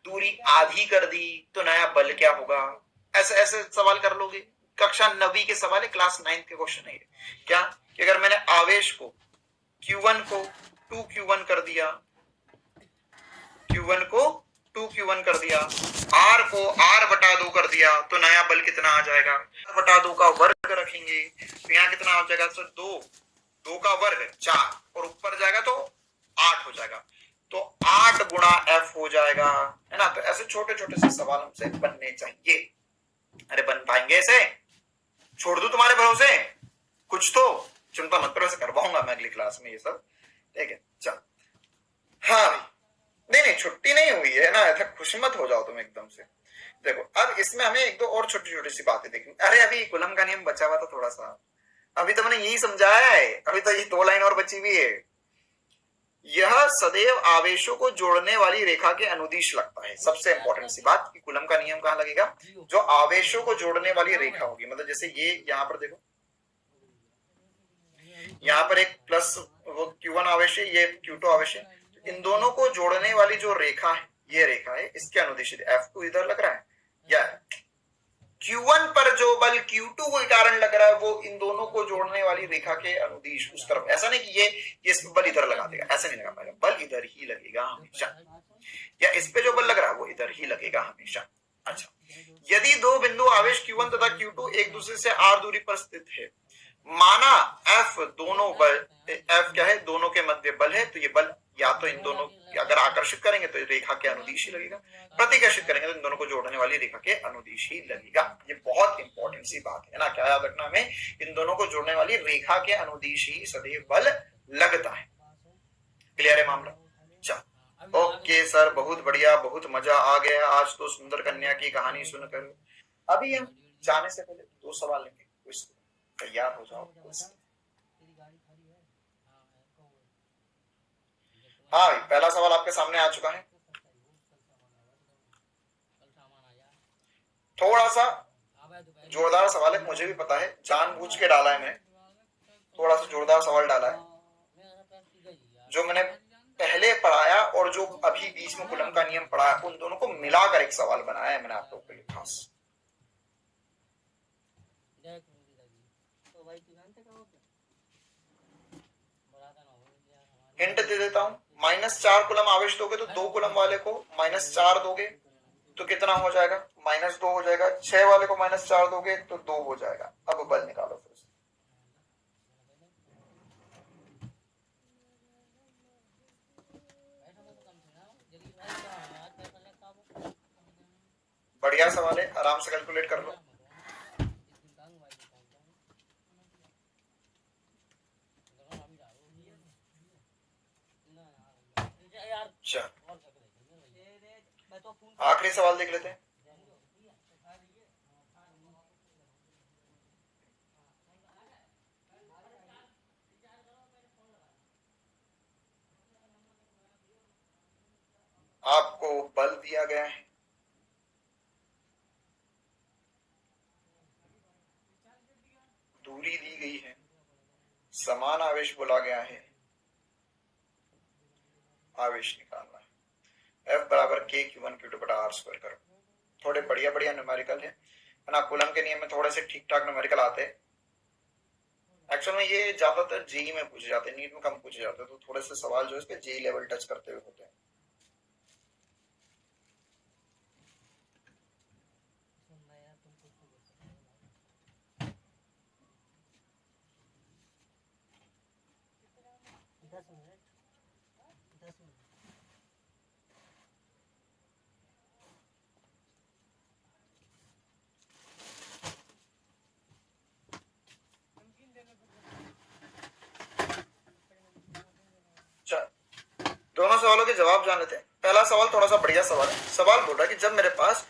दूरी आधी कर दी, तो नया बल क्या होगा, ऐसे ऐसे सवाल कर लोगे। कक्षा 9वीं के सवाल है, क्लास 9 के क्वेश्चन है क्या, कि अगर मैंने आवेश को Q1 को 2Q1 कर दिया, Q1 को 2Q1 कर दिया, R को R बटा 2 कर दिया, तो नया बल कितना आ जाएगा, R बटा 2 का वर्ग रखेंगे तो यहाँ कितना हो जाएगा सर, 2 का वर्ग 4 और ऊपर जाएगा तो 8 हो जाएगा, तो 8 गुणा F हो जाएगा, है ना। तो ऐसे छोटे छोटे से सवाल हमसे बनने चाहिए। अरे बन पाएंगे ऐसे, छोड़ दू तुम्हारे भरोसे, कुछ तो चिंता मत करो, ऐसे करवाऊंगा मैं अगली क्लास में ये सब, ठीक है। चल हाँ नहीं छुट्टी नहीं हुई है ना, ऐसा खुश मत हो जाओ तुम एकदम से। देखो अब इसमें हमें एक दो और छोटी छोटी सी बातें देखनी। अरे अभी कुलम का नियम बचा हुआ था थोड़ा सा, अभी तो मैंने यही समझाया है, अभी तो ये 2 लाइन और बची हुई है। यह सदैव आवेशों को जोड़ने वाली रेखा के अनुदिश लगता है। सबसे इंपॉर्टेंट सी बात कि कुलम का नियम कहां लगेगा, जो आवेशों को जोड़ने वाली रेखा होगी। मतलब जैसे ये यहाँ पर देखो, यहाँ पर एक प्लस वो Q1 आवेश है, ये Q2 आवेश है, इन दोनों को जोड़ने वाली जो रेखा है, ये रेखा है, इसके अनुदिश F2 इधर लग रहा है, या Q1 पर जो बल Q2 के कारण लग रहा है वो इन दोनों को जोड़ने वाली रेखा के अनुदिश उस तरफ। ऐसा नहीं कि ये इस पे बल इधर लगा देगा, ऐसा नहीं लगा पाएगा, बल इधर ही लगेगा हमेशा, या इस पे जो बल लग रहा है वो इधर ही लगेगा हमेशा। अच्छा, यदि दो बिंदु आवेश Q1 तथा Q2 एक दूसरे से R दूरी पर स्थित है, माना F दोनों बल, F क्या है, दोनों के मध्य बल है, तो ये बल या तो इन दोनों अगर आकर्षित करेंगे तो रेखा के अनुदिश ही लगेगा, प्रतिकर्षित करेंगे तो इन दोनों को जोड़ने वाली रेखा के अनुदिश ही लगेगा। ये बहुत इंपॉर्टेंट सी बात है ना, क्या याद रखना हमें, इन दोनों को जोड़ने वाली रेखा के अनुदिश ही सदैव बल लगता है। क्लियर है मामला? चल ओके सर, बहुत बढ़िया, बहुत मजा आ गया आज तो सुंदर कन्या की कहानी सुनकर। अभी हम जाने से पहले 2 सवाल लेंगे, तैयार हो जाओ। हाँ भाई, पहला सवाल आपके सामने आ चुका है, थोड़ा सा जोरदार सवाल है, मुझे भी पता है, जानबूझ के डाला है मैंने, थोड़ा सा जोरदार सवाल डाला है। जो मैंने पहले पढ़ाया और जो अभी बीच में कुलम का नियम पढ़ाया, उन दोनों को मिलाकर एक सवाल बनाया है मैंने आप लोगों के लिए खास। हिंट दे देता हूं, -4 कुलम आवेश दोगे तो 2 कुलम वाले को -4 दोगे तो कितना हो जाएगा, -2 हो जाएगा। 6 वाले को -4 दोगे तो 2 हो जाएगा। अब बल निकालो फिर से। बढ़िया सवाल है, आराम से कैलकुलेट कर लो। आखिरी सवाल देख लेते हैं। आपको बल दिया गया है, दूरी दी गई है, समान आवेश बोला गया है, आवेश निकालना है। F बराबर K Q1 Q2 बटा R स्क्वायर करो। थोड़े बढ़िया बढ़िया न्यूमेरिकल है ना, कूलम के नियम में थोड़े से ठीक ठाक न्यूमेरिकल आते हैं। एक्चुअल में ये ज्यादातर जेई में पूछे जाते हैं, नीट में कम पूछे जाते हैं, तो थोड़े से सवाल जो है इसके जेई लेवल टच करते हुए होते हैं। दोनों सवालों के जवाब जान लेते हैं। पहला सवाल थोड़ा सा बढ़िया सवाल है। सवाल बोल रहा है कि जब मेरे पास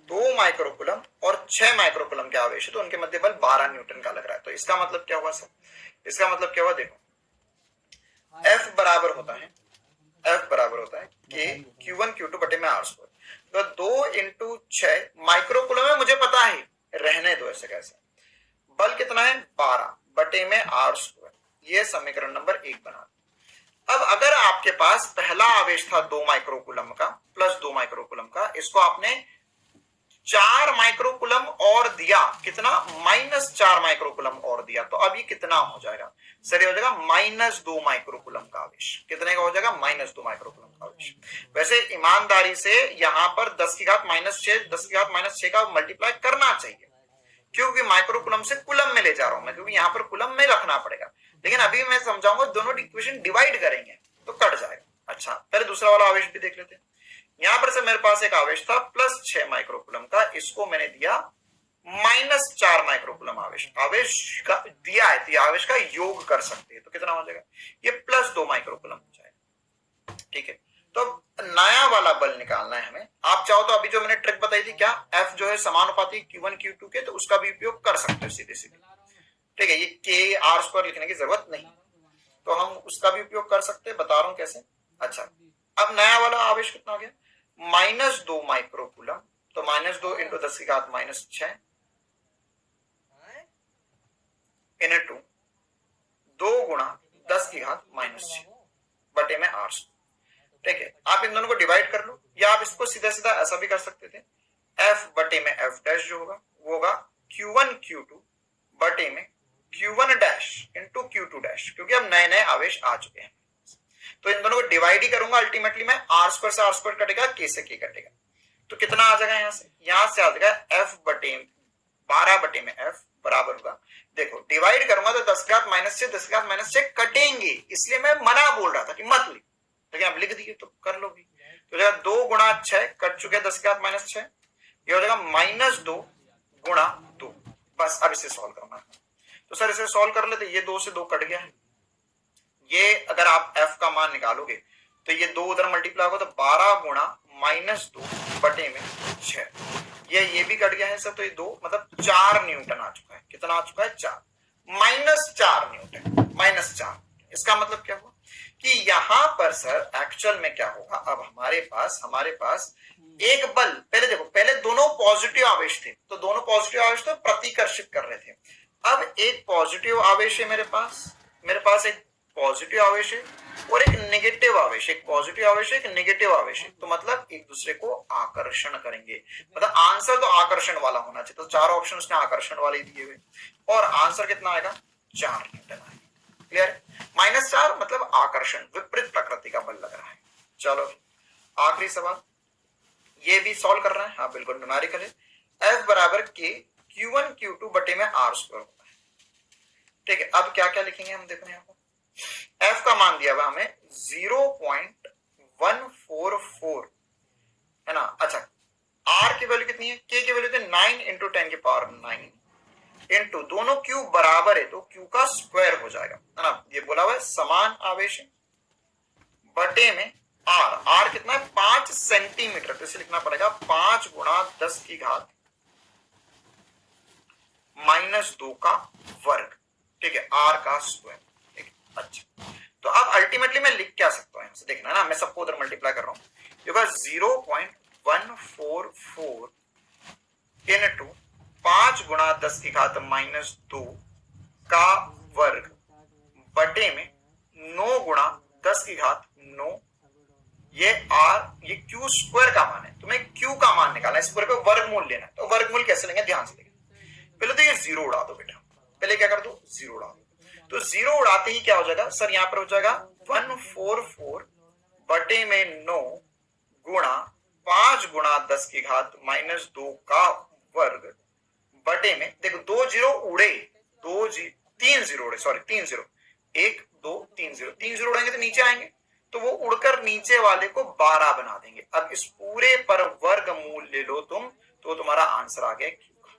2 माइक्रोकूलम और 6 माइक्रोकूलम के आवेश है तो उनके मध्य बल 12 न्यूटन का लग रहा है। तो इसका मतलब क्या हुआ सर? इसका मतलब क्या हुआ, देखो F बराबर होता है K Q1 Q2 बटे में R स्क्वायर। तो 2 इंटू 6 माइक्रोकूलम है, मुझे पता है, रहने दो ऐसे कैसे। बल कितना है? 12 बटे में R स्क्वायर। ये समीकरण नंबर 1 बना। अब अगर आपके पास पहला आवेश था 2 माइक्रोकूलम का प्लस 2 माइक्रोकूलम का, इसको आपने 4 माइक्रोकूलम और दिया, कितना? -4 माइक्रोकूलम और दिया, तो अब ये कितना हो जाएगा सर? ये हो जाएगा -2 माइक्रोकूलम का आवेश। कितने का हो जाएगा? -2 माइक्रोकूलम का आवेश। वैसे ईमानदारी से यहां पर 10 की घात -6 का मल्टीप्लाई करना चाहिए, क्योंकि माइक्रोकूलम से कूलम में ले जा रहा हूं मैं, क्योंकि यहां पर कूलम में रखना पड़ेगा। लेकिन अभी मैं समझाऊंगा, दोनों इक्वेशन डिवाइड करेंगे तो कट जाएगा। अच्छा, पहले दूसरा वाला आवेश भी देख लेते हैं। यहां पर से मेरे पास एक आवेश था +6 माइक्रोकूलम का, इसको मैंने दिया -4 माइक्रोकूलम आवेश। आवेश का दिया है तो आवेश का योग कर सकते हैं, तो कितना हो जाएगा? ये +2 माइक्रोकूलम हो जाएगा। ठीक है, तो नया वाला बल निकालना है हमें। आप चाहो तो अभी जो मैंने ट्रिक बताई थी, क्या F जो है समानुपाती Q1 Q2 के, तो उसका भी उपयोग कर सकते हो सीधे सीधे। ठीक है, ये K R स्क्वायर लिखने की जरूरत नहीं, तो हम उसका भी उपयोग कर सकते हैं, बता रहा हूं कैसे। अच्छा, अब नया वाला आवेश कितना हो गया? -2 माइक्रोकूलम, तो -2 इंटू 10 की घात -6 इनटू 2 गुणा 10 की घात -6 बटे में R। ठीक है, आप इन दोनों को डिवाइड कर लो, या आप इसको सीधा सीधा ऐसा भी कर सकते थे, F बटे में F डैश जो होगा वो होगा Q1 Q2 बटे में Q1 dash into Q2 dash, क्योंकि अब नए नए आवेश आ चुके हैं। तो इन दोनों को डिवाइड ही करूंगा, अल्टीमेटली मैं R स्क्वायर से R स्क्वायर कटेगा, K से K कटेगा, तो कितना आ जाएगा? यहां से आ जाएगा F बटे 12 बटे में F बराबर होगा, देखो डिवाइड करूंगा तो 10 की घात -6 कटेंगे, इसलिए मैं मना बोल रहा था कि मत लिख, लेकिन आप लिख दिए तो कर लो भी। तो जाएगा 2 गुणा 6 कट चुके 10 की घात -6, ये हो जाएगा -2 गुणा 2। बस अब इसे सॉल्व करना है, तो सर इसे सॉल्व कर लेते, ये 2 से 2 कट गया है। ये अगर आप F का मान निकालोगे तो ये 2 उधर मल्टीप्लाई होगा, तो 12 गुणा -2 बटे में 6, ये भी कट गया है सर, तो ये 2 मतलब 4 न्यूटन आ चुका है। कितना आ चुका है? 4 -4 न्यूटन, -4। इसका मतलब क्या हुआ कि यहां पर सर एक्चुअल में क्या होगा, अब हमारे पास एक बल, पहले देखो, पहले दोनों पॉजिटिव आवेश थे, तो दोनों पॉजिटिव आवेश तो प्रतिकर्षित कर रहे थे। अब एक पॉजिटिव आवेश है मेरे पास एक पॉजिटिव आवेश है और एक नेगेटिव आवेश, एक पॉजिटिव आवेश है, एक नेगेटिव आवेश है, तो मतलब एक दूसरे को आकर्षण करेंगे, मतलब आंसर तो आकर्षण वाला होना चाहिए। तो 4 ऑप्शन उसने आकर्षण वाले दिए हुए, और आंसर कितना आएगा? 4 न्यूटन आएगा। क्लियर है? -4 मतलब आकर्षण, विपरीत प्रकृति का बल लग रहा है। चलो आखिरी सवाल, ये भी सॉल्व कर रहे हैं, हाँ बिल्कुल न्यूमेरिकल है। F बराबर K Q1 Q2 बटे में R स्क्वायर होता है। ठीक है, अब क्या क्या लिखेंगे हम, देखो यहाँ पर F का मान दिया हुआ हमें 0.144 है ना। अच्छा, R की वैल्यू कितनी है? K की वैल्यू थी 9 इंटू 10 की पावर 9 इंटू दोनों Q बराबर है तो Q का स्क्वायर हो जाएगा, है ना। ये बोला हुआ है समान आवेश है बटे में R कितना है? 5 सेंटीमीटर, तो इसे लिखना पड़ेगा 5 गुणा 10 की घात -2 का वर्ग। ठीक है, R का स्क्वायर। ठीक है, अच्छा, तो अब अल्टीमेटली मैं लिख क्या सकता हूं, यहां से देखना है ना, मैं सबको उधर मल्टीप्लाई कर रहा हूं। होगा 0.144 इनटू 5 गुणा 10 की घात -2 का वर्ग बटे में 9 गुणा 10 की घात 9। ये क्यू स्क्वायर का मान है, तुम्हें क्यू का मान निकालना है, इस पूरे पे वर्गमूल लेना है। तो वर्गमूल कैसे लेंगे, ध्यान से लेंगे। पहले तो ये जीरो उड़ा दो बेटा, पहले क्या कर दो, जीरो उड़ा दो। तो जीरो उड़ाते ही क्या हो जाएगा सर, यहां पर हो जाएगा 144 बटे में 9 गुणा 5 गुणा 10 की घात -2 का वर्ग बटे में, देखो 2 जीरो उड़े, 3 जीरो उड़े, सॉरी 3 जीरो, 1 2 3 जीरो, 3 जीरो उड़ेंगे तो नीचे आएंगे, तो वो उड़कर नीचे वाले को 12 बना देंगे। अब इस पूरे पर वर्गमूल ले लो तुम, तो तुम्हारा आंसर आ गया क्यू का।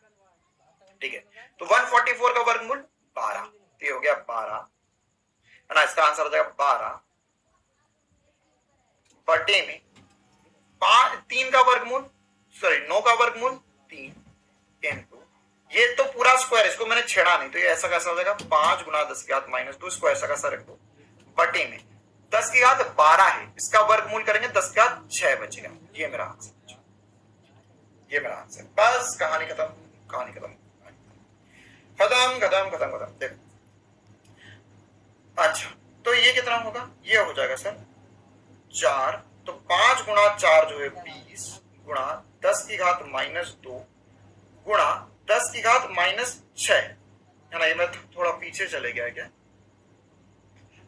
ठीक है, तो 144 का वर्गमूल 12, ये हो गया 12 है ना, इसका आंसर हो जाएगा 12 बटे में 3 का वर्गमूल, सॉरी 9 का वर्गमूल 3 इनटू, ये तो पूरा स्क्वायर, इसको मैंने छेड़ा नहीं, तो ये ऐसा कैसा हो जाएगा 5 गुणा 10 की घात -2, इसको ऐसा कैसा रख दो बटे में 10 की घात 12 है, इसका वर्गमूल करेंगे 10 की घात 6 बचेगा। ये मेरा आंसर, ये मेरा आंसर, बस कहानी खत्म, कहानी खत्म खत्म खत्म खत्म खत्म। देखो अच्छा, तो ये कितना होगा, ये हो जाएगा सर 4, तो 5 गुणा 4 जो है 20 गुणा 10 की घात -2 गुणा 10 की घात -6 है ना। ये मैं थोड़ा पीछे चले गया क्या,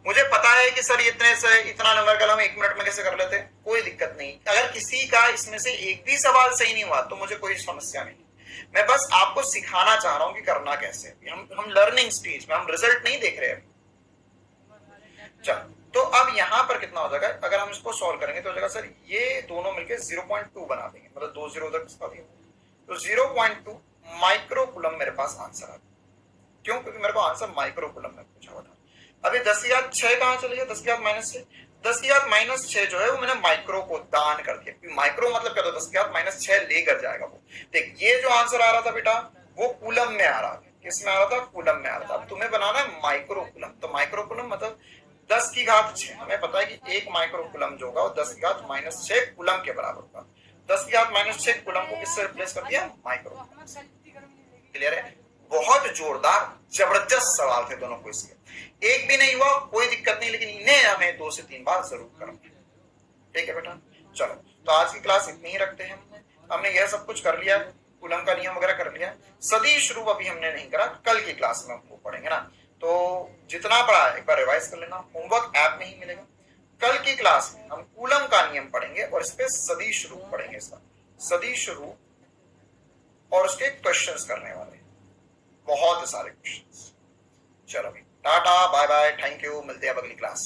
मुझे पता है कि सर इतने से इतना नंबर का हम 1 मिनट में कैसे कर लेते, कोई दिक्कत नहीं। अगर किसी का इसमें से एक भी सवाल सही नहीं हुआ तो मुझे कोई समस्या नहीं, मैं बस आपको सिखाना चाह रहा हूं कि करना कैसे। हम लर्निंग स्टेज में, हम रिजल्ट नहीं देख रहे अभी। चलो, तो अब यहां पर कितना हो जाएगा, अगर हम इसको सॉल्व करेंगे तो हो जाएगा सर ये दोनों मिलकर 0.2 बना देंगे, मतलब 2 जीरो उधर किसका दिया, तो 0.2 माइक्रोकूलम मेरे पास आंसर आ गया। क्यों, क्योंकि मेरे को आंसर माइक्रोकूलम में पूछा हुआ था। अभी 10 की घात 6 कहां चली गया, 10 की घात -6, 10 की घात -6 जो है वो मैंने माइक्रो को दान कर दिया। माइक्रो मतलब क्या, 10 की घात -6 लेकर जाएगा वो। देख, ये जो आंसर आ रहा था बेटा वो कूलम में आ रहा था, किसमें आ रहा था, कूलम में आ रहा था। अब तुम्हें बनाना है माइक्रोकूलम, तो माइक्रोकूलम मतलब 10 की घात 6, हमें पता है कि 1 माइक्रोकूलम जो होगा वो 10 की घात -6 कूलम के बराबर होगा। 10 की घात -6 कूलम को किससे रिप्लेस कर दिया, माइक्रो। क्लियर है, बहुत जोरदार जबरदस्त सवाल थे दोनों को, इसके एक भी नहीं हुआ कोई दिक्कत नहीं, लेकिन इन्हें हमें 2 से 3 बार जरूर करना। ठीक है बेटा, चलो तो आज की क्लास इतनी ही रखते हैं। हमने यह सब कुछ कर लिया, कूलम का नियम वगैरह कर लिया, सदिश रूप अभी हमने नहीं करा, कल की क्लास में हमको पढ़ेंगे ना। तो जितना पढ़ा एक बार रिवाइज कर लेना, होमवर्क ऐप में ही मिलेगा। कल की क्लास में हम कूलम का नियम पढ़ेंगे और इस पे सदिश रूप पढ़ेंगे, इसका सदिश रूप और उसके क्वेश्चंस करने वाले, बहुत सारे क्वेश्चंस। चलो भाई, tata bye bye, thank you, मिलते हैं अब अगली क्लास।